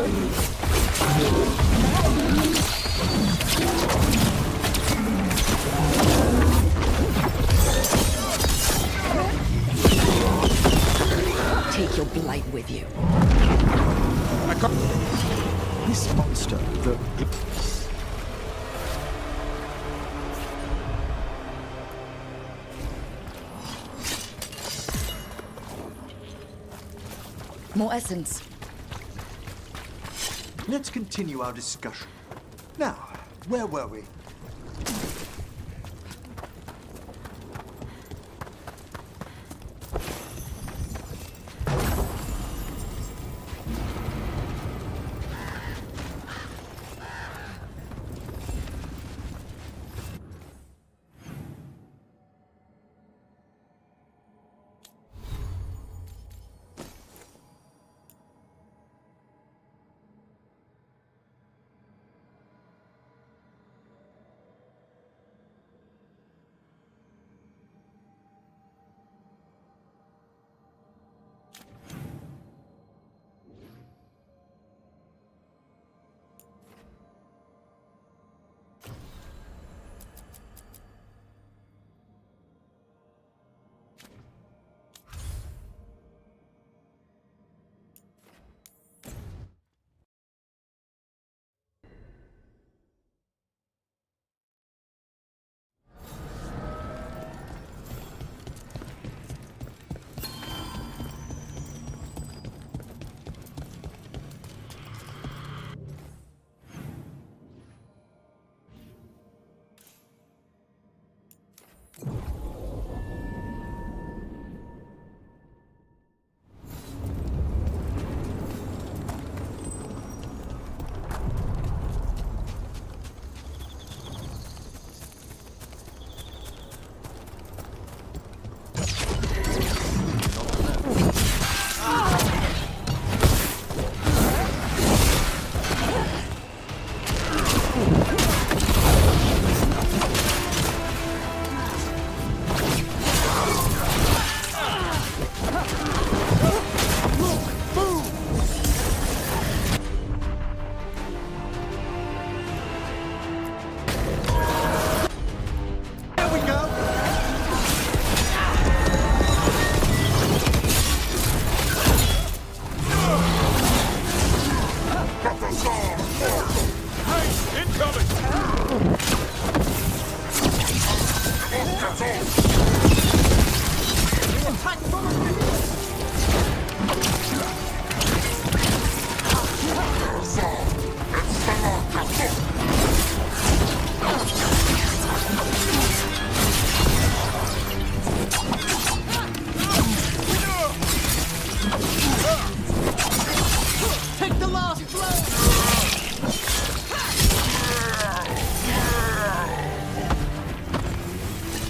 Take your blight with you. This monster, the... More essence. Let's continue our discussion. Now, where were we?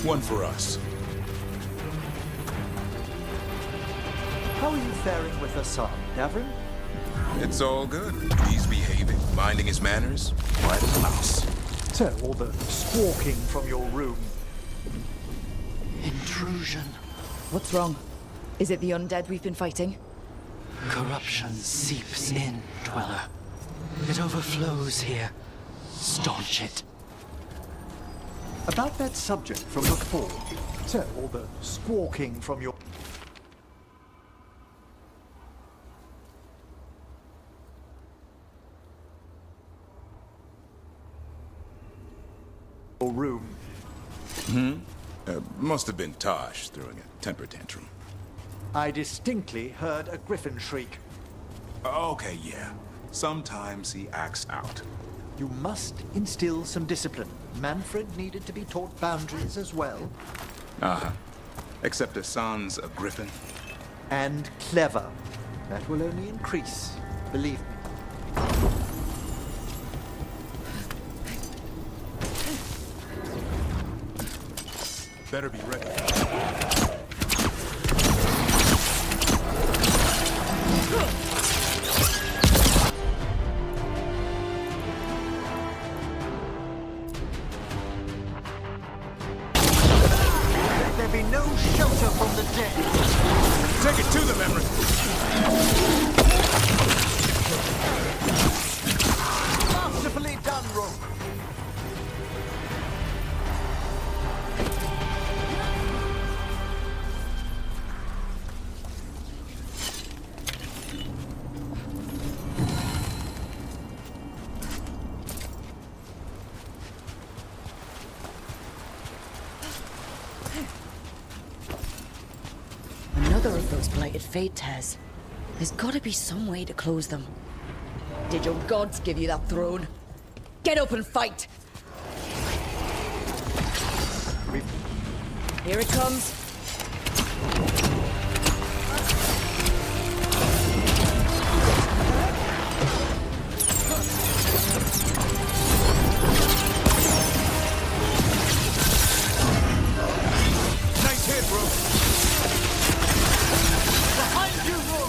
One for us. How are you faring with Hassan, Davrinon? It's all good. He's behaving, minding his manners, quiet as a mouse. So, all the squawking from your room. Intrusion. What's wrong? Is it the undead we've been fighting? Corruption seeps in, Dweller. It overflows here. Staunch it. About that subject from before. So, all the squawking from your room. Must have been Taаш throwing a temper tantrum. I distinctly heard a griffin shriek. Okay, yeah. Sometimes he acts out. You must instill some discipline. Manfred needed to be taught boundaries as well. Uh-huh. Except Hassan's a griffin. And clever. That will only increase, believe me. Better be ready. Let there be no shelter from the dead. Take it to them, Emmriku. those blighted fade tears. There's gotta be some way to close them. Did your gods give you that throne? Get up and fight! Here it comes. Nice hit, bro. Behind you, bro.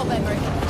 job, Emmrick.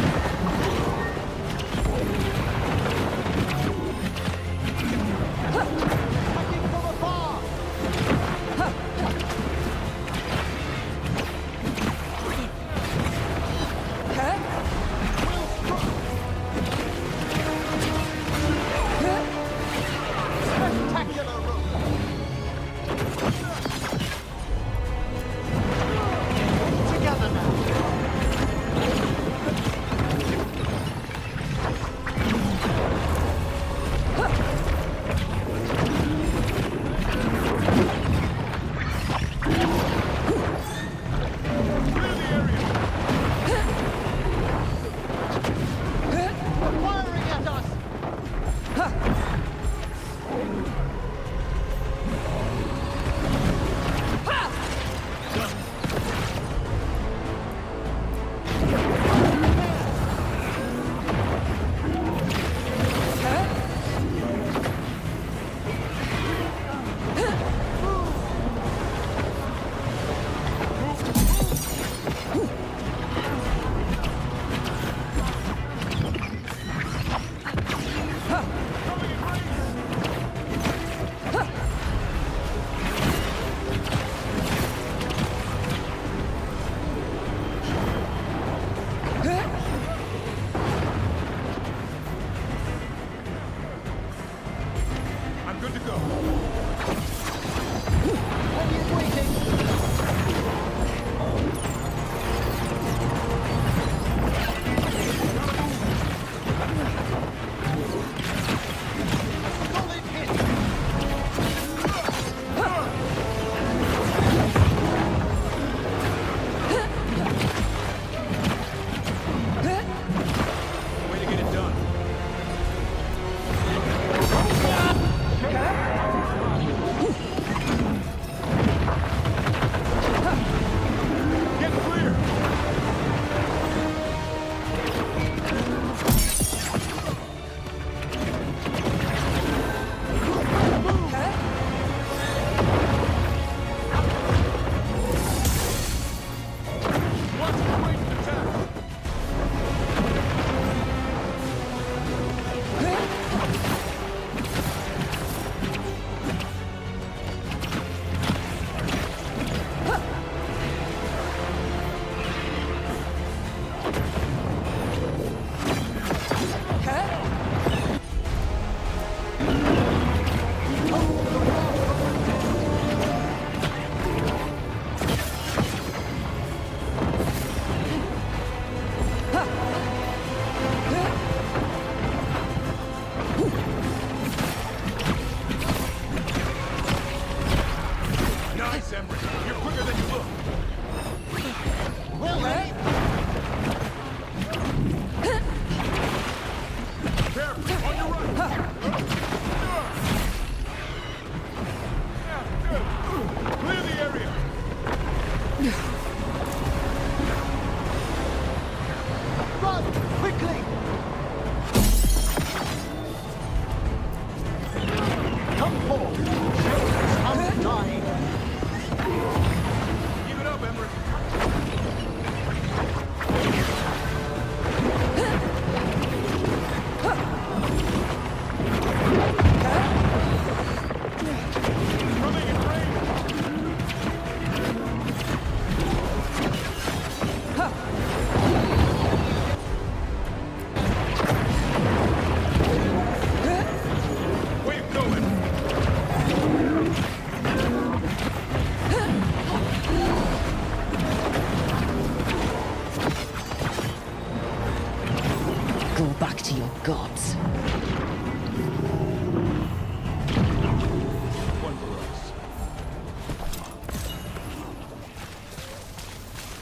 gods.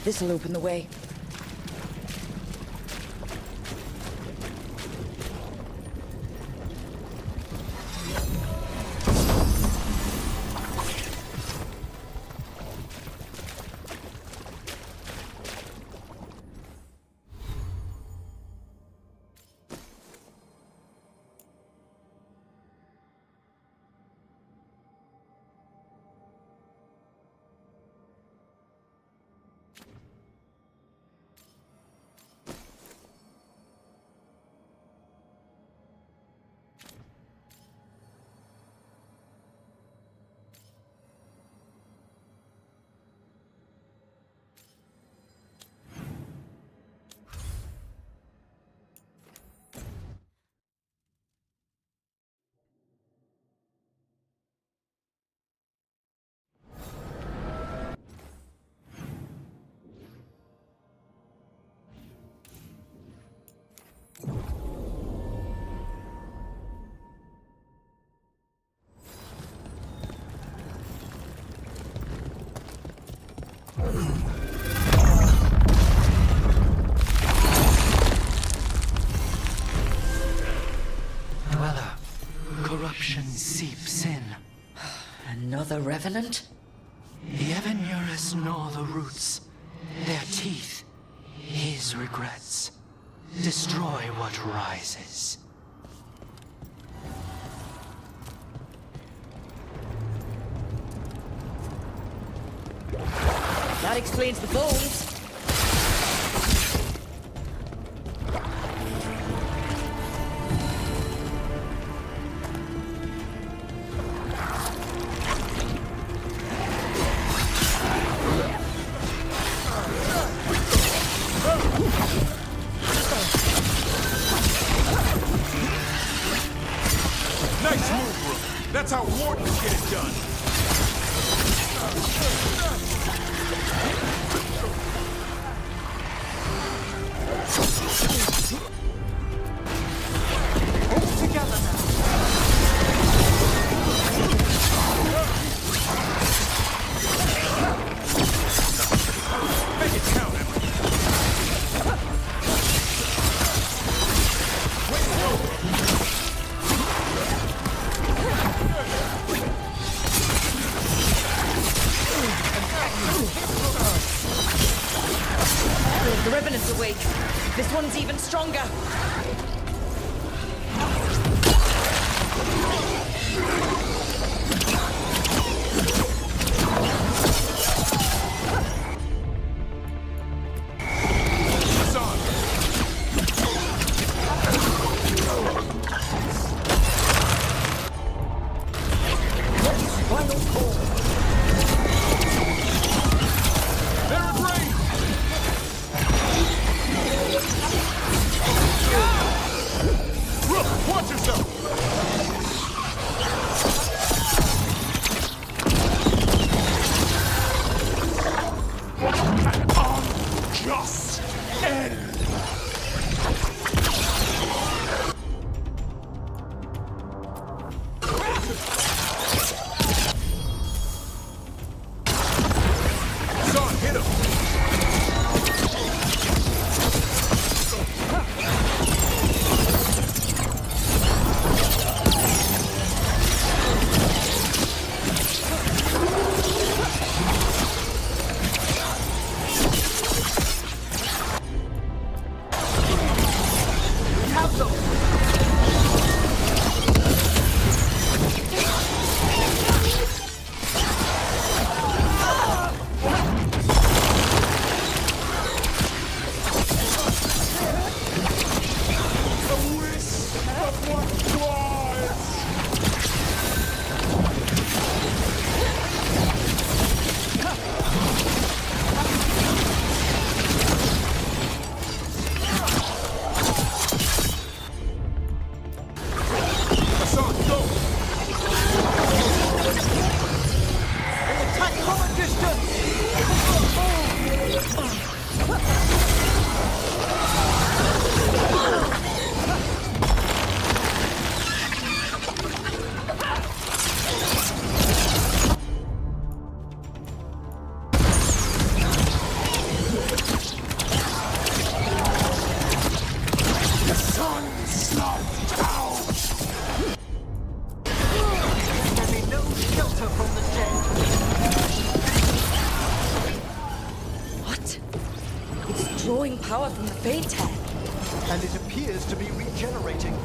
This'll open the way. Another revenant? The Evanurus gnaw the roots. Their teeth, his regrets. Destroy what rises. That explains the bones. Nice move, Rook. That's how wardens get it done. The Revenant's awake. This one's even stronger. Power from the faint head. And it appears to be regenerating.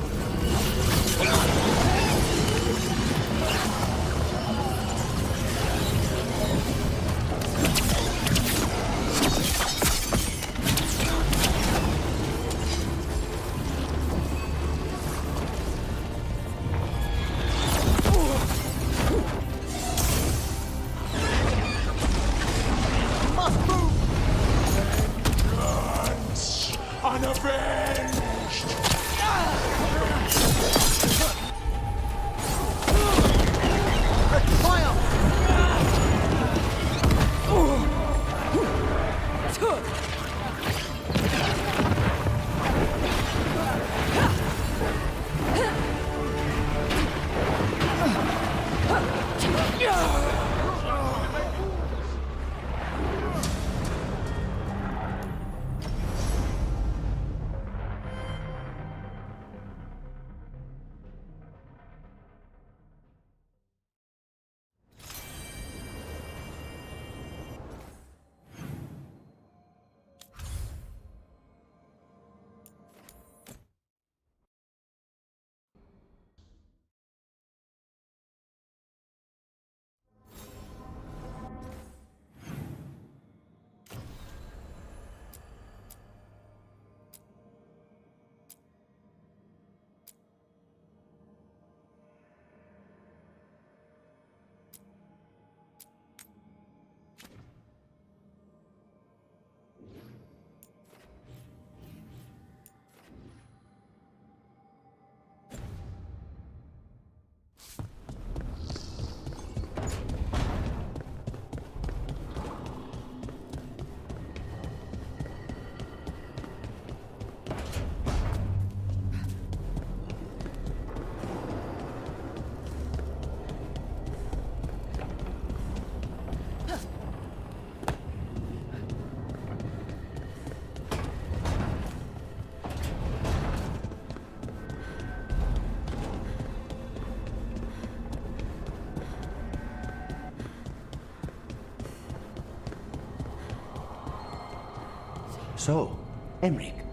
So, Emmrik,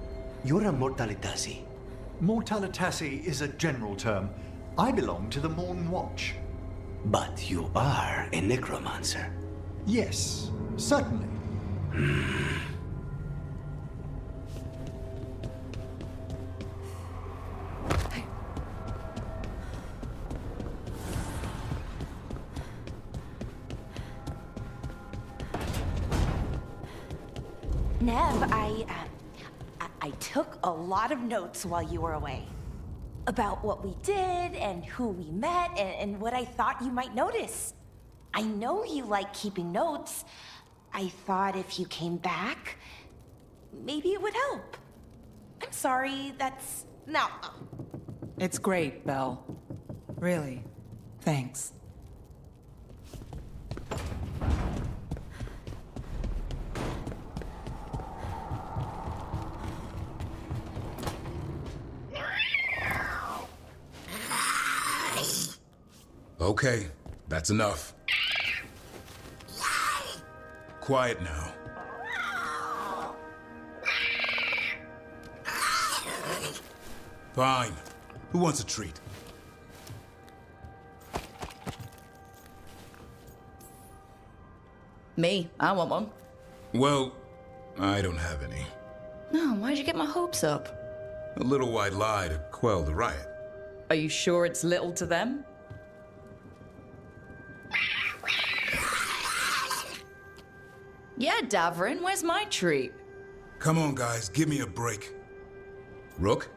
you're a Mortalitasi. Mortalitasi is a general term. I belong to the Morn Watch. But you are a necromancer. Yes, certainly. Nev, I took a lot of notes while you were away. About what we did, and who we met, and what I thought you might notice. I know you like keeping notes. I thought if you came back, maybe it would help. I'm sorry, that's... No. It's great, Belle. Really. Thanks. Okay, that's enough. Quiet now. Fine. Who wants a treat? Me. I want one. Well, I don't have any. No, why'd you get my hopes up? A little white lie to quell the riot. Are you sure it's little to them? Yeah, Davrin, where's my treat? Come on, guys, give me a break. Rook?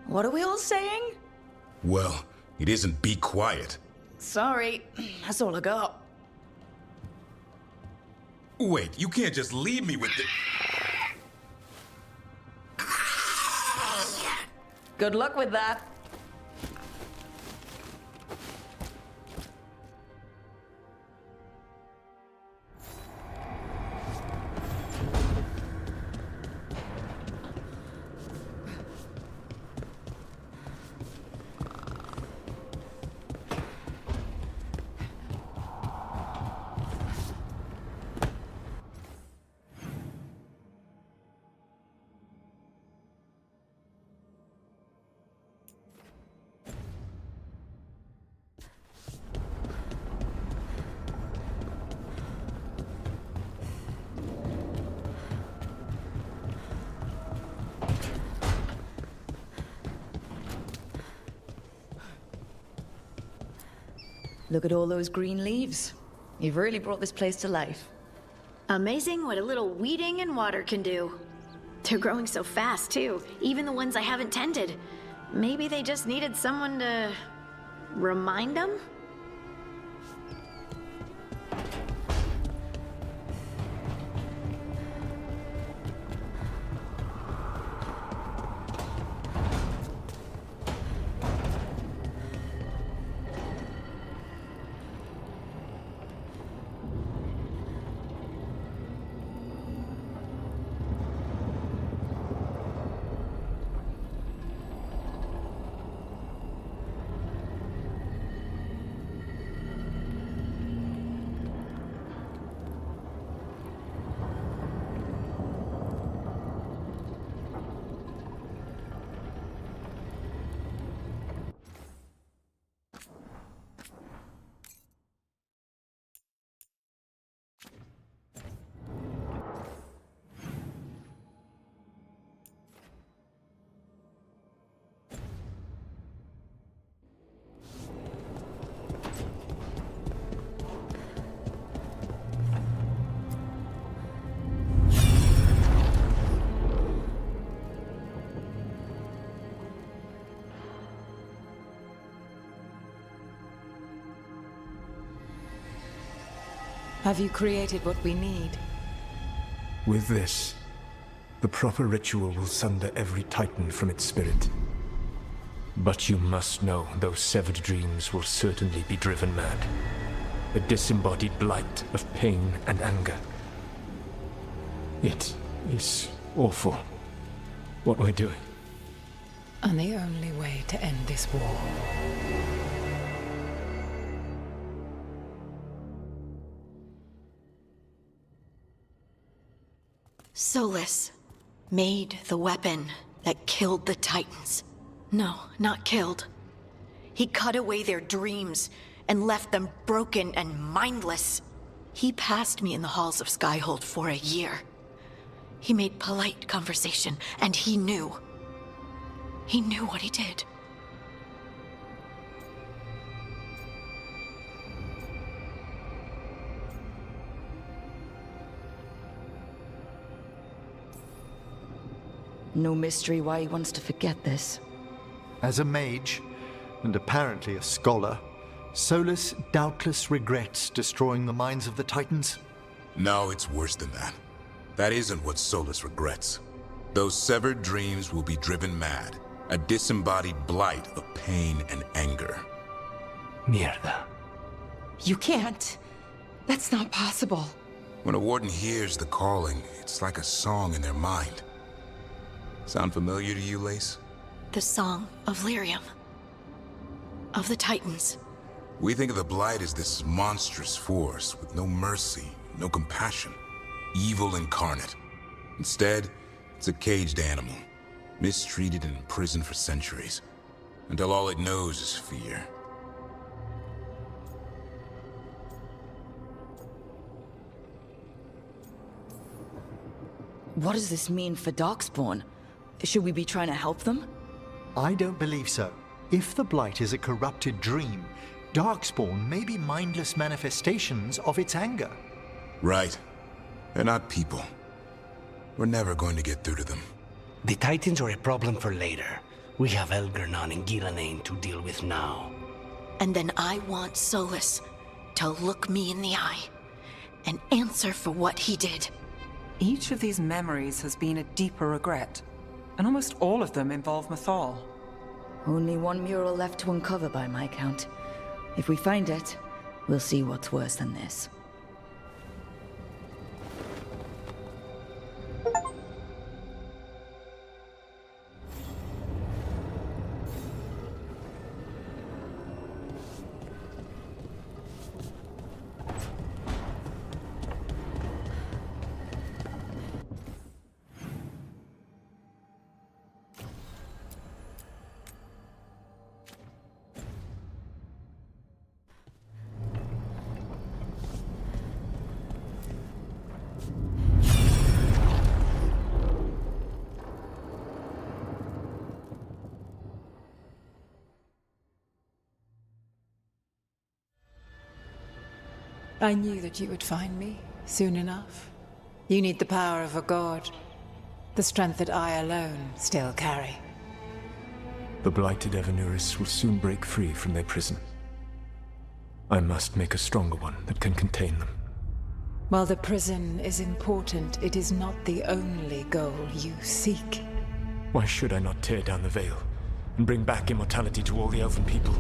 What are we all saying? Well, it isn't be quiet. Sorry, that's all I got. Wait, you can't just leave me with the... Good luck with that. Look at all those green leaves. You've really brought this place to life. Amazing what a little weeding and water can do. They're growing so fast, too. Even the ones I haven't tended. Maybe they just needed someone to... remind them? Have you created what we need? With this, the proper ritual will sunder every titan from its spirit. But you must know those severed dreams will certainly be driven mad. A disembodied blight of pain and anger. It is awful what we're doing. And the only way to end this war. Solus made the weapon that killed the Titans. No, not killed. He cut away their dreams and left them broken and mindless. He passed me in the halls of Skyhold for a year. He made polite conversation, and he knew. He knew what he did. No mystery why he wants to forget this. As a mage, and apparently a scholar, Solus doubtless regrets destroying the minds of the Titans. No, it's worse than that. That isn't what Solus regrets. Those severed dreams will be driven mad, a disembodied blight of pain and anger. Mierda. You can't. That's not possible. When a warden hears the calling, it's like a song in their mind. Sound familiar to you, Lace? The song of Lyrium. Of the Titans. We think of the Blight as this monstrous force with no mercy, no compassion. Evil incarnate. Instead, it's a caged animal, mistreated and imprisoned for centuries, until all it knows is fear. What does this mean for Darkspawn? Should we be trying to help them? I don't believe so. If the Blight is a corrupted dream, Darkspawn may be mindless manifestations of its anger. Right. They're not people. We're never going to get through to them. The Titans are a problem for later. We have Elgernon and Gillanane to deal with now. And then I want Solus to look me in the eye and answer for what he did. Each of these memories has been a deeper regret, and almost all of them involve Mythal. Only one mural left to uncover by my count. If we find it, we'll see what's worse than this. I knew that you would find me soon enough. You need the power of a god, the strength that I alone still carry. The blighted Evanuris will soon break free from their prison. I must make a stronger one that can contain them. While the prison is important, it is not the only goal you seek. Why should I not tear down the veil and bring back immortality to all the Elven people?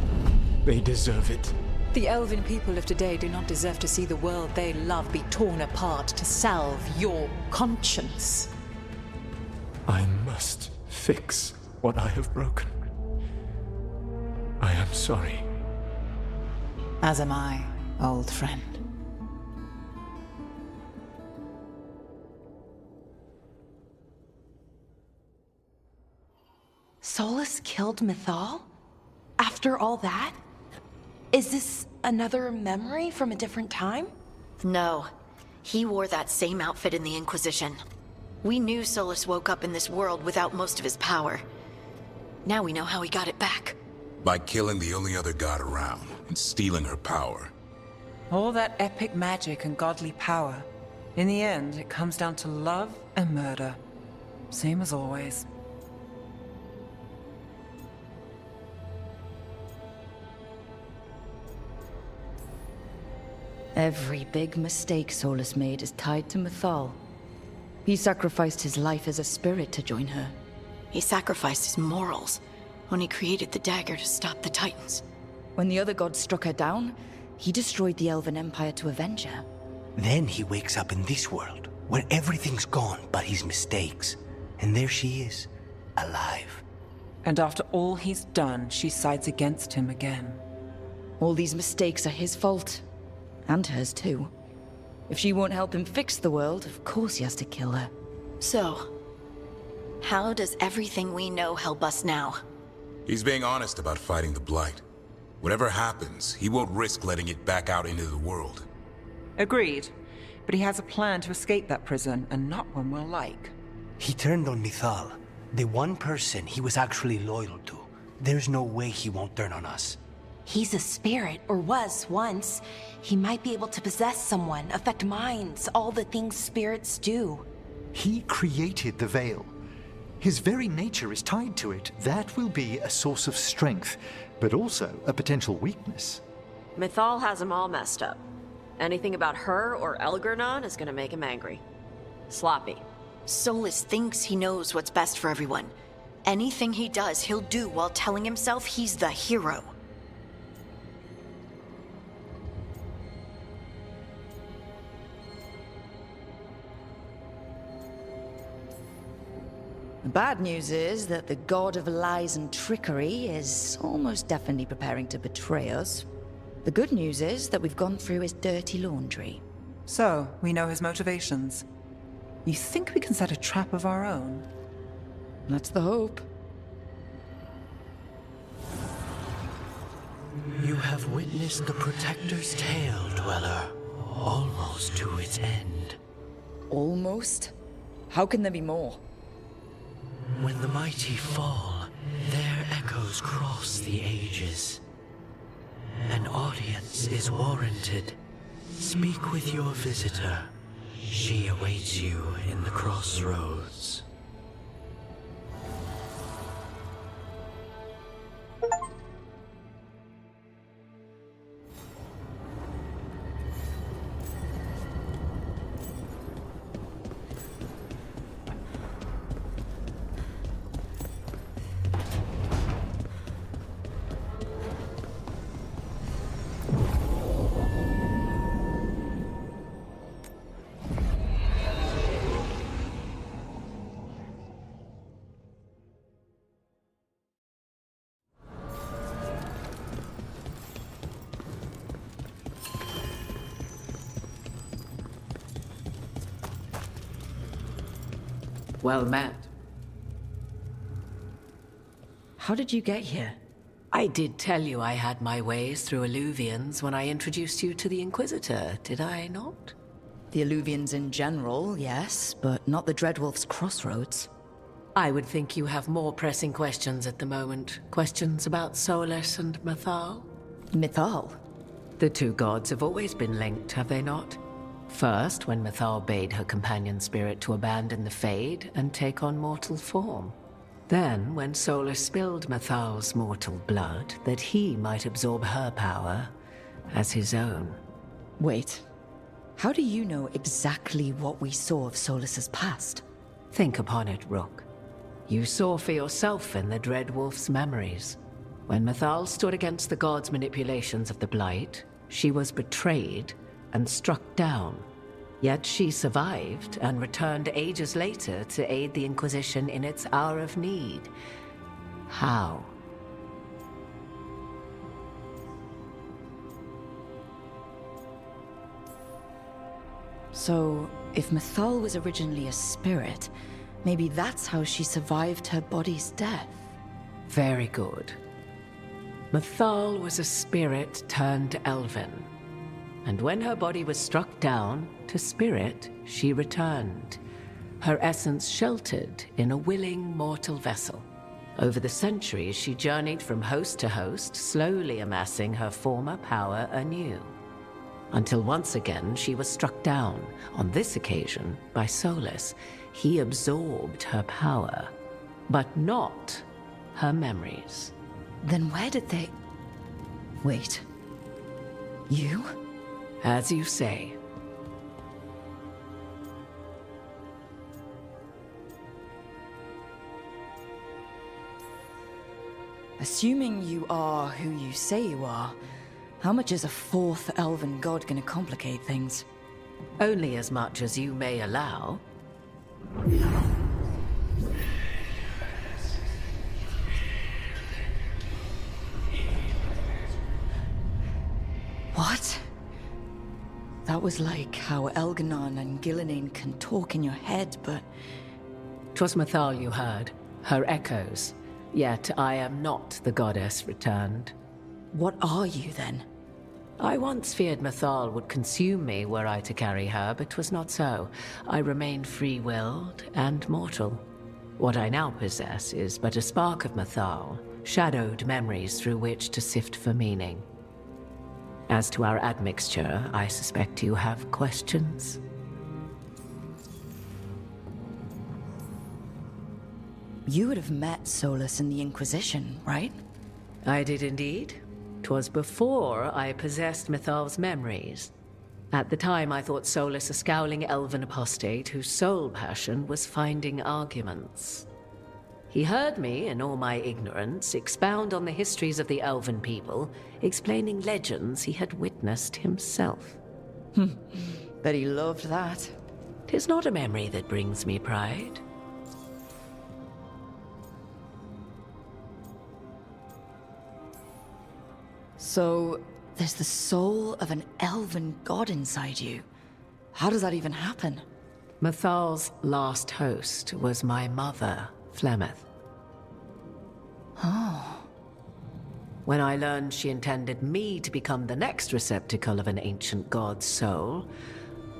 They deserve it. The Elven people of today do not deserve to see the world they love be torn apart to salve your conscience. I must fix what I have broken. I am sorry. As am I, old friend. Solus killed Mythal? After all that? Is this another memory from a different time? No. He wore that same outfit in the Inquisition. We knew Solus woke up in this world without most of his power. Now we know how he got it back. By killing the only other god around and stealing her power. All that epic magic and godly power. In the end, it comes down to love and murder. Same as always. Every big mistake Solus made is tied to Mythal. He sacrificed his life as a spirit to join her. He sacrificed his morals when he created the dagger to stop the Titans. When the other gods struck her down, he destroyed the Elven Empire to avenge her. Then he wakes up in this world, where everything's gone but his mistakes. And there she is, alive. And after all he's done, she sides against him again. All these mistakes are his fault. And hers too. If she won't help him fix the world, of course he has to kill her. So, how does everything we know help us now? He's being honest about fighting the Blight. Whatever happens, he won't risk letting it back out into the world. Agreed. But he has a plan to escape that prison, and not one we'll like. He turned on Mythal, the one person he was actually loyal to. There's no way he won't turn on us. He's a spirit, or was once. He might be able to possess someone, affect minds, all the things spirits do. He created the Veil. His very nature is tied to it. That will be a source of strength, but also a potential weakness. Mythal has him all messed up. Anything about her or Elgernon is gonna make him angry. Sloppy. Solus thinks he knows what's best for everyone. Anything he does, he'll do while telling himself he's the hero. The bad news is that the god of lies and trickery is almost definitely preparing to betray us. The good news is that we've gone through his dirty laundry. So, we know his motivations. You think we can set a trap of our own? That's the hope. You have witnessed the Protector's tale, Dweller, almost to its end. Almost? How can there be more? When the mighty fall, their echoes cross the ages. An audience is warranted. Speak with your visitor. She awaits you in the crossroads. Well met. How did you get here? I did tell you I had my ways through Illuvians when I introduced you to the Inquisitor, did I not? The Illuvians in general, yes, but not the Dreadwolf's crossroads. I would think you have more pressing questions at the moment. Questions about Solus and Mythal? Mythal? The two gods have always been linked, have they not? First, when Mythal bade her companion spirit to abandon the Fade and take on mortal form. Then, when Solus spilled Mythal's mortal blood, that he might absorb her power as his own. Wait, how do you know exactly what we saw of Solus's past? Think upon it, Rook. You saw for yourself in the Dreadwolf's memories. When Mythal stood against the gods' manipulations of the Blight, she was betrayed and struck down. Yet she survived and returned ages later to aid the Inquisition in its hour of need. How? So, if Mythal was originally a spirit, maybe that's how she survived her body's death. Very good. Mythal was a spirit turned elven. And when her body was struck down, to spirit, she returned. Her essence sheltered in a willing mortal vessel. Over the centuries, she journeyed from host to host, slowly amassing her former power anew. Until once again, she was struck down, on this occasion, by Solus. He absorbed her power, but not her memories. Then where did they... Wait. You? As you say. Assuming you are who you say you are, how much is a fourth elven god gonna complicate things? Only as much as you may allow. What? That was like how Elganon and Gillenane can talk in your head, but... 'Twas Mythal you heard, her echoes. Yet I am not the goddess returned. What are you, then? I once feared Mythal would consume me were I to carry her, but 'twas not so. I remained free-willed and mortal. What I now possess is but a spark of Mythal, shadowed memories through which to sift for meaning. As to our admixture, I suspect you have questions. You would have met Solus in the Inquisition, right? I did indeed. 'Twas before I possessed Mythal's memories. At the time, I thought Solus a scowling elven apostate whose sole passion was finding arguments. He heard me, in all my ignorance, expound on the histories of the elven people, explaining legends he had witnessed himself. Bet he loved that. 'Tis not a memory that brings me pride. So, there's the soul of an elven god inside you. How does that even happen? Mythal's last host was my mother, Flemeth. Oh. When I learned she intended me to become the next receptacle of an ancient god's soul,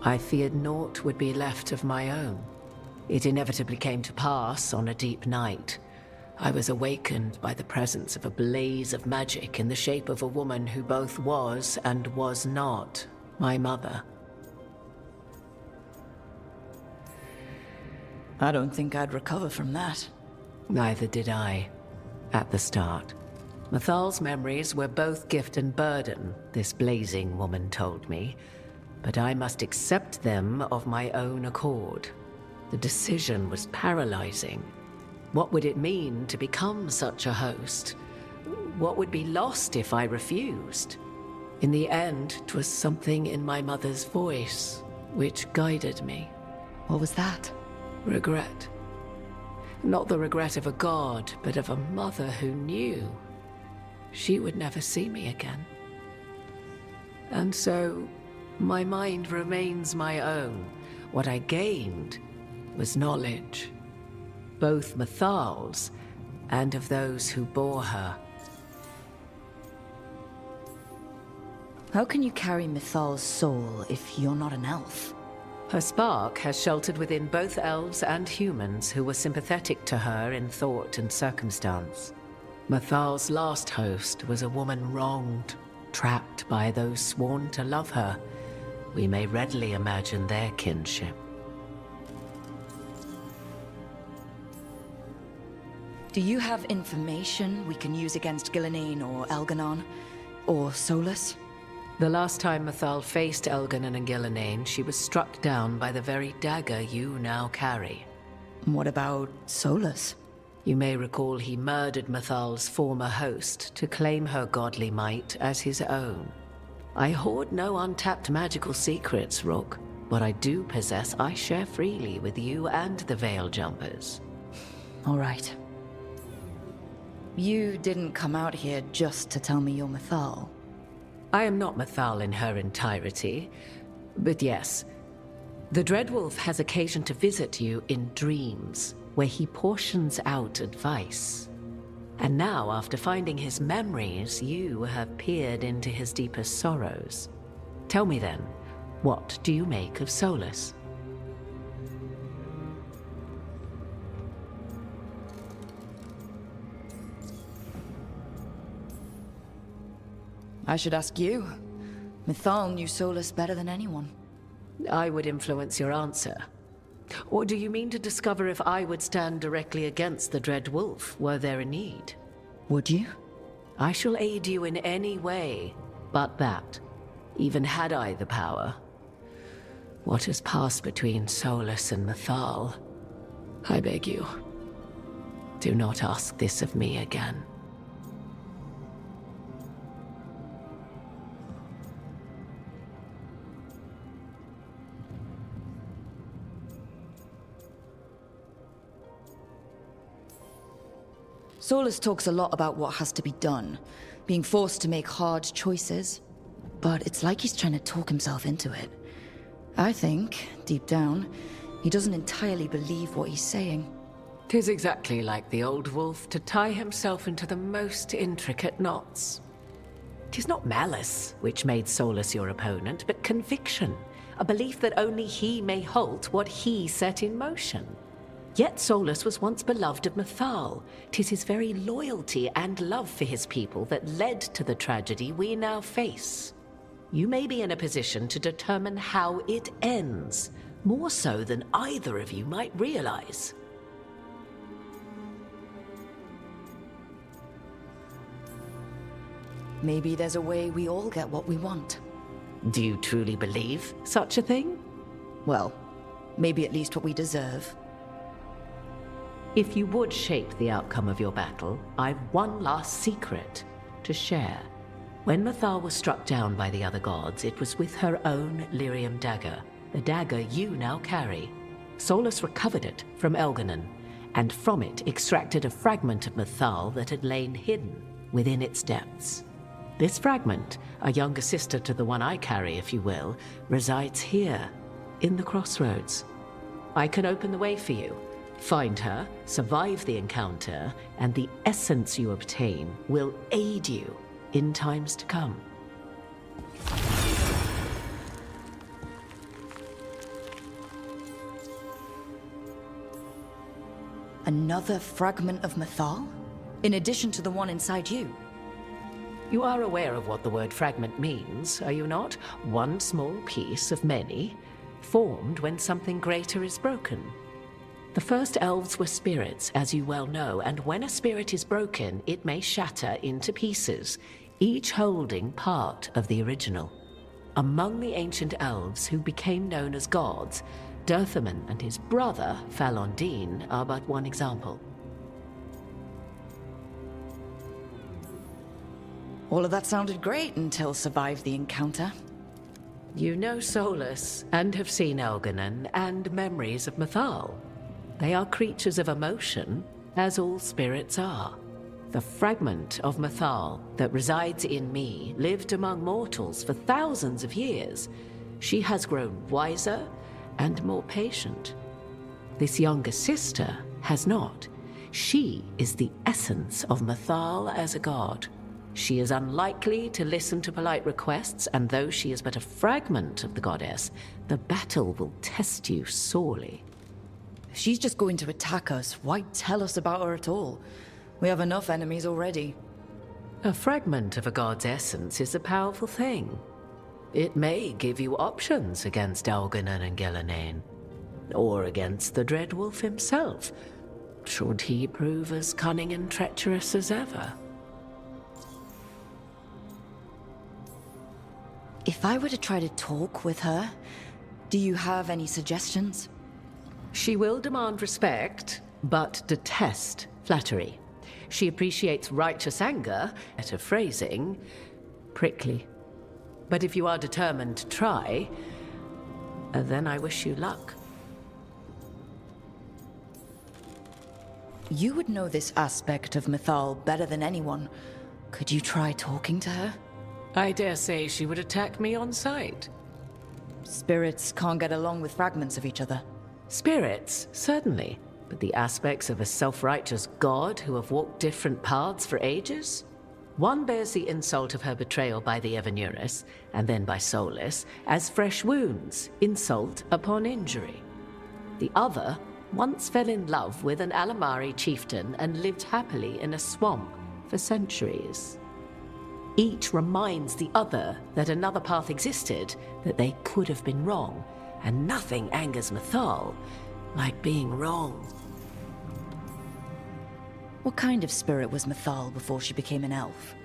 I feared naught would be left of my own. It inevitably came to pass on a deep night. I was awakened by the presence of a blaze of magic in the shape of a woman who both was and was not my mother. I don't think I'd recover from that. Neither did I, at the start. Mythal's memories were both gift and burden, this blazing woman told me, but I must accept them of my own accord. The decision was paralyzing. What would it mean to become such a host? What would be lost if I refused? In the end, 'twas something in my mother's voice which guided me. What was that? Regret. Not the regret of a god, but of a mother who knew she would never see me again. And so, my mind remains my own. What I gained was knowledge, both Mythal's and of those who bore her. How can you carry Mythal's soul if you're not an elf? Her spark has sheltered within both elves and humans who were sympathetic to her in thought and circumstance. Mythal's last host was a woman wronged, trapped by those sworn to love her. We may readily imagine their kinship. Do you have information we can use against Gillenane or Elganon? Or Solus? The last time Mythal faced Elganon and Gillenane, she was struck down by the very dagger you now carry. What about Solus? You may recall he murdered Mythal's former host to claim her godly might as his own. I hoard no untapped magical secrets, Rook. What I do possess, I share freely with you and the Veil Jumpers. All right. You didn't come out here just to tell me you're Mythal. I am not Mythal in her entirety, but yes. The Dreadwolf has occasion to visit you in dreams, where he portions out advice. And now, after finding his memories, you have peered into his deepest sorrows. Tell me then, what do you make of Solus? I should ask you. Mythal knew Solus better than anyone. I would influence your answer. Or do you mean to discover if I would stand directly against the Dread Wolf, were there a need? Would you? I shall aid you in any way, but that, even had I the power. What has passed between Solus and Mythal? I beg you, do not ask this of me again. Solus talks a lot about what has to be done, being forced to make hard choices. but it's like he's trying to talk himself into it. I think, deep down, he doesn't entirely believe what he's saying. 'Tis exactly like the old wolf to tie himself into the most intricate knots. 'Tis not malice which made Solus your opponent, but conviction, a belief that only he may halt what he set in motion. Yet Solus was once beloved of Mythal. 'Tis his very loyalty and love for his people that led to the tragedy we now face. You may be in a position to determine how it ends, more so than either of you might realize. Maybe there's a way we all get what we want. Do you truly believe such a thing? Well, maybe at least what we deserve. If you would shape the outcome of your battle, I've one last secret to share. When Mythal was struck down by the other gods, it was with her own lyrium dagger, the dagger you now carry. Solus recovered it from Elganon, and from it extracted a fragment of Mythal that had lain hidden within its depths. This fragment, a younger sister to the one I carry, if you will, resides here, in the crossroads. I can open the way for you. Find her, survive the encounter, and the essence you obtain will aid you in times to come. Another fragment of Mythal? In addition to the one inside you? You are aware of what the word fragment means, are you not? One small piece of many, formed when something greater is broken. The first elves were spirits, as you well know, and when a spirit is broken, it may shatter into pieces, each holding part of the original. Among the ancient elves who became known as gods, Dirthaman and his brother, Falondine, are but one example. All of that sounded great until survived the encounter. You know Solus, and have seen Elganon, and memories of Mythal. They are creatures of emotion, as all spirits are. The fragment of Mythal that resides in me lived among mortals for thousands of years. She has grown wiser and more patient. This younger sister has not. She is the essence of Mythal as a god. She is unlikely to listen to polite requests, and though she is but a fragment of the goddess, the battle will test you sorely. If she's just going to attack us, why tell us about her at all? We have enough enemies already. A fragment of a god's essence is a powerful thing. It may give you options against Elganon and Gillenane, or against the Dread Wolf himself, should he prove as cunning and treacherous as ever. If I were to try to talk with her, do you have any suggestions? She will demand respect, but detest flattery. She appreciates righteous anger, better phrasing, prickly. But if you are determined to try, then I wish you luck. You would know this aspect of Mythal better than anyone. Could you try talking to her? I dare say she would attack me on sight. Spirits can't get along with fragments of each other. Spirits, certainly. But the aspects of a self-righteous god who have walked different paths for ages? One bears the insult of her betrayal by the Evanurus, and then by Solus, as fresh wounds, insult upon injury. The other once fell in love with an Alamari chieftain and lived happily in a swamp for centuries. Each reminds the other that another path existed, that they could have been wrong, and nothing angers Mythal like being wrong. What kind of spirit was Mythal before she became an elf?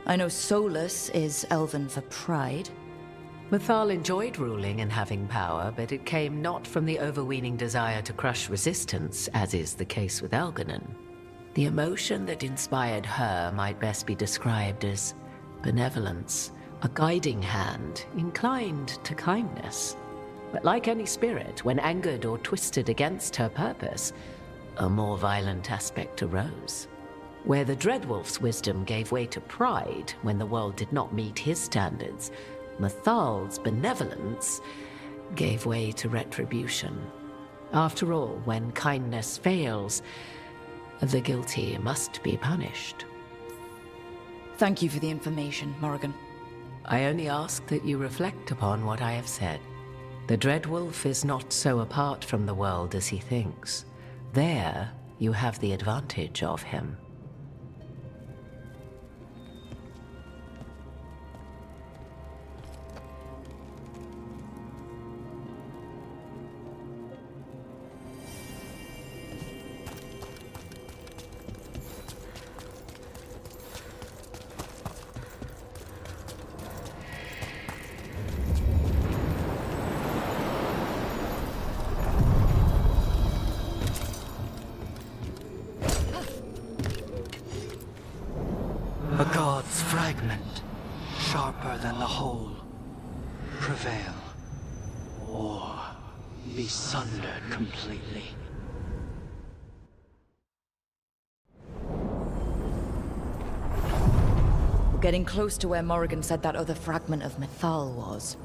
I know Solus is elven for pride. Mythal enjoyed ruling and having power, but it came not from the overweening desire to crush resistance, as is the case with Elganon. The emotion that inspired her might best be described as benevolence, a guiding hand inclined to kindness. But like any spirit, when angered or twisted against her purpose, a more violent aspect arose. Where the Dreadwolf's wisdom gave way to pride when the world did not meet his standards, Mathal's benevolence gave way to retribution. After all, when kindness fails, the guilty must be punished. Thank you for the information, Morrigan. I only ask that you reflect upon what I have said. The Dreadwolf is not so apart from the world as he thinks. There, you have the advantage of him. A god's fragment, sharper than the whole, prevail, or be sundered completely. We're getting close to where Morrigan said that other fragment of Mythal was.